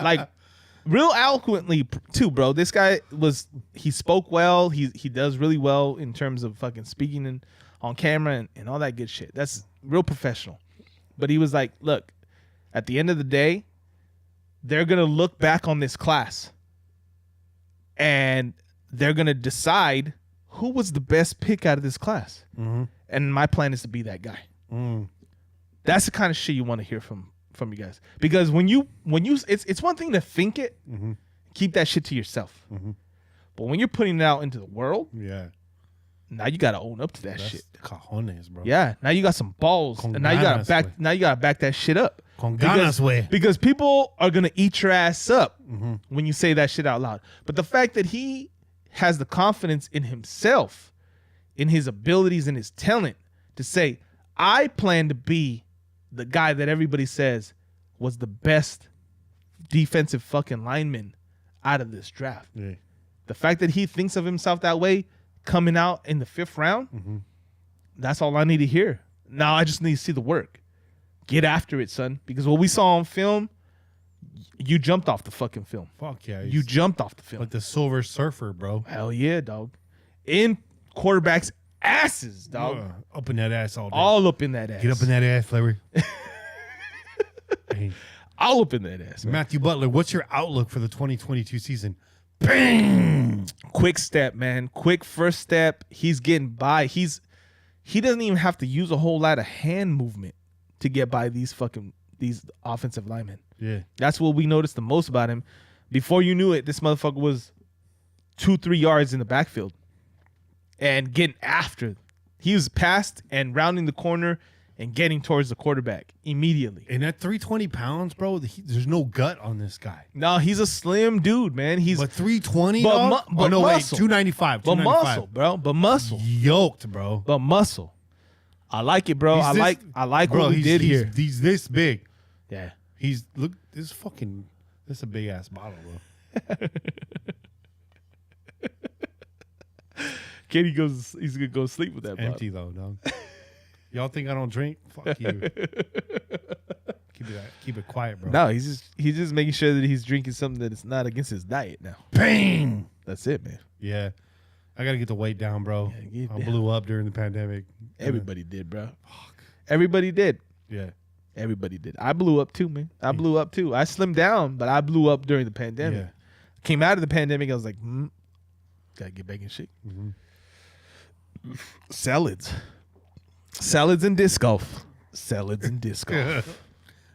eloquently too, bro. This guy he spoke well. He does really well in terms of fucking speaking on camera and all that good shit. That's real professional. But he was like, look, at the end of the day, they're going to look back on this class and they're going to decide who was the best pick out of this class. Mm-hmm. And my plan is to be that guy. Mm. That's the kind of shit you want to hear from you guys. Because when you it's one thing to think it, mm-hmm. keep that shit to yourself. Mm-hmm. But when you're putting it out into the world, yeah, now you got to own up to that that's shit. Cojones, bro. Yeah, now you got some balls, Con and now you got to ganas, back that shit up. Con ganas, way. Because people are gonna eat your ass up Mm-hmm. when you say that shit out loud. But the fact that he has the confidence in himself, in his abilities and his talent to say, I plan to be the guy that everybody says was the best defensive fucking lineman out of this draft. Yeah. The fact that he thinks of himself that way coming out in the 5th round, Mm-hmm. that's all I need to hear. Now I just need to see the work. Get after it, son. Because what we saw on film, you jumped off the fucking film. Fuck yeah. You jumped off the film. like the Silver Surfer, bro. Hell yeah, dog. In quarterbacks' asses, dog. Up in that ass all day. All up in that ass. Get up in that ass, Larry. Hey, All up in that ass, man. Matthew Butler, what's your outlook for the 2022 season? Bang! Quick step, man. Quick first step. He's getting by. He doesn't even have to use a whole lot of hand movement to get by these offensive linemen. Yeah. That's what we noticed the most about him. Before you knew it, this motherfucker was 2-3 yards in the backfield and getting after. He was past and rounding the corner and getting towards the quarterback immediately. And at 320 pounds, bro, there's no gut on this guy. No, he's a slim dude, man. But 320, but dog? mu- but no, wait, muscle. 295. But 295. muscle, bro. But muscle. Yoked, bro. But muscle. I like it, bro. He's I this- like bro, what we did here. He's this big. Yeah. Look, this a big ass bottle, bro. Kid, he's gonna go sleep with that bottle. Empty though, dog. Y'all think I don't drink? Fuck you. Keep it quiet, bro. No, he's just making sure that he's drinking something that is not against his diet now. Bang! That's it, man. Yeah. I gotta get the weight down, bro. Yeah, get I down. blew up during the pandemic. Everybody did, bro. Everybody did. Yeah. Everybody did. I blew up too, man. I blew up too. I slimmed down, but I blew up during the pandemic. Yeah. Came out of the pandemic, I was like, gotta get back in shape. Salads and disc golf. Salads and disc golf.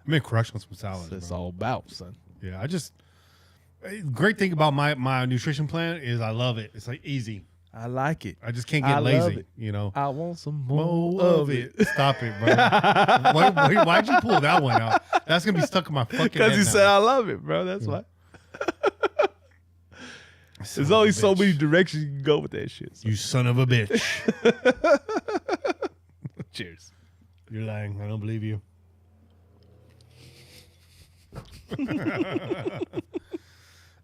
I'm in crush on some salads. That's bro. all about, son. Yeah, great thing about my nutrition plan is I love it. It's like easy. I like it. I just can't I get love lazy, it. you know. I want some More more of it. Stop it, bro. Why'd you pull that one out? That's gonna be stuck in my fucking head. Because you now. said I love it, bro. That's why. There's only so many directions you can go with that shit. So. You son of a bitch. Cheers. You're lying. I don't believe you.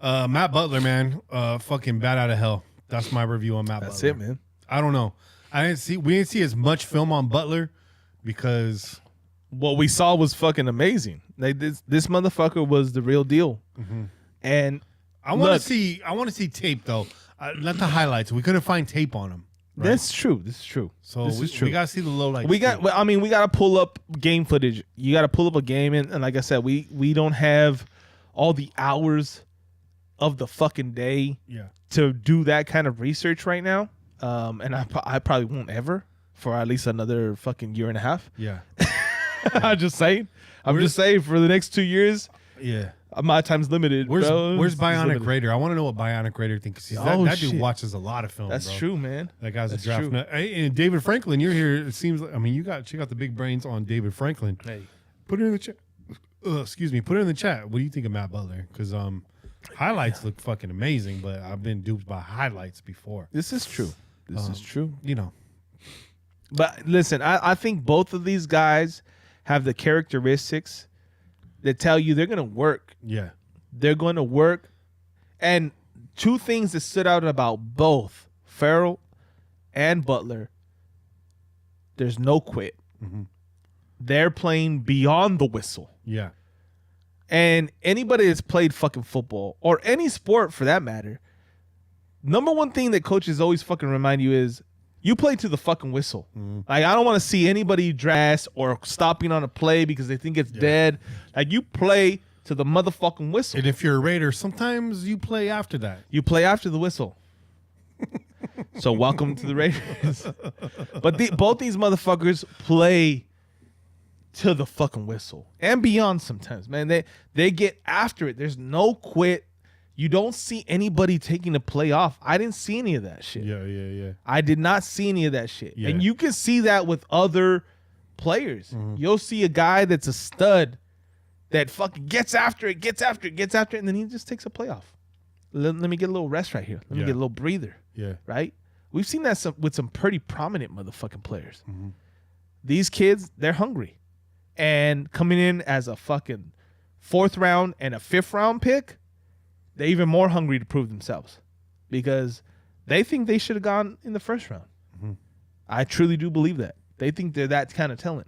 Matt Butler, man. Fucking bat out of hell. That's my review on Matt That's Butler. it, man. I don't know. We didn't see as much film on Butler because What we saw was fucking amazing. Like this motherfucker was the real deal. And I want Look. to see tape though. Not the highlights. We couldn't find tape on him. Right? that's true. This is true. So this is true. we gotta see the low lights. We got. I mean, we got to pull up game footage. You got to pull up a game, and like I said, we don't have all the hours of the fucking day Yeah. to do that kind of research right now. And I probably won't ever for at least another fucking year and a half. Yeah. I'm just saying. I'm just saying for the next 2 years, Yeah. my time's limited. Where's bro. Where's It's Bionic limited. Raider? I want to know what Bionic Raider thinks. That dude Shit. watches a lot of film. That's bro. true, man. That guy's That's a draft true. nut. Hey, and David Franklin, you're here. It seems like you got check out the big brains on David Franklin. Hey. Put it in the chat. Excuse me. Put it in the chat. What do you think of Matt Butler? Because highlights look fucking amazing, but I've been duped by highlights before. This is true. This is true. You know. But listen, I think both of these guys have the characteristics that tell you they're going to work. Yeah. They're going to work. And two things that stood out about both Farrell and Butler, there's no quit. They're playing beyond the whistle. Yeah. And anybody that's played fucking football or any sport for that matter, number one thing that coaches always fucking remind you is you play to the fucking whistle. Like, I don't want to see anybody dress or stopping on a play because they think it's dead. Like, you play to the motherfucking whistle. And if you're a Raider, sometimes you play after that. You play after the whistle. So welcome to the Raiders. But both these motherfuckers play to the fucking whistle and beyond sometimes, man. They get after it. There's no quit. You don't see anybody taking a play off. I didn't see any of that shit. Yeah. I did not see any of that shit. Yeah. And you can see that with other players. You'll see a guy that's a stud that fucking gets after it, and then he just takes a play off. Let me get a little rest right here. Let me get a little breather. Yeah. Right? We've seen that with some pretty prominent motherfucking players. These kids, they're hungry. And coming in as a fucking 4th round and a 5th round pick, they're even more hungry to prove themselves because they think they should have gone in the 1st round. I truly do believe that. They think they're that kind of talent.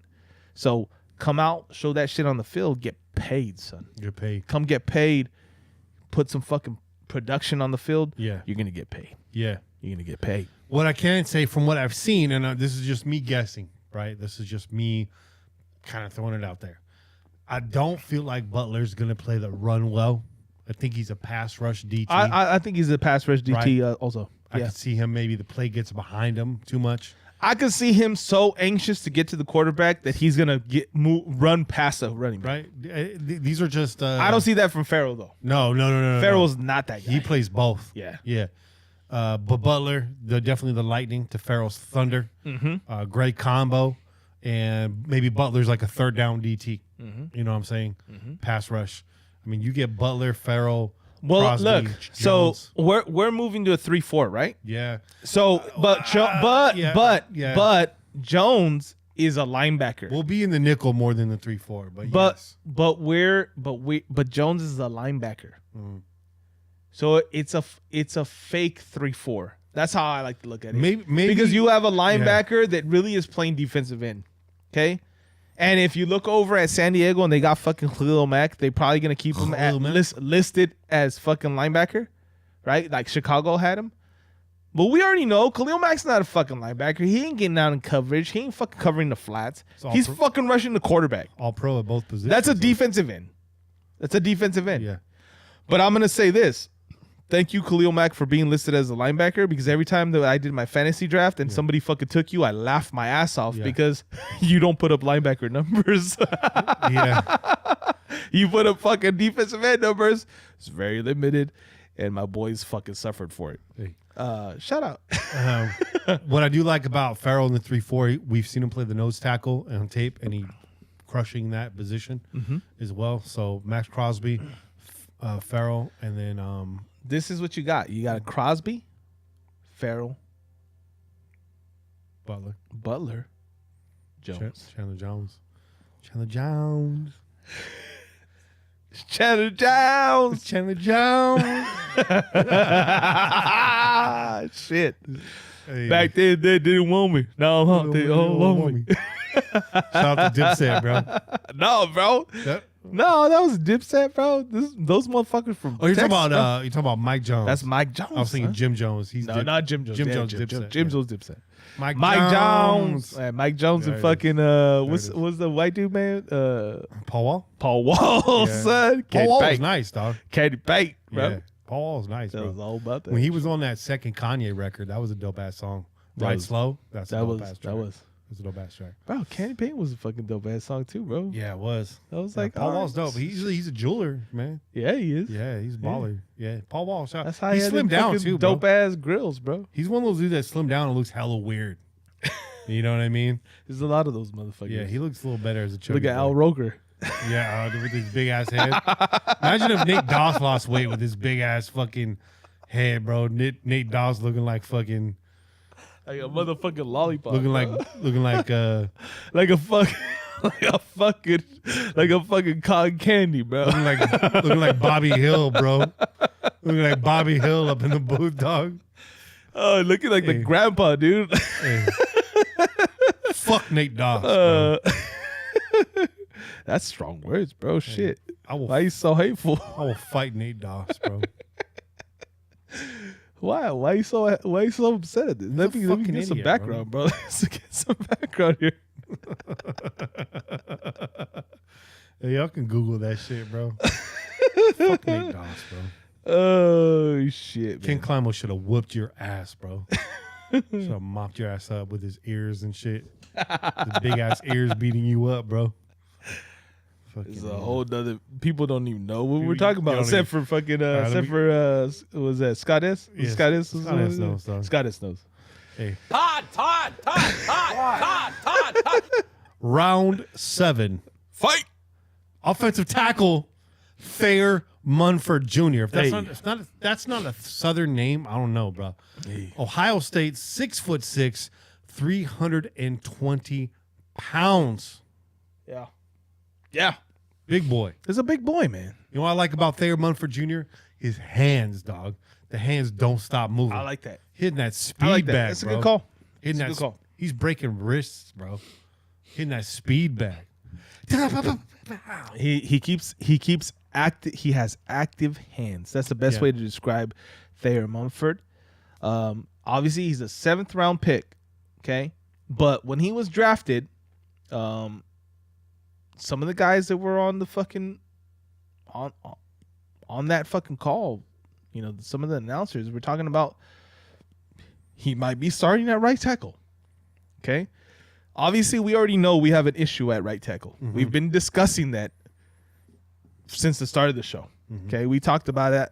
So come out, show that shit on the field, get paid, son. Get paid. Come get paid, put some fucking production on the field. Yeah. You're going to get paid. Yeah. You're going to get paid. What I can say from what I've seen, and this is just me guessing, right? This is just me kind of throwing it out there. I don't feel like Butler's going to play the run well. I think he's a pass rush DT. I think he's a pass rush DT also. I can see him, maybe the play gets behind him too much. I could see him so anxious to get to the quarterback that he's gonna run past a running back. Right? These are just. I don't see that from Farrell though. No. Farrell's not that guy. He plays both. Yeah. But Butler, definitely the lightning to Farrell's thunder. Mm-hmm. Great combo, and maybe Butler's like a third down DT. Mm-hmm. You know what I'm saying? Mm-hmm. Pass rush. I mean, you get Butler, Farrell. Well, Crosby, look. Jones. So we're moving to a 3-4, right? Yeah. So, but Jones is a linebacker. We'll be in the nickel more than the 3-4, yes. But Jones is a linebacker. Mm. So it's a fake 3-4. That's how I like to look at it. Maybe because you have a linebacker that really is playing defensive end. Okay? And if you look over at San Diego and they got fucking Khalil Mack, they're probably going to keep him listed as fucking linebacker, right? Like Chicago had him. But we already know Khalil Mack's not a fucking linebacker. He ain't getting out in coverage. He ain't fucking covering the flats. He's fucking rushing the quarterback. All pro at both positions. That's a defensive end. Yeah. But I'm going to say this. Thank you, Khalil Mack, for being listed as a linebacker, because every time that I did my fantasy draft and somebody fucking took you, I laughed my ass off because you don't put up linebacker numbers. Yeah. You put up fucking defensive end numbers. It's very limited, and my boys fucking suffered for it. Hey. Shout out. What I do like about Farrell in the 3-4, we've seen him play the nose tackle on tape, and he crushing that position as well. So Max Crosby, Farrell, and then this is what you got. You got a Crosby, Farrell, Butler, Jones. Chandler Jones. Shit. Hey. Back then, they didn't want me. Now they all want me. Shout out to Dipset, bro. No, bro. Yep. No, that was Dipset, bro. Those motherfuckers from Oh, you're Texas, talking about Mike Jones. That's Mike Jones. I was thinking Jim Jones. He's not Jim Jones. Jim Yeah, Jones. Dipset. Dipset. Jim Jones Dipset. Mike Jones. Mike Jones There and it fucking is. what's the white dude, man? Paul Wall. Paul Wall, Yeah. son. Paul Wall was nice, dog. Katy Bate, bro. Yeah. Paul Wall was nice, That bro. was all about that. When he was on that second Kanye record, that was a dope ass song. Ride Slow. That's a dope ass track. That was a dope ass track. Bro, Katy Bate was a fucking dope ass song too, bro. Yeah, it was. I was Yeah, like, Paul all Wall's right. dope. He's a jeweler, man. Yeah, he is. Yeah, he's a baller. Yeah, Paul Wall. That's how he he had slimmed them down fucking too, bro. dope ass grills, bro. He's one of those dudes that slimmed down and looks hella weird. You know what I mean? There's a lot of those motherfuckers. Yeah, he looks a little better as a chubby Look at boy. Al Roker. Yeah, with his big ass head. Imagine if Nate Doss lost weight with his big ass fucking head, bro. Nate Doss looking like fucking, Like a motherfucking lollipop. looking bro. like like a fucking cotton candy, bro. looking like Bobby Hill, bro. Looking like Bobby Hill up in the booth, dog. Oh, looking like the grandpa, dude. Hey. Fuck Nate Doss, bro. That's strong words, bro. Shit. I will Why you so hateful? I will fight Nate Doss, bro. Why? Why you so upset at this? Let me fucking get some idiot, background, bro. Let's get some background here. Hey, y'all can Google that shit, bro. Fuck Nate Doss, bro. Oh shit, Ken man. Klimo should have whooped your ass, bro. Should have mopped your ass up with his ears and shit. His big ass ears beating you up, bro. It's a whole nother. People don't even know what we're You talking about, don't except even- for fucking. let Except me- for was that Scott S? Yes. Scott S. Scott S knows, dog. Scott S knows. Hey. Todd. Round 7. Fight. Offensive tackle, Thayer Munford Jr. If that's, Hey. that's not a Southern name, I don't know, bro. Hey. Ohio State, 6'6", 320 pounds. Yeah. Yeah. Big boy. It's a big boy, man. You know what I like about Thayer Munford Jr.? His hands, dog. The hands don't stop moving. I like that. Hitting that speed I like that. bag, That's a bro. good call. Hitting That's a that, good call. He's breaking wrists, bro. Hitting that speed bag. He keeps active. He has active hands. That's the best Yeah. way to describe Thayer Munford. Obviously, he's a 7th round pick. Okay, but when he was drafted, some of the guys that were on the fucking on on that fucking call, you know, some of the announcers were talking about he might be starting at right tackle. Okay. Obviously, we already know we have an issue at right tackle. We've been discussing that since the start of the show. Okay. We talked about that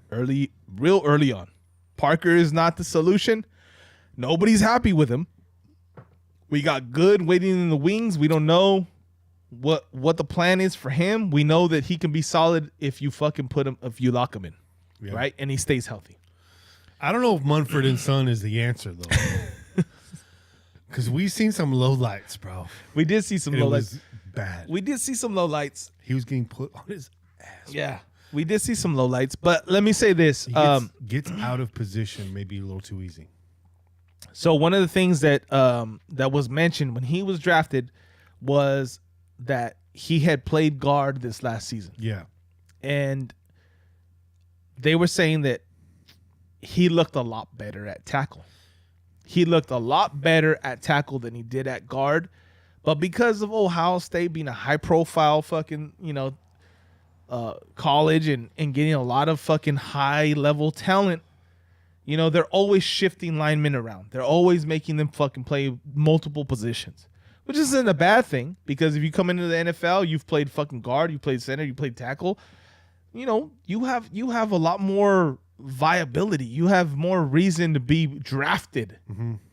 real early on. Parker is not the solution. Nobody's happy with him. We got good waiting in the wings. We don't know what the plan is for him. We know that he can be solid if you fucking if you lock him in, right? And he stays healthy. I don't know if Munford and Son is the answer though, because we've seen some low lights, bro. We did see some And low it was lights. bad. We did see some low lights. He was getting put on his ass. Yeah, we did see some low lights. But let me say this: He gets out of position, maybe a little too easy. so one of the things that that was mentioned when he was drafted was that he had played guard this last season. Yeah. And they were saying that he looked a lot better at tackle. He looked a lot better at tackle than he did at guard. But because of Ohio State being a high-profile fucking, you know, college and getting a lot of fucking high-level talent, you know, they're always shifting linemen around. They're always making them fucking play multiple positions, which isn't a bad thing because if you come into the NFL, you've played fucking guard, you played center, you played tackle. You know, you have a lot more viability. You have more reason to be drafted,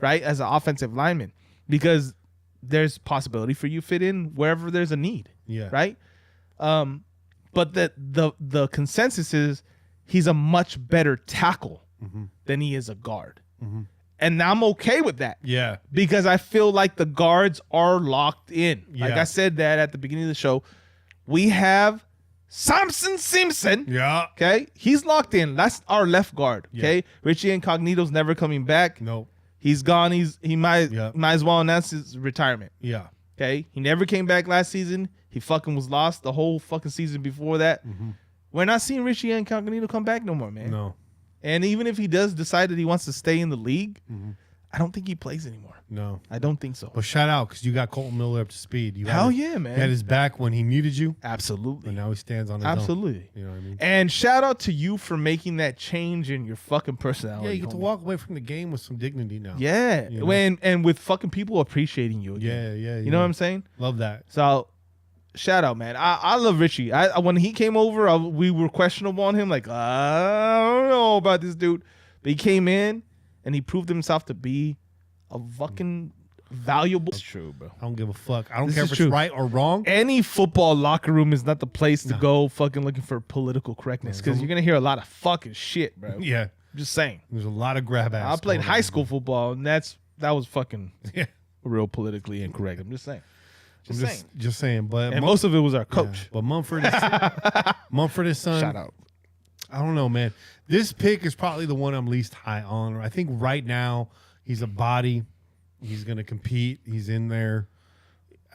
right, as an offensive lineman because there's possibility for you to fit in wherever there's a need, right? But the consensus is he's a much better tackle than he is a guard. And I'm okay with that. Yeah. Because I feel like the guards are locked in. Like Yeah. I said that at the beginning of the show. We have Samson Simpson. Yeah. Okay. He's locked in. That's our left guard. Okay. Richie Incognito's never coming back. No. He's gone. He might as well announce his retirement. Yeah. Okay. He never came back last season. He fucking was lost the whole fucking season before that. We're not seeing Richie Incognito come back no more, man. No. And even if he does decide that he wants to stay in the league, I don't think he plays anymore. No. I don't think so. But shout out because you got Colton Miller up to speed. You Hell had yeah, man. He had his back when he needed you, Absolutely. and now he stands on his own. Absolutely. You know what I mean? And shout out to you for making that change in your fucking personality. Yeah, you get to homie. walk away from the game with some dignity now. Yeah. You know? And with fucking people appreciating you again. Yeah. You know what I'm saying? Love that. So shout out, man. I love Richie. When he came over, we were questionable on him. Like, I don't know about this dude. But he came in and he proved himself to be a fucking valuable. It's true, bro. I don't give a fuck. I don't This care is if true. it's right or wrong. Any football locker room is not the place to go fucking looking for political correctness because you're going to hear a lot of fucking shit, bro. Yeah. I'm just saying. There's a lot of grab ass. I played going high on. school football, and that was fucking Yeah. real politically incorrect. I'm just saying. Just saying. But And most of it was our coach. But Mumford is Son. Shout out. I don't know, man. This pick is probably the one I'm least high on. I think right now he's a body. He's going to compete. He's in there.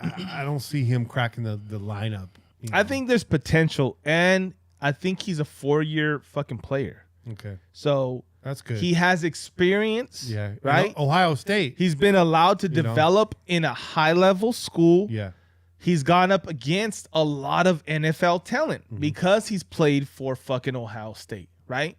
I don't see him cracking the lineup. You know? I think there's potential, and I think he's a 4-year fucking player. Okay. So That's good. he has experience, Yeah. right? Ohio State. He's been allowed to You know? develop in a high-level school. Yeah. He's gone up against a lot of NFL talent because he's played for fucking Ohio State, right?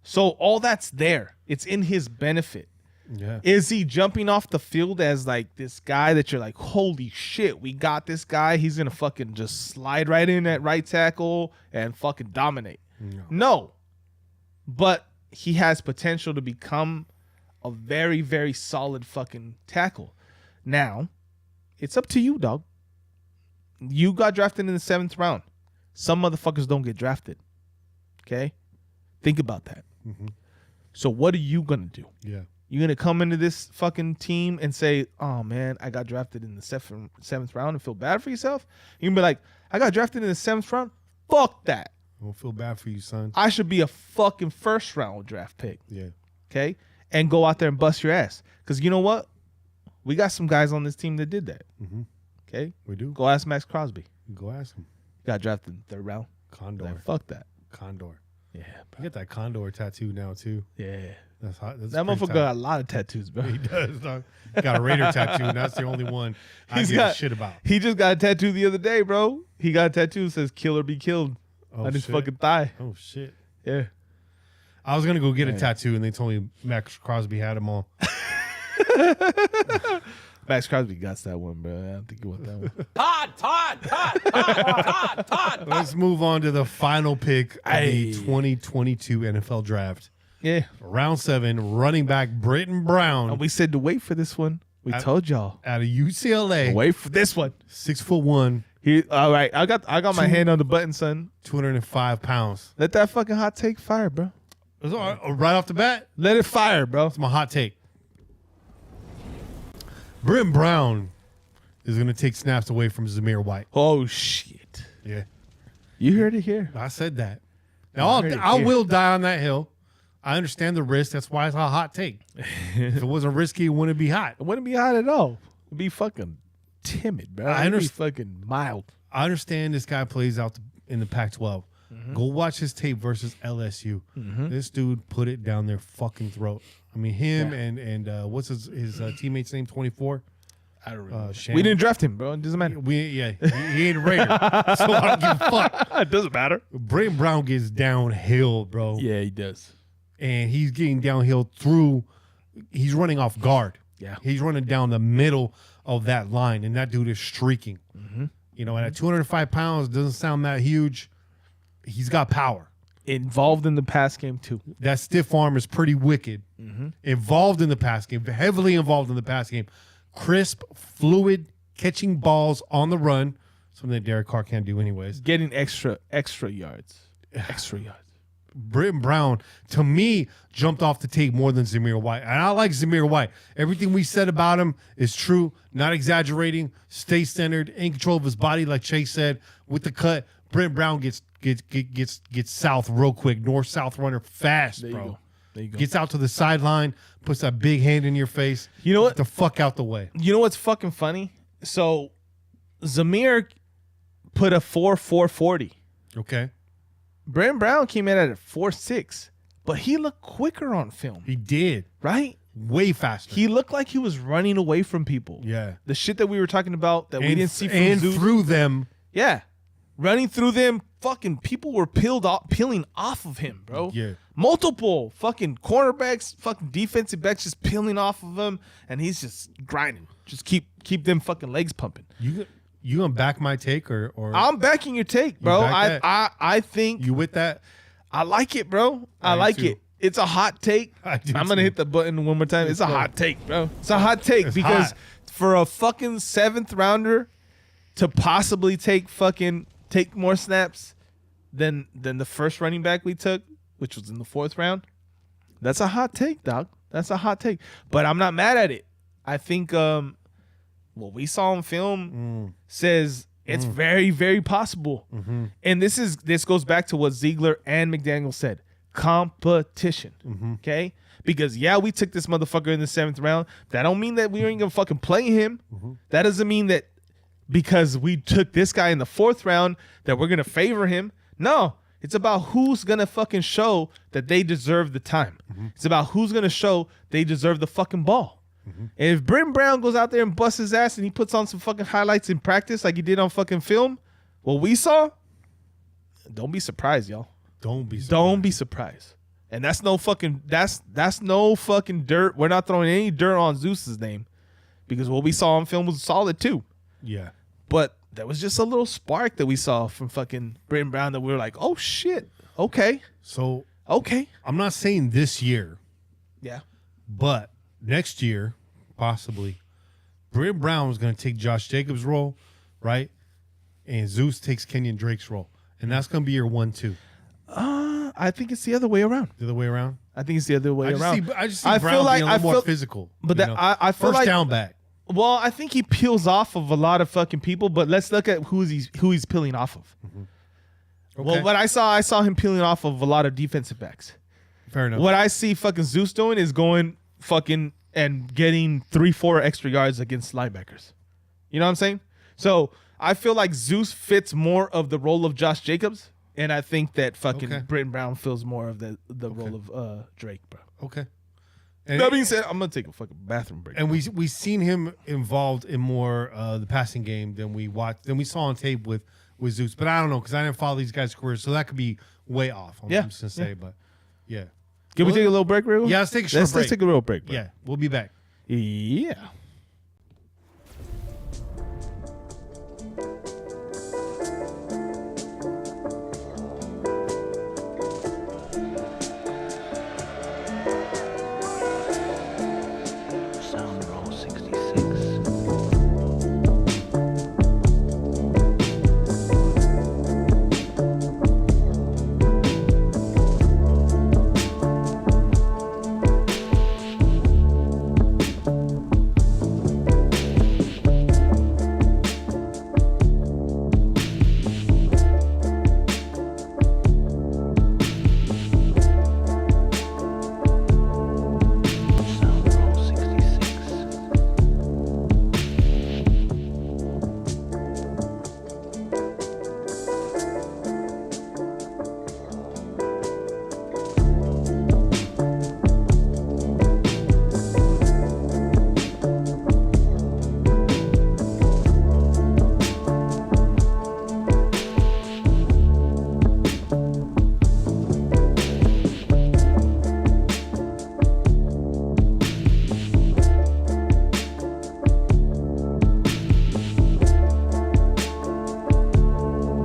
So all that's there. It's in his benefit. Yeah. Is he jumping off the field as like this guy that you're like, holy shit, we got this guy. He's going to fucking just slide right in at right tackle and fucking dominate. No. But he has potential to become a very, very solid fucking tackle. Now, it's up to you, dog. You got drafted in the 7th round. Some motherfuckers don't get drafted. Okay? Think about that. So what are you going to do? Yeah. You're going to come into this fucking team and say, oh, man, I got drafted in the 7th round and feel bad for yourself? You're going to be like, I got drafted in the 7th round? Fuck that. I don't feel bad for you, son. I should be a fucking 1st round draft pick. Yeah. Okay? And go out there and bust your ass. Because you know what? We got some guys on this team that did that. Okay? We do. Go ask Max Crosby. Go ask him. Got drafted in the 3rd round. Condor. Like, fuck that. Condor. Yeah, You bro. get that condor tattoo now, too. Yeah. That's hot. That's That pretty motherfucker tight. got a lot of tattoos, bro. He does, dog. He got a Raider tattoo, and that's the only one I He's give got- a shit about. He just got a tattoo the other day, bro. He got a tattoo that says kill or be killed on his shit. fucking thigh. Oh shit! Yeah. I was gonna go get a tattoo, and they told me Max Crosby had them all. Max Crosby got that one, bro. I don't think you want that one. Todd. Let's move on to the final pick of the 2022 NFL Draft. Yeah. Round 7, running back Britton Brown And we said to wait for this one. We told y'all. out of UCLA. Wait for this one. 6'1", All right. I got my hand on the button, son. 205 pounds. Let that fucking hot take fire, bro. Right off the bat, Let it fire, bro. that's my hot take. Britton Brown is going to take snaps away from Zamir White. Oh, shit. Yeah, You heard it here. I said that. Now, heard it I here. will die on that hill. I understand the risk. That's why it's a hot take. If it wasn't risky, it wouldn't be hot. It wouldn't be hot at all. It'd be fucking timid, bro. I It'd be understand. fucking mild. I understand this guy plays out in the Pac-12. Go watch his tape versus LSU. This dude put it down their fucking throat. I mean, him and what's his teammate's name? 24. I don't remember. Shan- We didn't draft him, bro. It doesn't matter. he ain't a Raider, so I don't give a fuck. It doesn't matter. Britton Brown gets downhill, bro, Yeah, he does. and he's getting downhill through. He's running off guard. Yeah. He's running down the middle of that line, and that dude is streaking. You know, and at 205 pounds, doesn't sound that huge. He's got power. Involved in the pass game, too. That stiff arm is pretty wicked. Involved in the pass game, heavily involved in the pass game. Crisp, fluid, catching balls on the run, something that Derek Carr can't do anyways. Getting extra yards. Extra yards. Britton Brown, to me, jumped off the tape more than Zamir White. And I like Zamir White. Everything we said about him is true, not exaggerating, stay centered, in control of his body, like Chase said, with the cut. Britton Brown gets south real quick, north-south runner fast, There you bro. go. There you go. Gets out to the sideline, puts that big hand in your face. You know what? Get the fuck out the way. You know what's fucking funny? So, Zamir put a 4.40. Okay. Britton Brown came in at a 4.6, but he looked quicker on film, He did. right? Way faster. He looked like he was running away from people. yeah. The shit that we were talking about that we didn't see from and Zeus. through them. Yeah. Running through them, fucking people were peeling off of him, bro. Yeah. Multiple fucking cornerbacks, fucking defensive backs just peeling off of him, and he's just grinding. Just keep them fucking legs pumping. You gonna back my take or I'm backing your take, bro. back that? I think you with that? I like it, bro. I do like too. it. It's a hot take. I do I'm gonna too. hit the button one more time. It's a hot take, bro. It's a hot take It's because hot. for a fucking 7th rounder to possibly take more snaps than the first running back we took, which was in the 4th round, that's a hot take, dog. That's a hot take. But I'm not mad at it. I think what we saw in film says it's very, very possible. And this goes back to what Ziegler and McDaniel said. Competition. Okay? Because we took this motherfucker in the 7th round. That don't mean that we ain't gonna fucking play him. That doesn't mean that because we took this guy in the 4th round that we're gonna favor him. No. It's about who's gonna fucking show that they deserve the time. It's about who's gonna show they deserve the fucking ball. And if Britton Brown goes out there and busts his ass and he puts on some fucking highlights in practice like he did on fucking film, what we saw, don't be surprised, y'all. Don't be. Surprised. Don't be surprised. And that's no fucking no fucking dirt. We're not throwing any dirt on Zeus's name because what we saw on film was solid too. Yeah. But there was just a little spark that we saw from fucking Britton Brown that we were like, oh shit, okay, So okay, I'm not saying this year, yeah, but next year, possibly, Britton Brown is going to take Josh Jacobs' role, right? And Zeus takes Kenyon Drake's role. And that's going to be your 1-2. I think it's the other way around. The other way around? I think it's the other way around. I just see Brown being a little more physical. but you that know? I feel First like down back. Well, I think he peels off of a lot of fucking people, but let's look at who he's peeling off of. Okay. Well, what I saw him peeling off of a lot of defensive backs. Fair enough. What I see fucking Zeus doing is going fucking and getting 3-4 extra yards against linebackers. You know what I'm saying? So I feel like Zeus fits more of the role of Josh Jacobs, and I think that fucking Britton Brown fills more of the role of Drake, bro. Okay. And That being said, I'm gonna take a fucking bathroom break. And we seen him involved in more the passing game than we saw on tape with with Zeus. But I don't know because I didn't follow these guys' careers, so that could be way off. I'm just gonna say, but yeah. Can we take a little break, real? Yeah, let's take a short break. Let's take a real break, bro. Yeah, we'll be back. Yeah. Sound roll 66. Sound roll 66. Sound roll 66.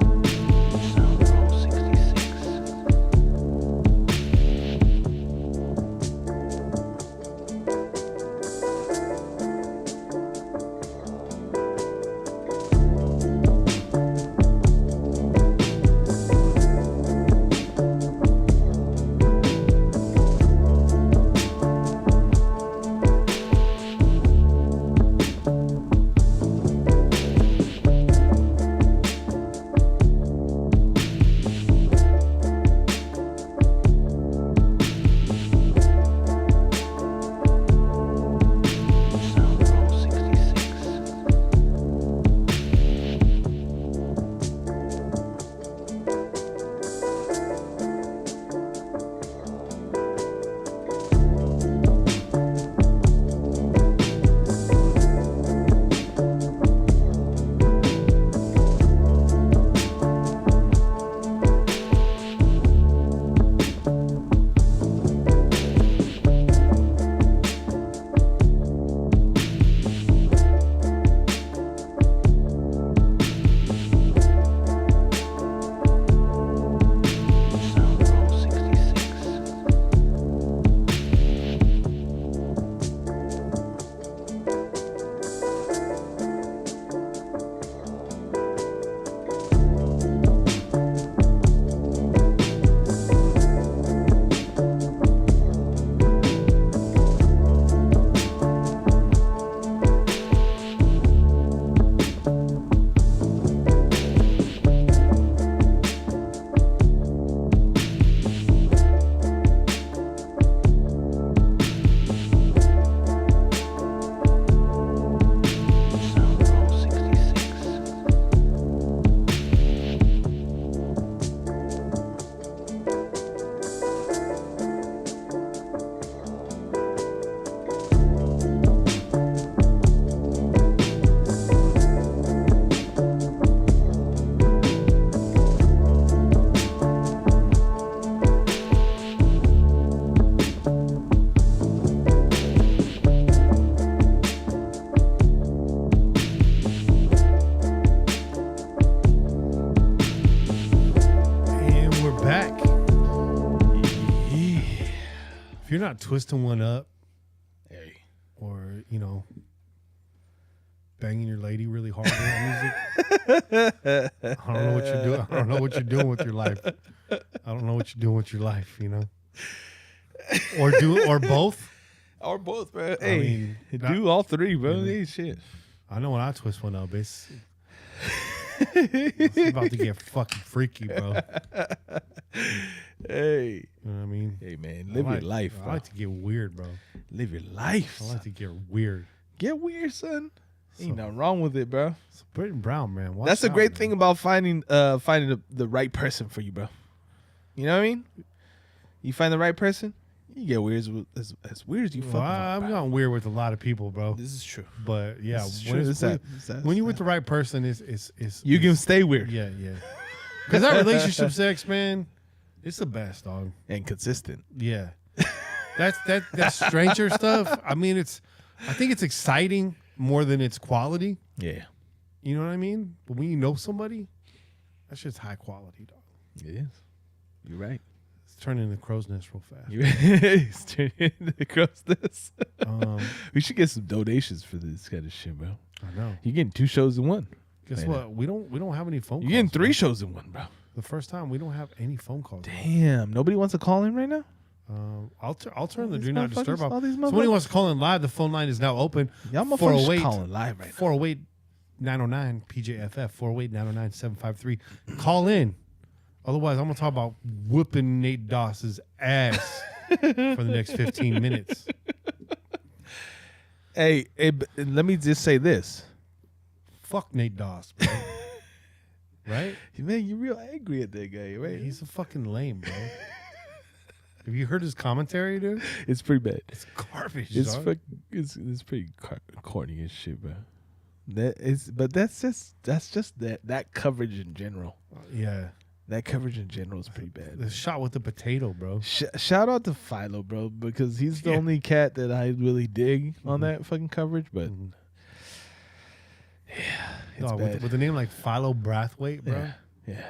Sound roll 66. Sound roll 66. Sound roll 66. And we're back. If you're not twisting one up, Hey. or banging your lady really hard with that music, I don't know what you're doing. I don't know what you're doing with your life. I don't know what you're doing with your life. Or both. Or both, bro. I Hey, mean, do all three, bro. Yeah. Hey, shit. I know when I twist one up, it's about to get fucking freaky, bro. Hey. You know what I mean? Hey, man. Live your life, I bro. like to get weird, bro. Live your life. I like to get weird. Get weird, son. Ain't So- nothing wrong with it, bro. So Brittany Brown, man. watch That's the out, great man. thing about finding the right person for you, bro. You know what I mean? You find the right person, You get weird as weird as you Well, fucking. I'm going weird with a lot of people, bro. This is true. But yeah, This is when, true. it's, It's when you're with the right person, it's You can stay weird yeah. Because that relationship sex, man, it's the best, dog. and consistent. Yeah, that stranger stuff. I mean, I think it's exciting more than it's quality. Yeah, You know what I mean? But when you know somebody, that shit's high quality, dog. it is. You're right. It's turning into crow's nest real fast. It's turning across this. We should get some donations for this kind of shit, bro. I know. You're getting 2 shows in one. Guess Man. what? We don't have any phone You're calls. getting 3 bro. shows in one, bro. The first time we don't have any phone calls. bro. Damn. Nobody wants to call in right now? I'll turn the these do not motherfuckers- disturb off. all these Somebody wants to call in live. The phone line is now open. Y'all motherfuckers calling live right now. 408 909 PJFF 408 909 753. Call in. Otherwise, I'm gonna talk about whooping Nate Doss's ass for the next 15 minutes. Hey, let me just say this. Fuck Nate Doss, bro. Right? Man, you're real angry at that guy, right? He's a fucking lame, bro. Have you heard his commentary, dude? It's pretty bad. It's garbage. It's dog. it's pretty corny as shit, bro. That's just that coverage in general. Yeah. That coverage in general is pretty bad. The shot with the potato, bro. Shout out to Philo, bro, because he's the only cat that I really dig on that fucking coverage. But yeah, it's Dog, bad. with a name like Philo Brathwaite, bro. Yeah.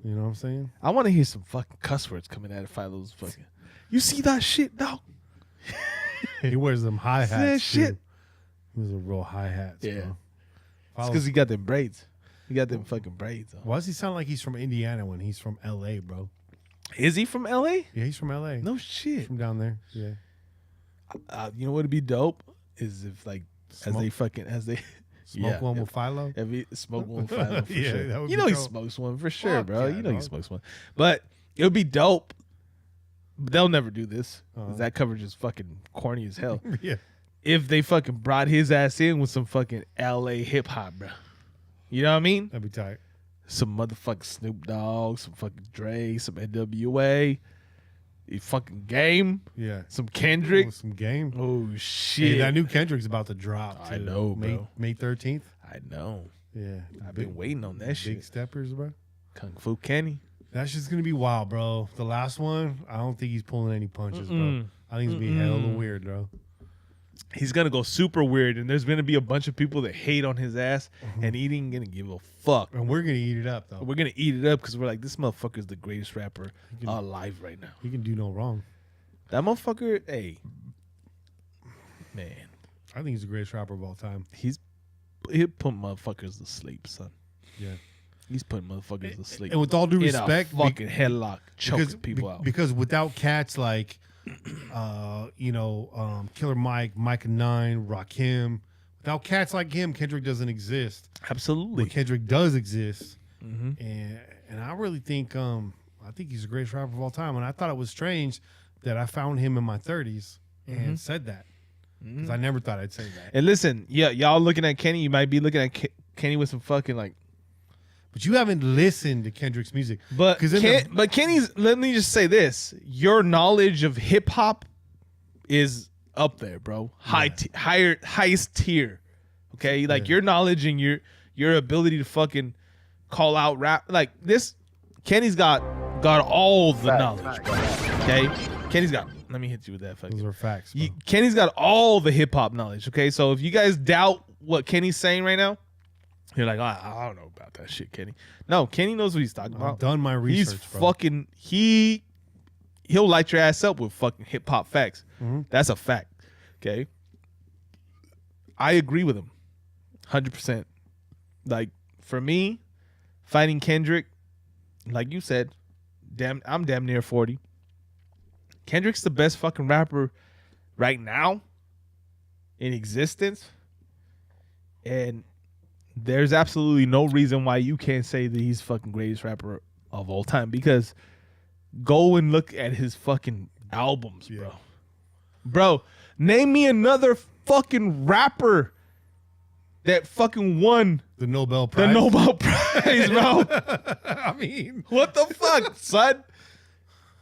You know what I'm saying? I want to hear some fucking cuss words coming out of Philo's fucking. You see that shit, dog? He wears them high hats. that shit. Too. He was a real high hats, Yeah. bro. It's because he got them braids. He got them fucking braids on. Why does he sound like he's from Indiana when he's from LA, bro? Is he from LA? Yeah, he's from LA. No shit. From down there. Yeah. You know what would be dope is if like Smoke as they Smoke one with Philo. Every smoke one Philo for Yeah, sure. that would You be know he dope. smokes one for sure, Fuck bro. yeah, You know he dog. smokes one. But it would be dope. But they'll never do this. 'Cause Uh-huh. that coverage is fucking corny as hell. Yeah. If they fucking brought his ass in with some fucking LA hip hop, bro. You know what I mean? That'd be tight. Some motherfucking Snoop Dogg, some fucking Dre, some NWA, a fucking Game, Yeah. some Kendrick. With some game. Oh shit! Hey, that new Kendrick's about to drop. I too. know, bro. May 13th. I know. Yeah. I've been waiting on that Big shit. steppers, bro. Kung Fu Kenny. That's just gonna be wild, bro. The last one, I don't think he's pulling any punches, bro. Mm-mm. I think it's gonna be hella weird, bro. He's gonna go super weird, and there's gonna be a bunch of people that hate on his ass, and he ain't gonna give a fuck. And we're gonna eat it up, though. We're gonna eat it up because we're like, this motherfucker is the greatest rapper alive right now. He can do no wrong. That motherfucker, hey, man, I think he's the greatest rapper of all time. he'll put motherfuckers to sleep, son. Yeah. He's putting motherfuckers to sleep. And with all due in respect, a fucking headlock, choking people out. Because without cats like, Killer Mike, Mike 9, Rakim, without cats like him, Kendrick doesn't exist. Absolutely. But Kendrick does exist, Mm-hmm. and I really think I think he's the greatest rapper of all time. And I thought it was strange that I found him in my 30s and said that because I never thought I'd say that. And listen, yeah, y'all looking at Kenny, you might be looking at Kenny with some fucking like. But you haven't listened to Kendrick's music, But but Kenny's. Let me just say this: your knowledge of hip hop is up there, bro. Highest tier. Okay, like your knowledge and your ability to fucking call out rap like this. Kenny's got all the knowledge, bro. Okay, Kenny's got. Let me hit you with that fucking. those are facts. Bro. Kenny's got all the hip hop knowledge. Okay, so if you guys doubt what Kenny's saying right now, you're like, I don't know about that shit, Kenny. No, Kenny knows what he's talking about. I've done my research. He's bro. fucking he'll light your ass up with fucking hip hop facts. That's a fact. Okay. I agree with him. 100%. Like for me, fighting Kendrick, like you said, I'm damn near 40. Kendrick's the best fucking rapper right now in existence. And there's absolutely no reason why you can't say that he's fucking greatest rapper of all time because go and look at his fucking albums, bro. Bro, name me another fucking rapper that fucking won the Nobel Prize. the Nobel Prize, bro. I mean, What the fuck, son?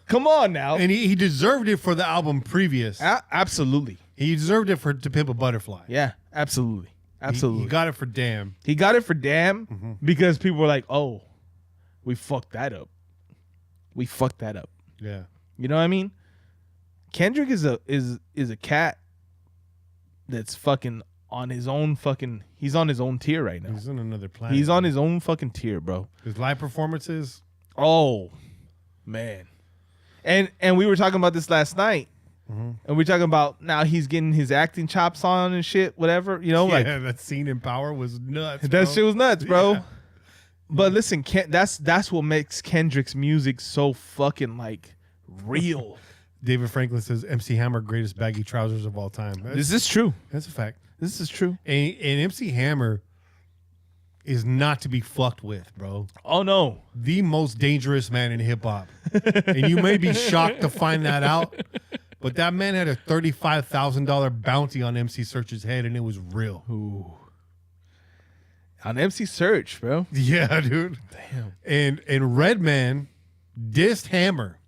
Come on now. And he deserved it for the album previous. Absolutely. He deserved it for To Pimp a Butterfly. Yeah, absolutely. Absolutely. He got it for Damn. He got it for Damn because people were like, "Oh, we fucked that up. We fucked that up." Yeah. You know what I mean? Kendrick is a cat that's fucking on his own fucking. He's on his own tier right now. He's on another planet. He's on his own fucking tier, bro. His live performances. Oh, man. And we were talking about this last night. And we're talking about now he's getting his acting chops on and shit, whatever. You know, like that scene in Power was nuts. that bro. shit was nuts, bro. Yeah. But listen, that's what makes Kendrick's music so fucking like real. David Franklin says MC Hammer greatest baggy trousers of all time. This is true. That's a fact. This is true. And MC Hammer is not to be fucked with, bro. Oh no. The most dangerous man in hip hop. And you may be shocked to find that out, but that man had a $35,000 bounty on MC Search's head, and it was real. Ooh. On MC Search, bro. Yeah, dude. Damn. And Redman dissed Hammer,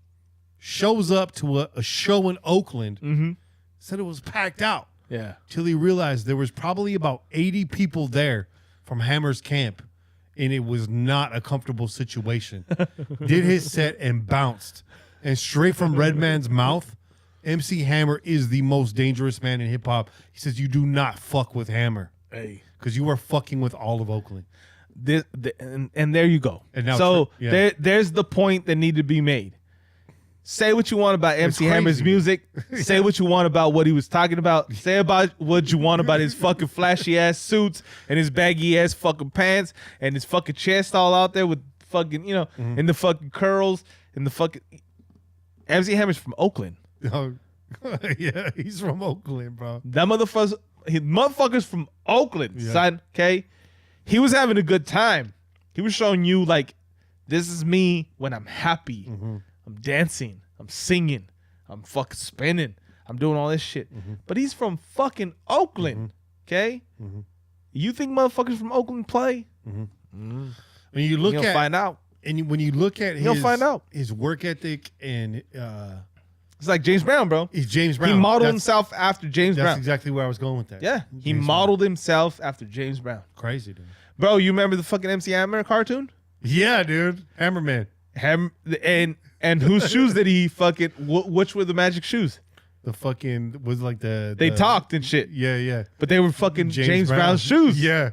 shows up to a show in Oakland, said it was packed out. Yeah. Till he realized there was probably about 80 people there from Hammer's camp, and it was not a comfortable situation. Did his set and bounced. And straight from Redman's mouth, MC Hammer is the most dangerous man in hip hop. He says, you do not fuck with Hammer. Hey. Because you are fucking with all of Oakland. And there you go. And now so yeah. there's the point that needed to be made. Say what you want about MC Hammer's music. Say what you want about what he was talking about. Say about what you want about his fucking flashy ass suits and his baggy ass fucking pants and his fucking chest all out there with fucking, and the fucking curls and the fucking. MC Hammer's from Oakland. Oh, yeah, he's from Oakland, bro. That motherfucker's from Oakland, son. Okay, he was having a good time. He was showing you like, this is me when I'm happy. I'm dancing. I'm singing. I'm fucking spinning. I'm doing all this shit. But he's from fucking Oakland. Okay, you think motherfuckers from Oakland play? When you look You'll at find out. and when you look at You'll find out. his work ethic and It's like James Brown, bro. he's James Brown. He modeled That's- himself after James That's Brown. exactly where I was going with that. Yeah, he James modeled himself after James Brown. Brown. Crazy, dude. Bro, you remember the fucking MC Hammer cartoon? Yeah, dude. Hammerman. And whose shoes did he fucking? Which were the magic shoes? The fucking was like They talked and shit, Yeah. but they were fucking James Brown's shoes. Yeah.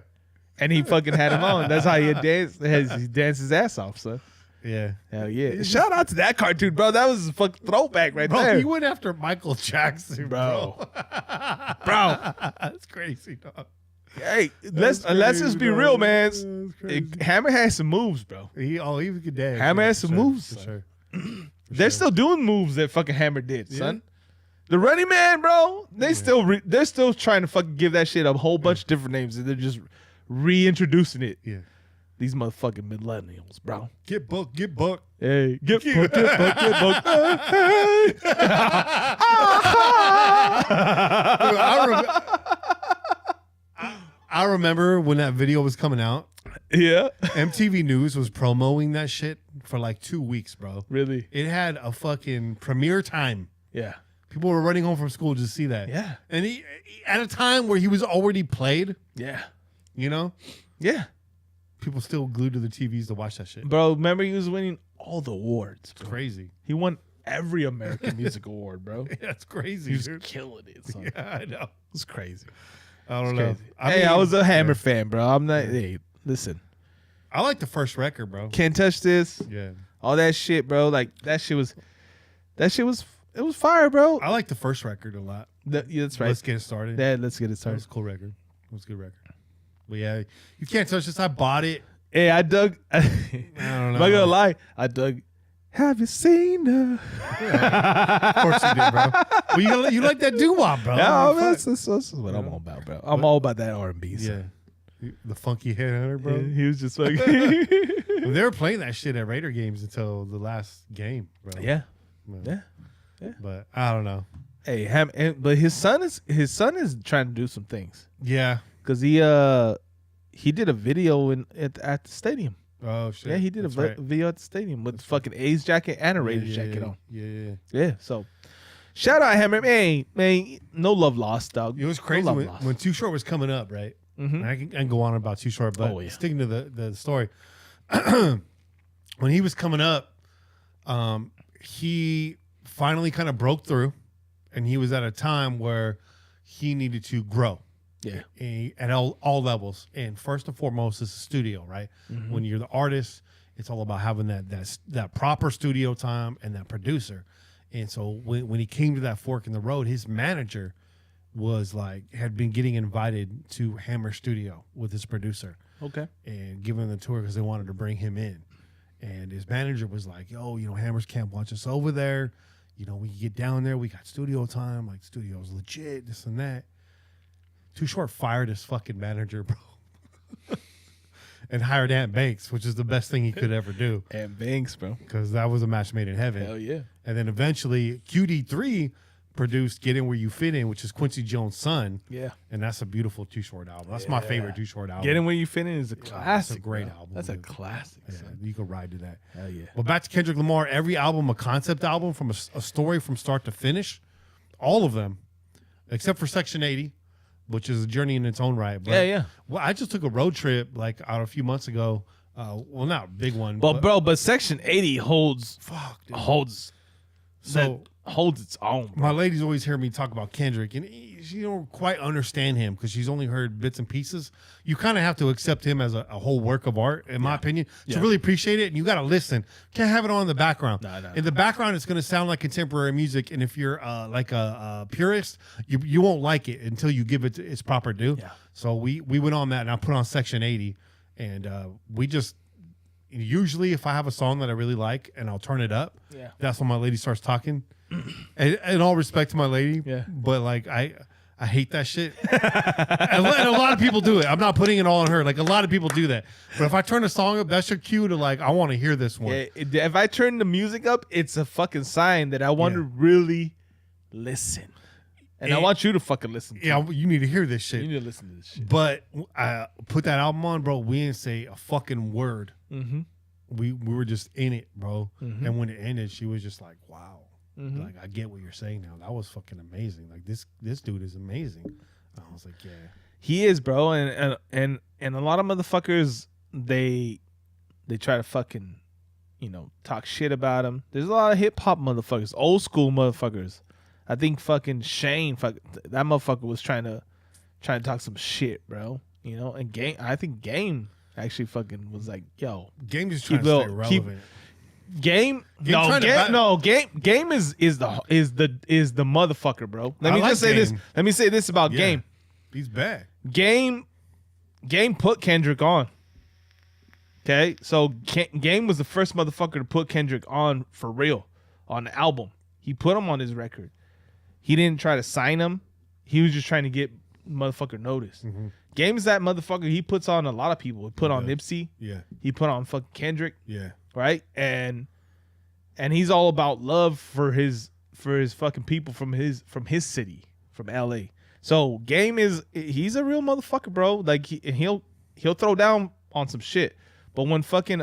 And he fucking had them on. That's how he danced. He danced his ass off, son. Yeah. Hell yeah! Shout out to that cartoon, bro. That was a fucking throwback right Bro, there, he went after Michael Jackson, bro. bro. That's crazy, dog. Hey, let's just be dog. real, man. That's crazy. Hammer had some moves, bro. He was a good dad. Hammer has some moves, For son. sure. They're still doing moves that fucking Hammer did, son. The Running Man, bro. They're still trying to fucking give that shit a whole bunch of different names, and they're just reintroducing it. Yeah. These motherfucking millennials, bro. Get booked. Get booked. Hey, get booked. I remember when that video was coming out. Yeah. MTV News was promoting that shit for like 2 weeks, bro. Really? It had a fucking premiere time. Yeah. People were running home from school just to see that. Yeah. And he at a time where he was already played, Yeah. you know, Yeah. people still glued to the TVs to watch that shit. Bro, remember he was winning all the awards. It's crazy. He won every American Music Award, bro. That's crazy, He was dude. killing it, son. Yeah, I know. It's crazy. I don't know. Crazy. I was a Hammer fan, bro. I'm not. Hey, listen. I like the first record, bro. Can't touch this. Yeah. All that shit, bro. Like that shit was. It was fire, bro. I like the first record a lot. Yeah, that's right. Let's get it started. Dad, let's get it That started. was a cool record. It was a good record. But yeah, you can't touch this. I bought it. Hey, I dug. I don't know. I'm not gonna lie. I dug. Have you seen her? Of course you did, bro. Well, you like that doo-wop, bro. Yeah, that's what I'm all about, bro. I'm all about that R&B. Yeah. The funky headhunter, bro. Yeah, he was just like, They were playing that shit at Raider games until the last game, bro. yeah. But I don't know. Hey, but his son is trying to do some things Yeah. because he did a video at the stadium. Oh shit. Yeah, he did That's a right. video at the stadium with fucking A's jacket and a Raiders jacket on. Yeah. Yeah, so shout out Hammer. Man, no love lost, dog. It was crazy no love when, lost. when Too Short was coming up, right? Mhm. And I can go on about Too Short, but Oh, yeah. sticking to the story, when he was coming up, he finally kind of broke through, and he was at a time where he needed to grow. Yeah. At all levels, and first and foremost is the studio, right? Mm-hmm. When you're the artist, it's all about having that proper studio time and that producer. And so when he came to that fork in the road, his manager was like had been getting invited to Hammer Studio with his producer Okay. and giving him the tour because they wanted to bring him in. And his manager was like, "Yo, Hammer's Camp wants us over there. We can get down there. We got studio time. Like, studio's legit, this and that." Too Short fired his fucking manager, bro, and hired Ant Banks, which is the best thing he could ever do, And Banks, bro. because that was a match made in heaven. Hell yeah. And then eventually QD3 produced Get In Where You Fit In, which is Quincy Jones' son. Yeah. And that's a beautiful Too Short album. That's my favorite Too Short album. Getting Where You Fit In is a That's classic. a great bro. album. That's a dude. classic. Yeah, son. you could ride to that. Hell yeah. But back to Kendrick Lamar, every album a concept album from a story from start to finish. All of them, except for Section 80, which is a journey in its own right. But, Yeah. Well, I just took a road trip like out a few months ago. Well, not a big one. But Section 80 holds fuck, dude. holds its own. Bro. My ladies always hear me talk about Kendrick, and she don't quite understand him because she's only heard bits and pieces. You kind of have to accept him as a whole work of art, in my opinion, to really appreciate it. And you got to listen. Can't have it on in the background. No. In the background, it's going to sound like contemporary music, and if you're like a purist, you won't like it until you give it its proper due. Yeah. So we went on that, and I put on Section 80, and we just. Usually, if I have a song that I really like and I'll turn it up, that's when my lady starts talking. And all respect to my lady, but like I hate that shit. and a lot of people do it. I'm not putting it all on her. Like a lot of people do that. But if I turn a song up, that's your cue to like I want to hear this one. Yeah, if I turn the music up, it's a fucking sign that I want to really listen. And I want you to fucking listen to it. You need to hear this shit. You need to listen to this shit. But I put that album on, bro. We didn't say a fucking word. Mm-hmm. We were just in it, bro. Mm-hmm. And when it ended, she was just like, "Wow, like I get what you're saying now. That was fucking amazing. Like this dude is amazing." I was like, "Yeah, He is, bro." And a lot of motherfuckers they try to fucking talk shit about him. There's a lot of hip hop motherfuckers, old school motherfuckers. I think fucking Shane, that motherfucker was trying to talk some shit, bro. And I think Game actually fucking was like, yo, Game is trying to stay relevant." Game is the motherfucker, bro. Let me like just say this. Game. Let me say this about Yeah. Game. He's bad. Game put Kendrick on. Okay, so Game was the first motherfucker to put Kendrick on for real on the album. He put him on his record. He didn't try to sign him. He was just trying to get motherfucker notice. Mm-hmm. Game is that motherfucker. He puts on a lot of people. He put on Nipsey. Yeah, He put on fucking Kendrick. yeah. Right, and he's all about love for his fucking people from his city, from LA. So Game he's a real motherfucker, bro. Like he'll throw down on some shit. But when fucking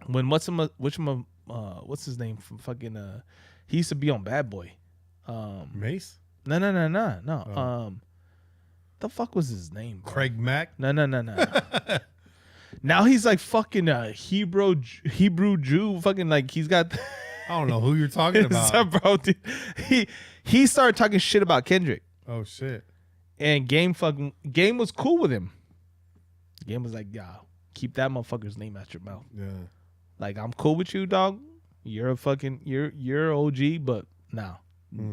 what's his name from fucking he used to be on Bad Boy. Mace? No. The fuck was his name, bro? Craig Mack? No. Now he's like fucking Hebrew Jew. Fucking like he's got. I don't know who you're talking about. Bro, dude. He started talking shit about Kendrick, Oh shit. and Game was cool with him. Game was like, "Yeah, keep that motherfucker's name out your mouth. Yeah. Like I'm cool with you, dog. You're a fucking you're OG, but nah,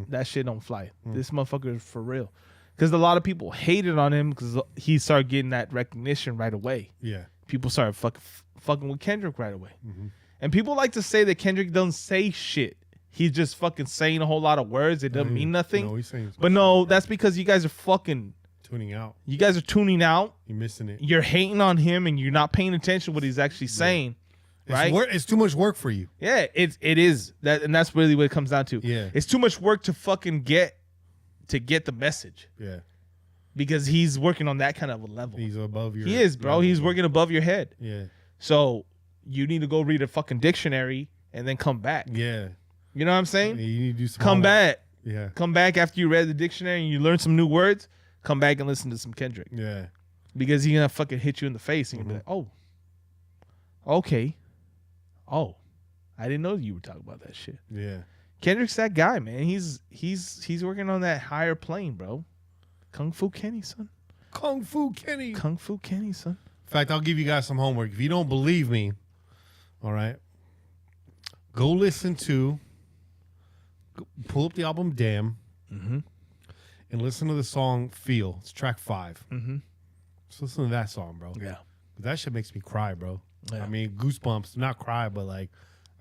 that shit don't fly. This motherfucker is for real." Because a lot of people hated on him because he started getting that recognition right away. Yeah. People started fucking with Kendrick right away. And people like to say that Kendrick doesn't say shit. He's just fucking saying a whole lot of words. It doesn't mean nothing. No, he's saying But no, that's because you guys are fucking... tuning out. You guys are tuning out. You're missing it. You're hating on him and you're not paying attention to what he's actually saying. Right? It's too much work for you. Yeah, it is. And that's really what it comes down to. Yeah. It's too much work to fucking get the message. Yeah. Because he's working on that kind of a level. He's above your... He is, bro. level. He's working above your head. Yeah. So you need to go read a fucking dictionary and then come back. Yeah. You know what I'm saying? Yeah, you need to do some Come homework. back. Yeah. Come back after you read the dictionary and you learn some new words. Come back and listen to some Kendrick. Yeah. Because he's gonna fucking hit you in the face and you'll be like, oh, okay. Oh, I didn't know you were talking about that shit. Yeah. Kendrick's that guy, man. He's working on that higher plane, bro. Kung Fu Kenny, son. Kung Fu Kenny. Kung Fu Kenny, son. In fact, I'll give you guys some homework. If you don't believe me, all right, go listen to, pull up the album Damn, and listen to the song Feel. It's track 5. Just listen to that song, bro. Yeah. That shit makes me cry, bro. Yeah. I mean, goosebumps. Not cry, but like,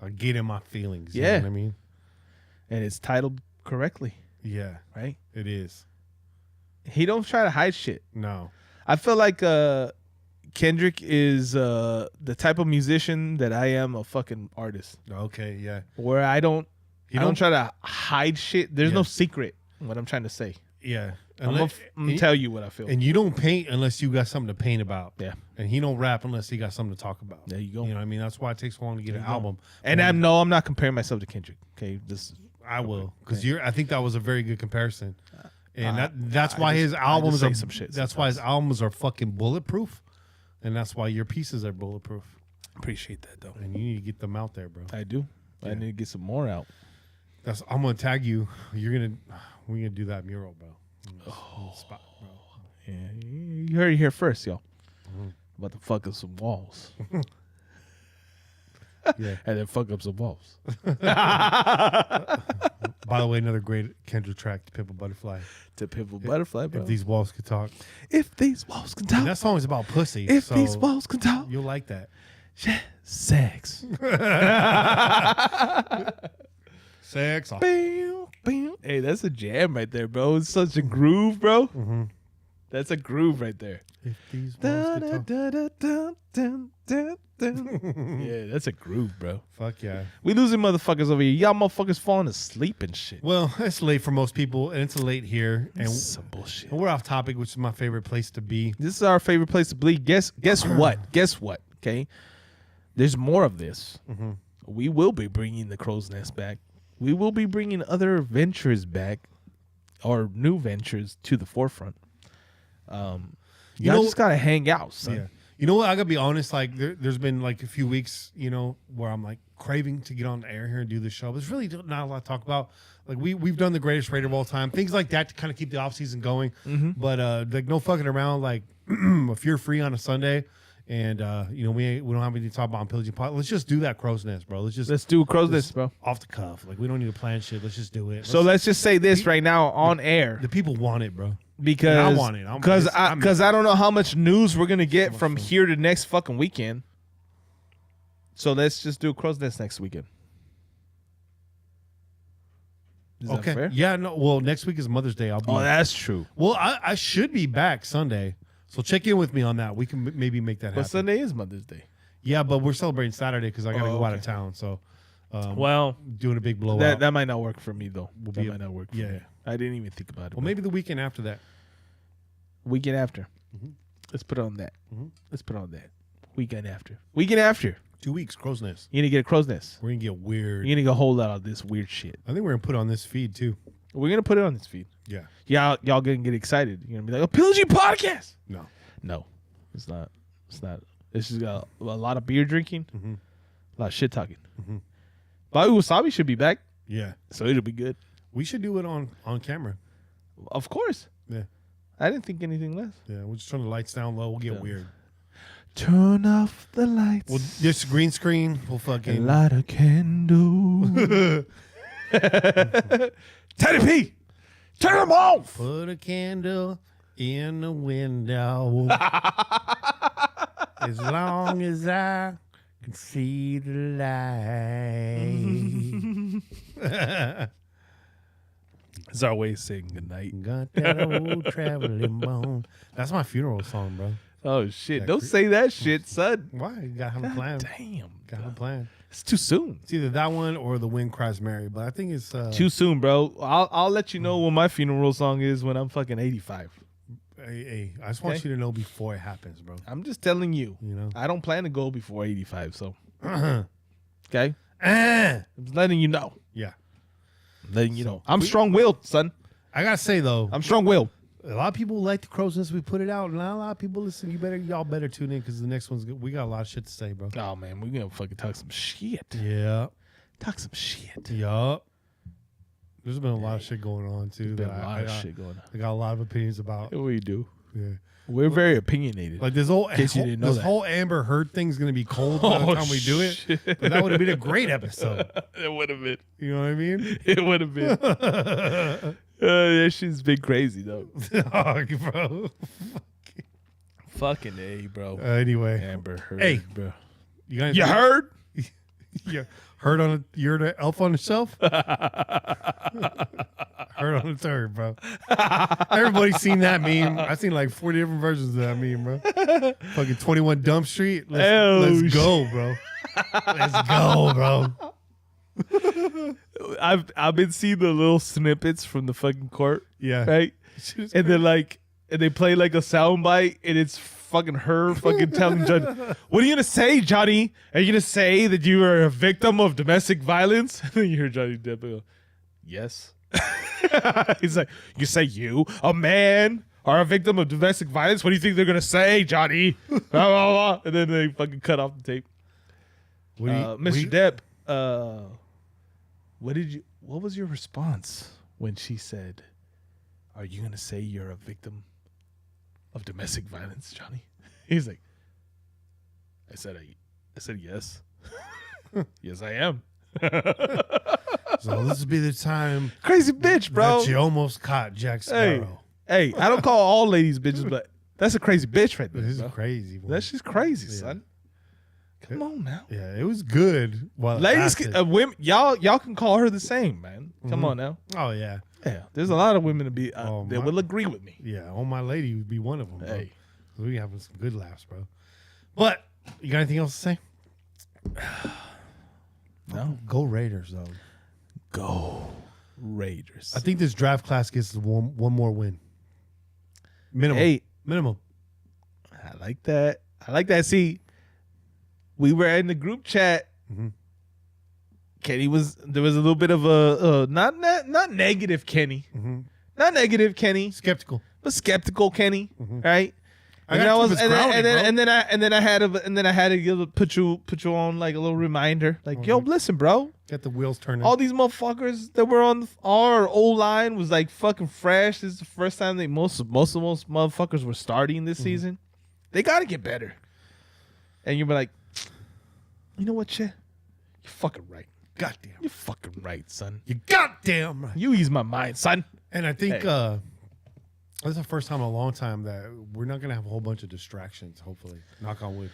I get in my feelings. You Yeah. know what I mean? And it's titled correctly, Yeah, right? it is. He don't try to hide shit. No. I feel like Kendrick is the type of musician that I am a fucking artist. Okay, yeah. Where I don't don't- try to hide shit. There's Yeah. no secret in what I'm trying to say. Yeah. I'm gonna tell you what I feel. And you don't paint unless you got something to paint about. Yeah. And he don't rap unless he got something to talk about. There you go. You know what I mean? That's why it takes so long to get an album. And I'm not comparing myself to Kendrick. Okay, this I will, because I think that was a very good comparison, and that's I why just- his I albums just say are. some shit That's why his albums are fucking bulletproof, and that's why your pieces are bulletproof. appreciate that though. And you need to get them out there, bro. I do. I need to get some more out. I'm gonna tag you. We're gonna do that mural, bro. Spot, bro. Yeah, you heard it here first, y'all. About to fuck up some walls. Yeah. And then fuck up some walls. By the way, another great Kendrick track, "To Pimp a Butterfly." To Pimp a Butterfly, bro. If these walls could talk. If these walls can And talk. that song is about pussy. If so these walls can talk. you'll like that. Yeah, sex. Sex. Bam, bam. Hey, that's a jam right there, bro. It's such a groove, bro. That's a groove right there. If these walls could talk. Yeah, that's a groove, bro. Fuck yeah. We losing motherfuckers over here. Y'all motherfuckers falling asleep and shit. Well, it's late for most people, and it's late here, and This is some bullshit. we're off topic, which is my favorite place to be. This is our favorite place to bleed. Guess what? Guess what? Okay, there's more of this. We will be bringing the crow's nest back. We will be bringing other ventures back, or new ventures to the forefront. Y'all just gotta hang out, son. Yeah. You know what? I gotta be honest. Like, there's been like a few weeks, where I'm like craving to get on the air here and do this show. But there's really not a lot to talk about. Like, we've done the greatest Raider of all time, things like that to kind of keep the off season going. But like, no fucking around. Like, if you're free on a Sunday, and we don't have anything to talk about on Pillaging Pot, let's just do that crow's nest, bro. Let's do a crow's nest, bro. off the cuff. Like, we don't need to plan shit. Let's just do it. So let's just say this right now on air. The people want it, bro. Because I want it. Because I don't know how much news we're gonna get from here to next fucking weekend. So let's just do a crow's nest next weekend. Is that fair? Yeah. No. Well, next week is Mother's Day. I'll be. Oh, that's true. Well, I should be back Sunday, so check in with me on that. We can maybe make that happen. But Sunday is Mother's Day. Yeah, but we're celebrating Saturday because I gotta go out of town. So, Well, doing a big blowout. that might not work for me though. That be might not work. For yeah. me. I didn't even think about it. Well, maybe the weekend after that. weekend after. Let's put on that. Let's put on that. Weekend after. Weekend after. 2 weeks, crow's nest. You're gonna get a crow's nest. We're gonna get weird. You're gonna get a whole lot of this weird shit. I think we're gonna put on this feed too. We're gonna put it on this feed. Yeah. Y'all gonna get excited. You're gonna be like, "A Pillaging podcast." No. No, it's not. It's not. It's just got a lot of beer drinking, a lot of shit talking. Bobby Wasabi should be back, Yeah. so it'll be good. We should do it on camera. Of course. Yeah. I didn't think anything less. Yeah. We'll just turn the lights down low. We'll get weird. Turn off the lights. We'll just green screen. We'll and fucking. light a candle. Teddy P, turn them off. Put a candle in the window. As long as I can see the light. It's our way of saying goodnight. Got that old traveling bone. That's my funeral song, bro. Oh shit! Don't say that shit, son. Why? You gotta have a plan. Damn, Gotta have a plan. it's too soon. It's either that one or The Wind Cries Mary, but I think it's Too soon, bro. I'll let you know what my funeral song is when I'm fucking 85. Hey, I just want Okay. you to know before it happens, bro. I'm just telling you. You know? I don't plan to go before 85. So, Uh-huh. okay. Eh. I'm just letting you know. Yeah. Letting you know. I'm strong-willed, son. I gotta say though, I'm strong-willed. a lot of people like the crows since we put it out, and not a lot of people listen. Y'all better tune in because the next one's good. We got a lot of shit to say, bro. Oh man, we're gonna fucking talk some shit. Yeah. Talk some shit. Yup. There's been a lot of shit going on too. Been that a lot of shit going on. I got a lot of opinions about. We do. Yeah. We're very opinionited. Like this whole case you didn't know that. whole Amber Heard thing's gonna be cold by the time we do it. shit. But that would have been a great episode. It would have been. You know what I mean? It would have been. That shit's been crazy though. Oh, bro. Fucking A, bro. Anyway, Amber Heard, Hey. bro. you guys, You heard? Yeah, heard on a, you're the elf on the shelf. Heard on the turd, bro. Everybody's seen that meme. I've seen like 40 different versions of that meme, bro. Fucking 21 Dump Street. Let's go, bro. Let's go, bro. I've been seeing the little snippets from the fucking court, Yeah. right? And then and they play like a soundbite, and it's fucking her fucking telling Johnny, "What are you gonna say, Johnny? Are you gonna say that you are a victim of domestic violence?" And then you hear Johnny Depp go, "Yes." He's like, "You say you, a man, are a victim of domestic violence? What do you think they're gonna say, Johnny?" Blah, blah, blah. And then they fucking cut off the tape. Mr. Depp, what was your response when she said, "Are you gonna say you're a victim of domestic violence, Johnny?" He's like, I said yes. Yes, I am. So this would be the time Crazy bitch, bro. that you almost caught Jack Sparrow. Hey, I don't call all ladies bitches, but that's a crazy bitch right there. This is bro. crazy, bro. That's just crazy, Yeah. son. Come on now. Yeah, it was good. While it Ladies, lasted. women, y'all can call her the same, man. Come on now. Oh yeah, Yeah, there's a lot of women to be that my- will agree with me. yeah. Oh, my lady would be one of them. Bro. Hey. We having some good laughs, bro. But you got anything else to say? No, Go Raiders, though. go Raiders. I think this draft class gets one more win. Minimum. Hey, Minimum. I like that. See, we were in the group chat. Mhm. There was a little bit of a not negative Kenny, Mm-hmm. not negative Kenny, Skeptical. but skeptical Kenny, Mhm. right? I And gotta I keep was, us grounded, bro. and then I had to put you on like a little reminder, like, yo, listen, bro, Get the wheels turning. all these motherfuckers that were on our old line was like fucking fresh. This is the first time that most motherfuckers were starting this season. They got to get better. And you'll be like, you know what, Chet? You're fucking right. Goddamn. You're fucking right, son. You goddamn right. You ease my mind, son. And I think Hey. this is the first time in a long time that we're not going to have a whole bunch of distractions, hopefully. Knock on wood.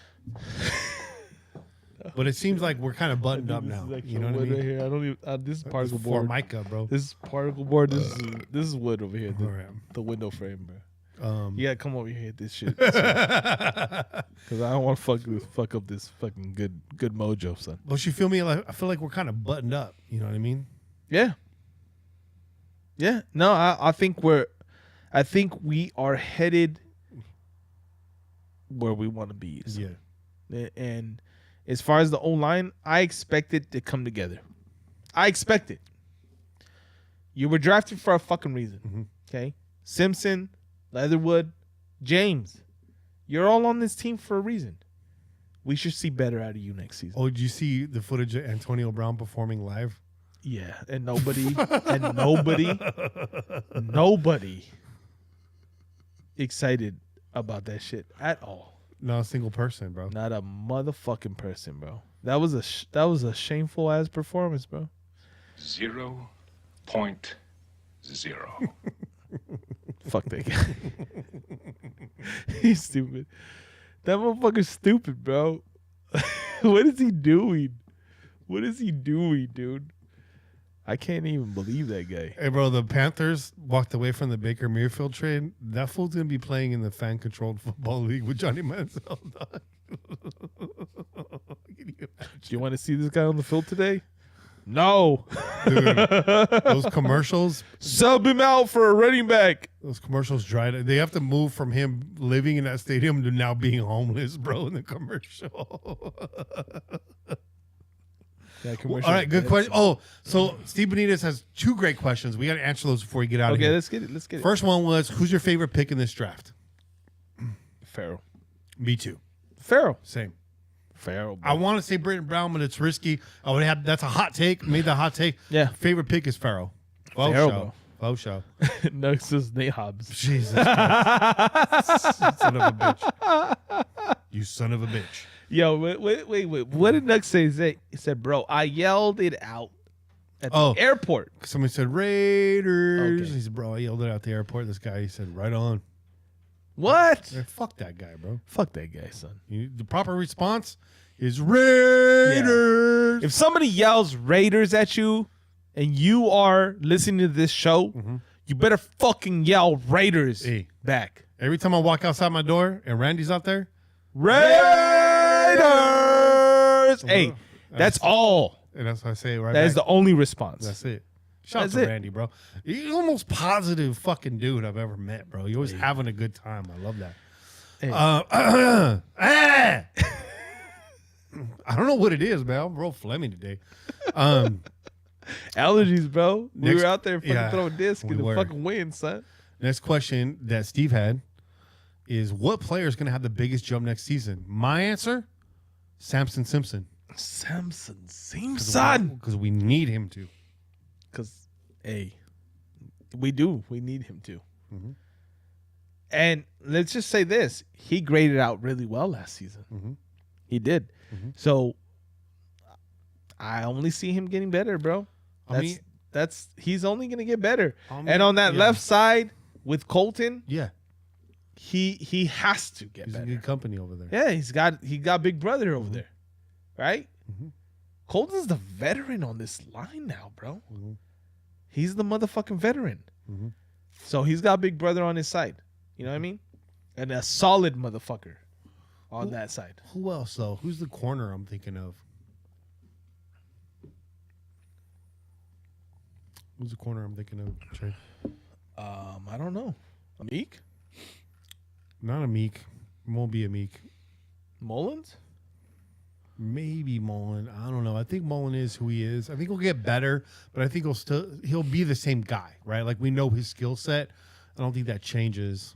But it seems like we're kind of buttoned up now. You know what I mean? Right here. I don't even. This is particle board. Formica, bro. This is particle board. This is wood over here. All right. The window frame, bro. Um, You gotta come over here and hit this shit, because I don't want to fuck up this fucking good mojo, son. Don't you feel me? Like I feel like we're kind of buttoned up. You know what I mean? Yeah. Yeah. No, I think we are headed where we want to be. son. Yeah. And as far as the O-line, I expect it to come together. I expect it. You were drafted for a fucking reason. Okay? Simpson, Leatherwood, James. You're all on this team for a reason. We should see better out of you next season. Oh, did you see the footage of Antonio Brown performing live? Yeah. And nobody excited about that shit at all. Not a single person, bro. Not a motherfucking person, bro. That was a shameful ass performance, bro. 0.0. Fuck that guy. He's stupid. That motherfucker's stupid, bro. What is he doing? What is he doing, dude? I can't even believe that guy. Hey, bro, the Panthers walked away from the Baker Mayfield trade. That fool's going to be playing in the fan-controlled football league with Johnny Manziel. Do you want to see this guy on the field today? No. Dude, those commercials, Sub him out for a running back. those commercials dried. They have to move from him living in that stadium to now being homeless, bro, in the commercial. All right, good question. Oh, so Steve Benitez has 2 great questions. We got to answer those before we get out of Okay, here. let's get it. First one was, who's your favorite pick in this draft? Farrell. Me too. Farrell. Same. Farrell. I want to say Britton Brown, but it's risky. I would have. That's a hot take. Made that hot take. Yeah. Favorite pick is Farrell. Faux Farrell, show. Faux show. Next is Nate Hobbs. Jesus Christ. Son of a bitch. You son of a bitch. Yo, wait. What did Nux say? He said, bro, I yelled it out at the airport. Somebody said Raiders. Okay. He said, bro, I yelled it out at the airport. This guy, he said, right on. What? Yeah, fuck that guy, bro. Fuck that guy, son. The proper response is Raiders. If somebody yells Raiders at you and you are listening to this show, you better fucking yell Raiders back. Every time I walk outside my door and Randy's out there, Raiders! Hey, that's all. and that's what I say right That back. is the only response. That's it. Shout out That's to it. Randy, bro. He's the most positive fucking dude I've ever met, bro. You're always having a good time. I love that. Hey. I don't know what it is, man. I'm real phlegmy today. Allergies, bro. We Next- were out there fucking yeah, throwing disc we in the were. fucking wind, son. Next question that Steve had is, what player is going to have the biggest jump next season? My answer, Samson Simpson. Samson Simpson. Because we need him to. Because, hey, we do. We need him to. Mhm. And let's just say this. He graded out really well last season. Mhm. He did. Mhm. So, I only see him getting better, bro. He's only going to get better. And on that left side with Colton, Yeah. he has to get He's better. a good company over there. Yeah, he got Big Brother over there, right? Mhm. Colton's the veteran on this line now, bro. Mhm. He's the motherfucking veteran. Mhm. So he's got Big Brother on his side. You know what I mean? And a solid motherfucker on that side. Who else, though? Who's the corner I'm thinking of? Who's the corner I'm thinking of? Trey? I don't know. Meek? Not a Meek. Won't be a Meek. Mullins? Maybe Mullen. I don't know. I think Mullen is who he is. I think he'll get better, but I think he'll be the same guy, right? Like, we know his skill set. I don't think that changes.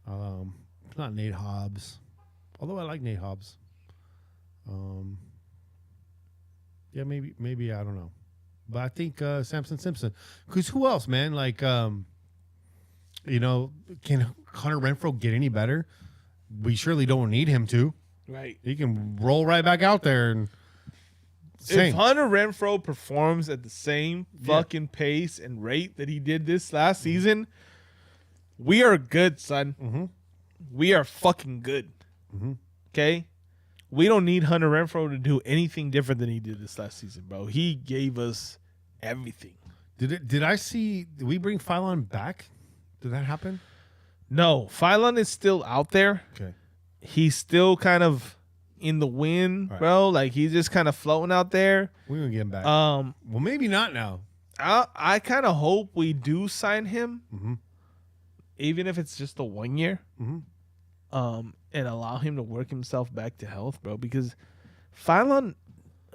It's not Nate Hobbs, although I like Nate Hobbs. Yeah, maybe I don't know, but I think Samson Simpson. Because who else, man? Like, can Hunter Renfrow get any better? We surely don't need him to. Right. He can roll right back out there and sing. If Hunter Renfrow performs at the same fucking pace and rate that he did this last season, we are good, son. Mm-hmm. We are fucking good. Mm-hmm. Okay? We don't need Hunter Renfrow to do anything different than he did this last season, bro. He gave us everything. Did we bring Phylon back? Did that happen? No, Phylon is still out there. Okay. He's still kind of in the wind, Right. bro. Like, he's just kind of floating out there. We're going to get him back. Well, Maybe not now. I kind of hope we do sign him, Mm-hmm. even if it's just a 1 year, Mm-hmm. and allow him to work himself back to health, bro. Because Phylon,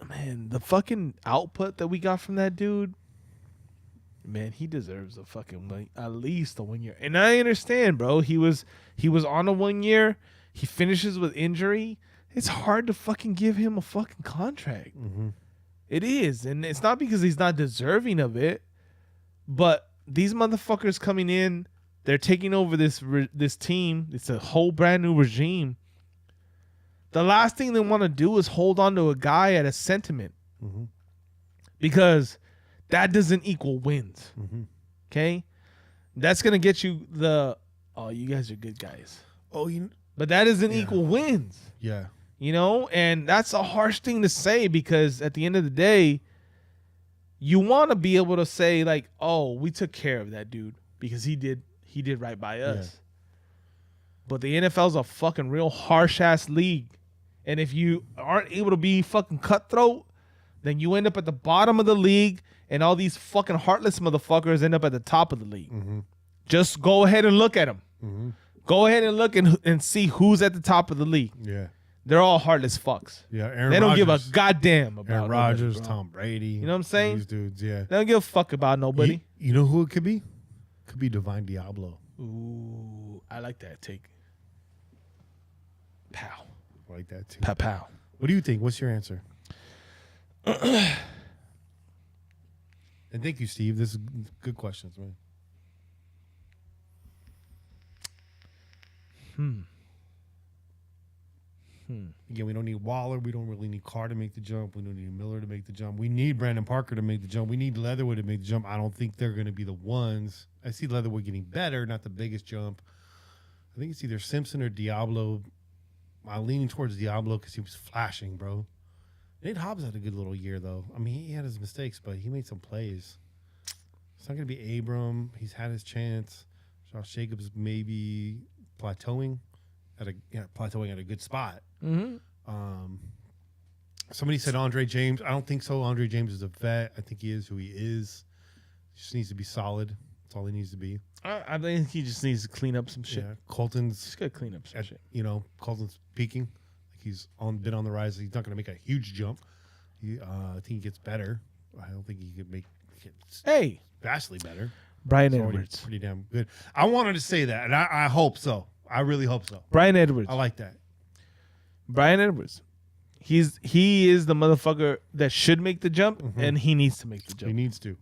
man, the fucking output that we got from that dude, man, he deserves a fucking at least a 1 year. And I understand, bro. He was on a 1 year. He finishes with injury. It's hard to fucking give him a fucking contract. Mm-hmm. It is, and it's not because he's not deserving of it, but these motherfuckers coming in, they're taking over this team. It's a whole brand new regime. The last thing they want to do is hold on to a guy at a sentiment, Mm-hmm. because that doesn't equal wins. Mm-hmm. Okay, that's gonna get you you guys are good guys, Oh, but that doesn't equal wins. yeah. And that's a harsh thing to say, because at the end of the day, you want to be able to say, like, oh, we took care of that dude because he did right by us. Yeah. But the NFL's a fucking real harsh ass league. And if you aren't able to be fucking cutthroat, then you end up at the bottom of the league, and all these fucking heartless motherfuckers end up at the top of the league. Just go ahead and look at them. Go ahead and look and see who's at the top of the league. Yeah. They're all heartless fucks. Yeah. Aaron They don't give a Rodgers. goddamn about Aaron Rodgers, nobody, bro. Tom Brady. You know what I'm saying? These dudes, yeah. They don't give a fuck about nobody. You know who it could be? Could be Divine Diablo. Ooh, I like that take. Pow. I like that too. Pow pow. What do you think? What's your answer? And thank you, Steve. This is good questions, man. Again, we don't need Waller. We don't really need Carr to make the jump. We don't need Miller to make the jump. We need Brandon Parker to make the jump. We need Leatherwood to make the jump. I don't think they're going to be the ones. I see Leatherwood getting better, not the biggest jump. I think it's either Simpson or Diablo. I'm leaning towards Diablo because he was flashing, bro. Nate Hobbs had a good little year, though. I mean, he had his mistakes, but he made some plays. It's not going to be Abram. He's had his chance. Josh Jacobs maybe plateauing at a good spot. Somebody said Andre James. I don't think so. Andre James is a vet. I think he is who he is. He just needs to be solid. That's all he needs to be. I think he just needs to clean up some shit. Yeah. Colton's Just gotta clean up some shit. Colton's peaking. Like he's been on the rise. He's not going to make a huge jump. I think he gets better. I don't think he could get Hey, vastly better. Brian He's already Edwards. pretty damn good. I wanted to say that, and I hope so. I really hope so. Brian Edwards. I like that. Brian Edwards. He is the motherfucker that should make the jump, and he needs to make the He jump. needs to.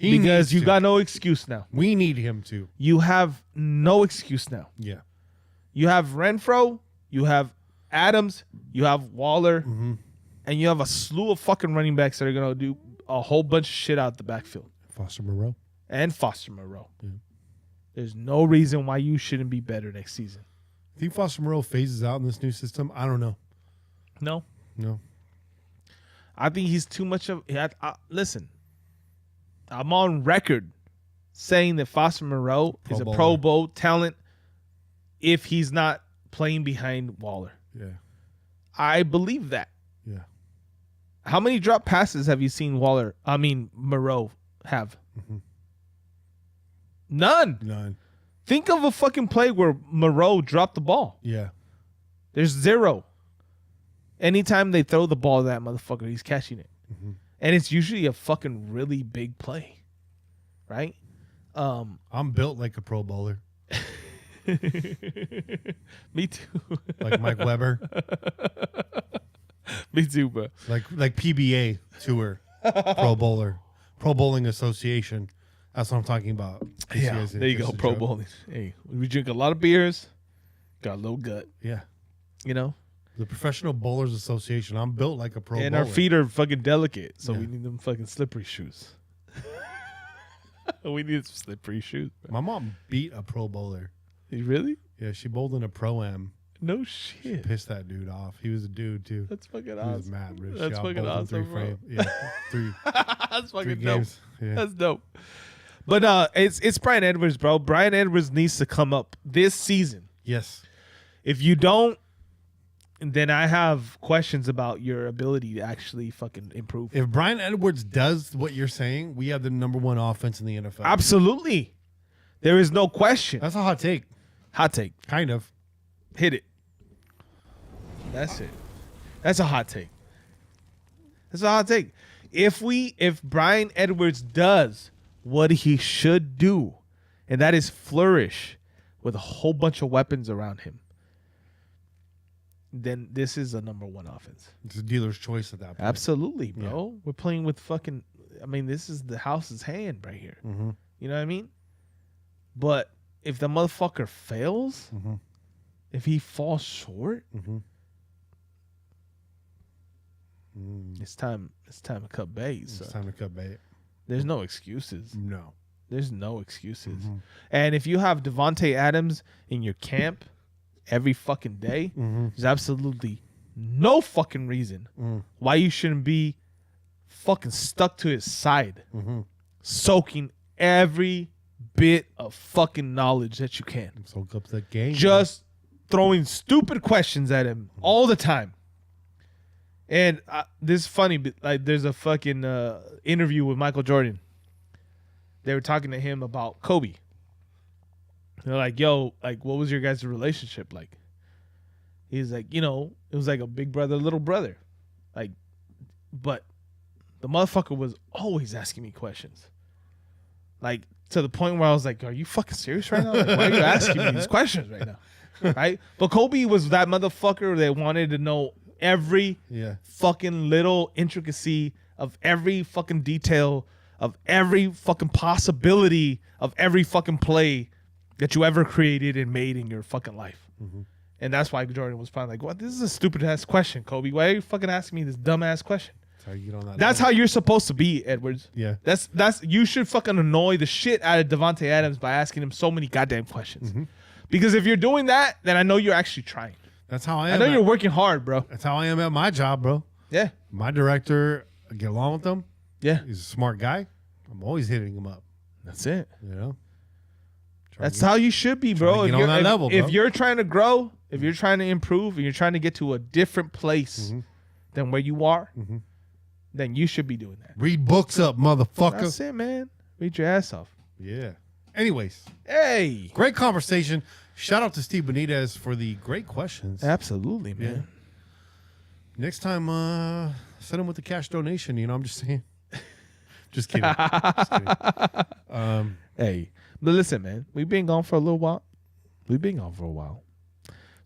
Because you got no excuse now. We need him to. You have no excuse now. Yeah. You have Renfro, you have Adams, you have Waller, and you have a slew of fucking running backs that are going to do a whole bunch of shit out the backfield. Foster Moreau. And Foster Moreau. Yeah. There's no reason why you shouldn't be better next season. I think Foster Moreau phases out in this new system. I don't know. No. No. I think he's too much of... listen, I'm on record saying that Foster Moreau is a Pro Bowl talent if he's not playing behind Waller. Yeah. I believe that. Yeah. How many drop passes have you seen Moreau have? None. Think of a fucking play where Moreau dropped the ball. Yeah. There's zero. Anytime they throw the ball to that motherfucker, he's catching it. And it's usually a fucking really big play. Right? I'm built like a Pro Bowler. Me too. Like Mike Weber. Me too, bro. Like PBA tour. Pro Bowler. Pro Bowling Association. That's what I'm talking about. Yeah, there you go. Pro Bowling. Hey, we drink a lot of beers. Got a little gut. Yeah. You know? The Professional Bowlers Association. I'm built like a pro And bowler. our feet are fucking delicate, so Yeah. we need them fucking slippery shoes. We need some slippery shoes. Bro. My mom beat a pro bowler. You really? Yeah, she bowled in a pro-am. No shit. Pissed that dude off. He was a dude, too. That's fucking He was awesome. mad, bro. She That's out fucking bowled him awesome, bro. Yeah, three That's fucking dope. games. Yeah. That's dope. But it's Brian Edwards, bro. Brian Edwards needs to come up this season. Yes. If you don't, then I have questions about your ability to actually fucking improve. If Brian Edwards does what you're saying, we have the #1 offense in the NFL. Absolutely. There is no question. That's a hot take. Hot take. Kind of. Hit it. That's it. That's a hot take. That's a hot take. If Brian Edwards does what he should do, and that is flourish with a whole bunch of weapons around him, then this is a #1 offense. It's a dealer's choice at that point. Absolutely, bro. We're playing with fucking... I mean, this is the house's hand right here. Mm-hmm. You know what I mean? But if the motherfucker fails, Mm-hmm. if he falls short, Mm-hmm. it's time to cut bait. It's So time to cut bait. there's no excuses. No. There's no excuses. Mhm. And if you have Devontae Adams in your camp every fucking day, Mm-hmm. there's absolutely no fucking reason why you shouldn't be fucking stuck to his side, Mm-hmm. soaking every bit of fucking knowledge that you can. Soak up that game. Just throwing stupid questions at him all the time. And this is funny, but like there's a fucking interview with Michael Jordan. They were talking to him about Kobe. They're like, yo, like, what was your guys' relationship like? He's like, you know, it was like a big brother, little brother. Like, but the motherfucker was always asking me questions. Like, to the point where I was like, are you fucking serious right now? Like, why are you asking me these questions right now? Right? But Kobe was that motherfucker that wanted to know every fucking little intricacy of every fucking detail of every fucking possibility of every fucking play that you ever created and made in your fucking life. Mm-hmm. And that's why Jordan was probably like, what? This is a stupid ass question, Kobe. Why are you fucking asking me this dumb ass question? That's how you're supposed to be, Edwards. Yeah. That's you should fucking annoy the shit out of Devontae Adams by asking him so many goddamn questions. Mm-hmm. Because if you're doing that, then I know you're actually trying. That's how I am. I know you're working hard, bro. That's how I am at my job, bro. Yeah. My director, I get along with him. Yeah. He's a smart guy. I'm always hitting him up. That's it. You know? That's how you should be, bro. If you're trying to grow, if you're trying to improve, and you're trying to get to a different place than where you are, then you should be doing that. Read books up, motherfucker. That's it, man. Read your ass off. Yeah. Anyways. Hey. Great conversation. Shout out to Steve Benitez for the great questions. Absolutely, man. Yeah. Next time, send him with the cash donation. You know, I'm just saying. Just kidding. Just kidding. Hey, but listen, man. We've been gone for a little while. We've been gone for a while.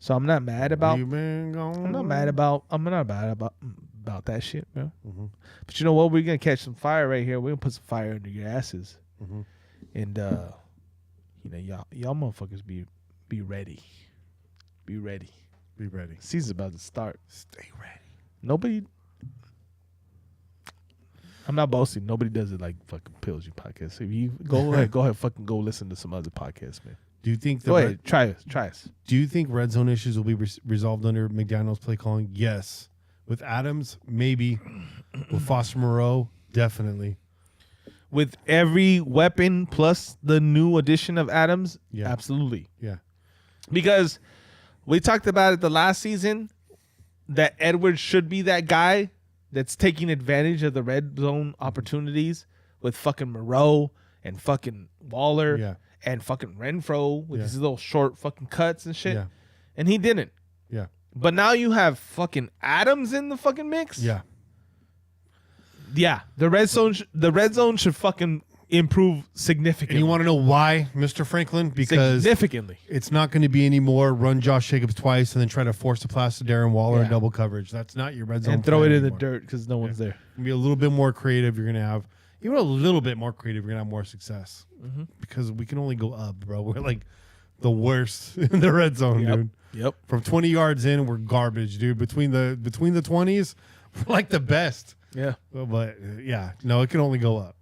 So I'm not mad about. I'm not mad about that shit, bro. Mm-hmm. But you know what? We're gonna catch some fire right here. We're gonna put some fire under your asses, and you know, y'all motherfuckers be ready. Be ready. Be ready. Season's about to start. Stay ready. Nobody. I'm not boasting. Nobody does it like fucking Pills You podcast. If you go ahead, fucking go listen to some other podcasts, man. Do you think go ahead, try us. Do you think red zone issues will be resolved under McDaniel's play calling? Yes. With Adams, maybe. With Foster Moreau, definitely. With every weapon plus the new addition of Adams, yeah, absolutely. Yeah. Because we talked about it the last season that Edwards should be that guy that's taking advantage of the red zone opportunities with fucking Moreau and fucking Waller and fucking Renfro with his little short fucking cuts and shit. Yeah. And he didn't. Yeah. But now you have fucking Adams in the fucking mix. Yeah. Yeah. The red zone should fucking improve significantly. And you want to know why, Mr. Franklin? Because significantly. It's not going to be any more run Josh Jacobs twice and then try to force the pass to Darren Waller in double coverage. That's not your red zone. And throw it in anymore. the dirt because no one's there. Be a little bit more creative. You're going to have even a little bit more creative. You're going to have more success because we can only go up, bro. We're like the worst in the red zone, dude. Yep. From 20 yards in, we're garbage, dude. Between the 20s, we're like the best. Yeah. But yeah, no, it can only go up.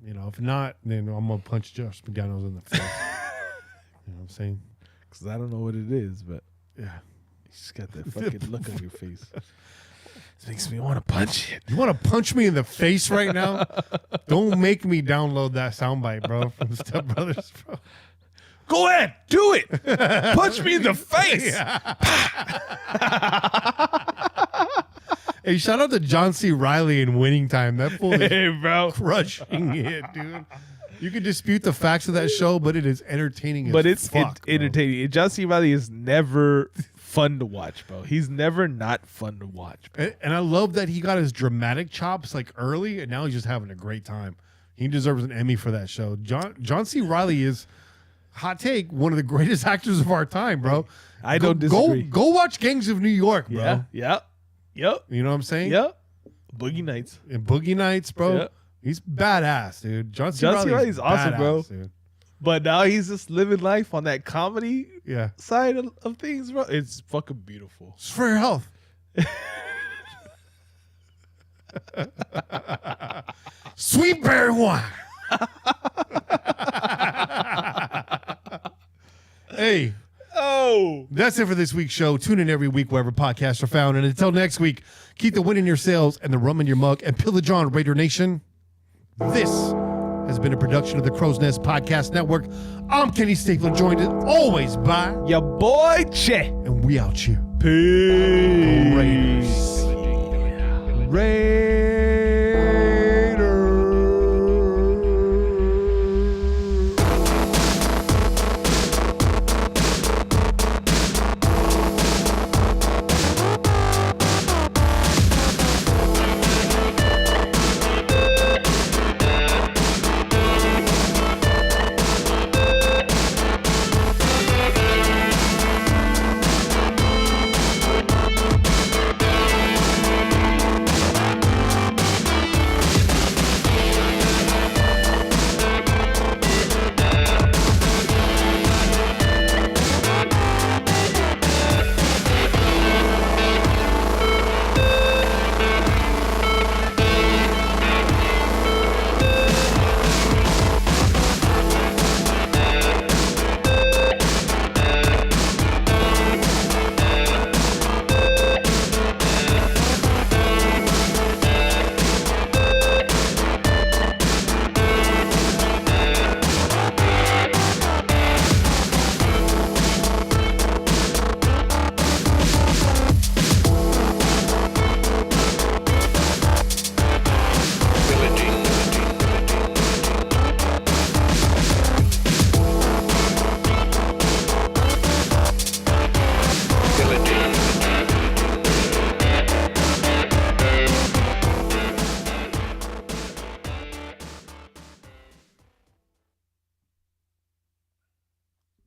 You know, if not, then I'm gonna punch Josh McDaniels in the face. You know what I'm saying? Because I don't know what it is, but yeah, you just got that fucking look on your face. It makes me want to punch it. You want to punch me in the face right now? Don't make me download that soundbite, bro, from Step Brothers, bro. Go ahead, do it. Punch me in the face. Hey, shout out to John C. Reilly in Winning Time. That fool is bro, crushing it, dude. You can dispute the facts of that show, but it is entertaining. But it's entertaining. John C. Reilly is never fun to watch, bro. He's never not fun to watch, bro. And I love that he got his dramatic chops like early, and now he's just having a great time. He deserves an Emmy for that show. John C. Reilly is, hot take, one of the greatest actors of our time, bro. I don't disagree. Go watch Gangs of New York, bro. Yeah. Yep. You know what I'm saying? Yep. Boogie Nights. And Boogie Nights, bro. Yep. He's badass, dude. John C. Reilly's awesome, badass, bro. Dude. But now he's just living life on that comedy side of things, bro. It's fucking beautiful. It's for your health. Sweet berry wine. Hey. Oh. That's it for this week's show. Tune in every week wherever podcasts are found. And until next week, keep the wind in your sails and the rum in your mug and pillage on, Raider Nation. This has been a production of the Crow's Nest Podcast Network. I'm Kenny Stapler, joined as always by your boy Che. And we out here. Peace. Raiders. Raiders.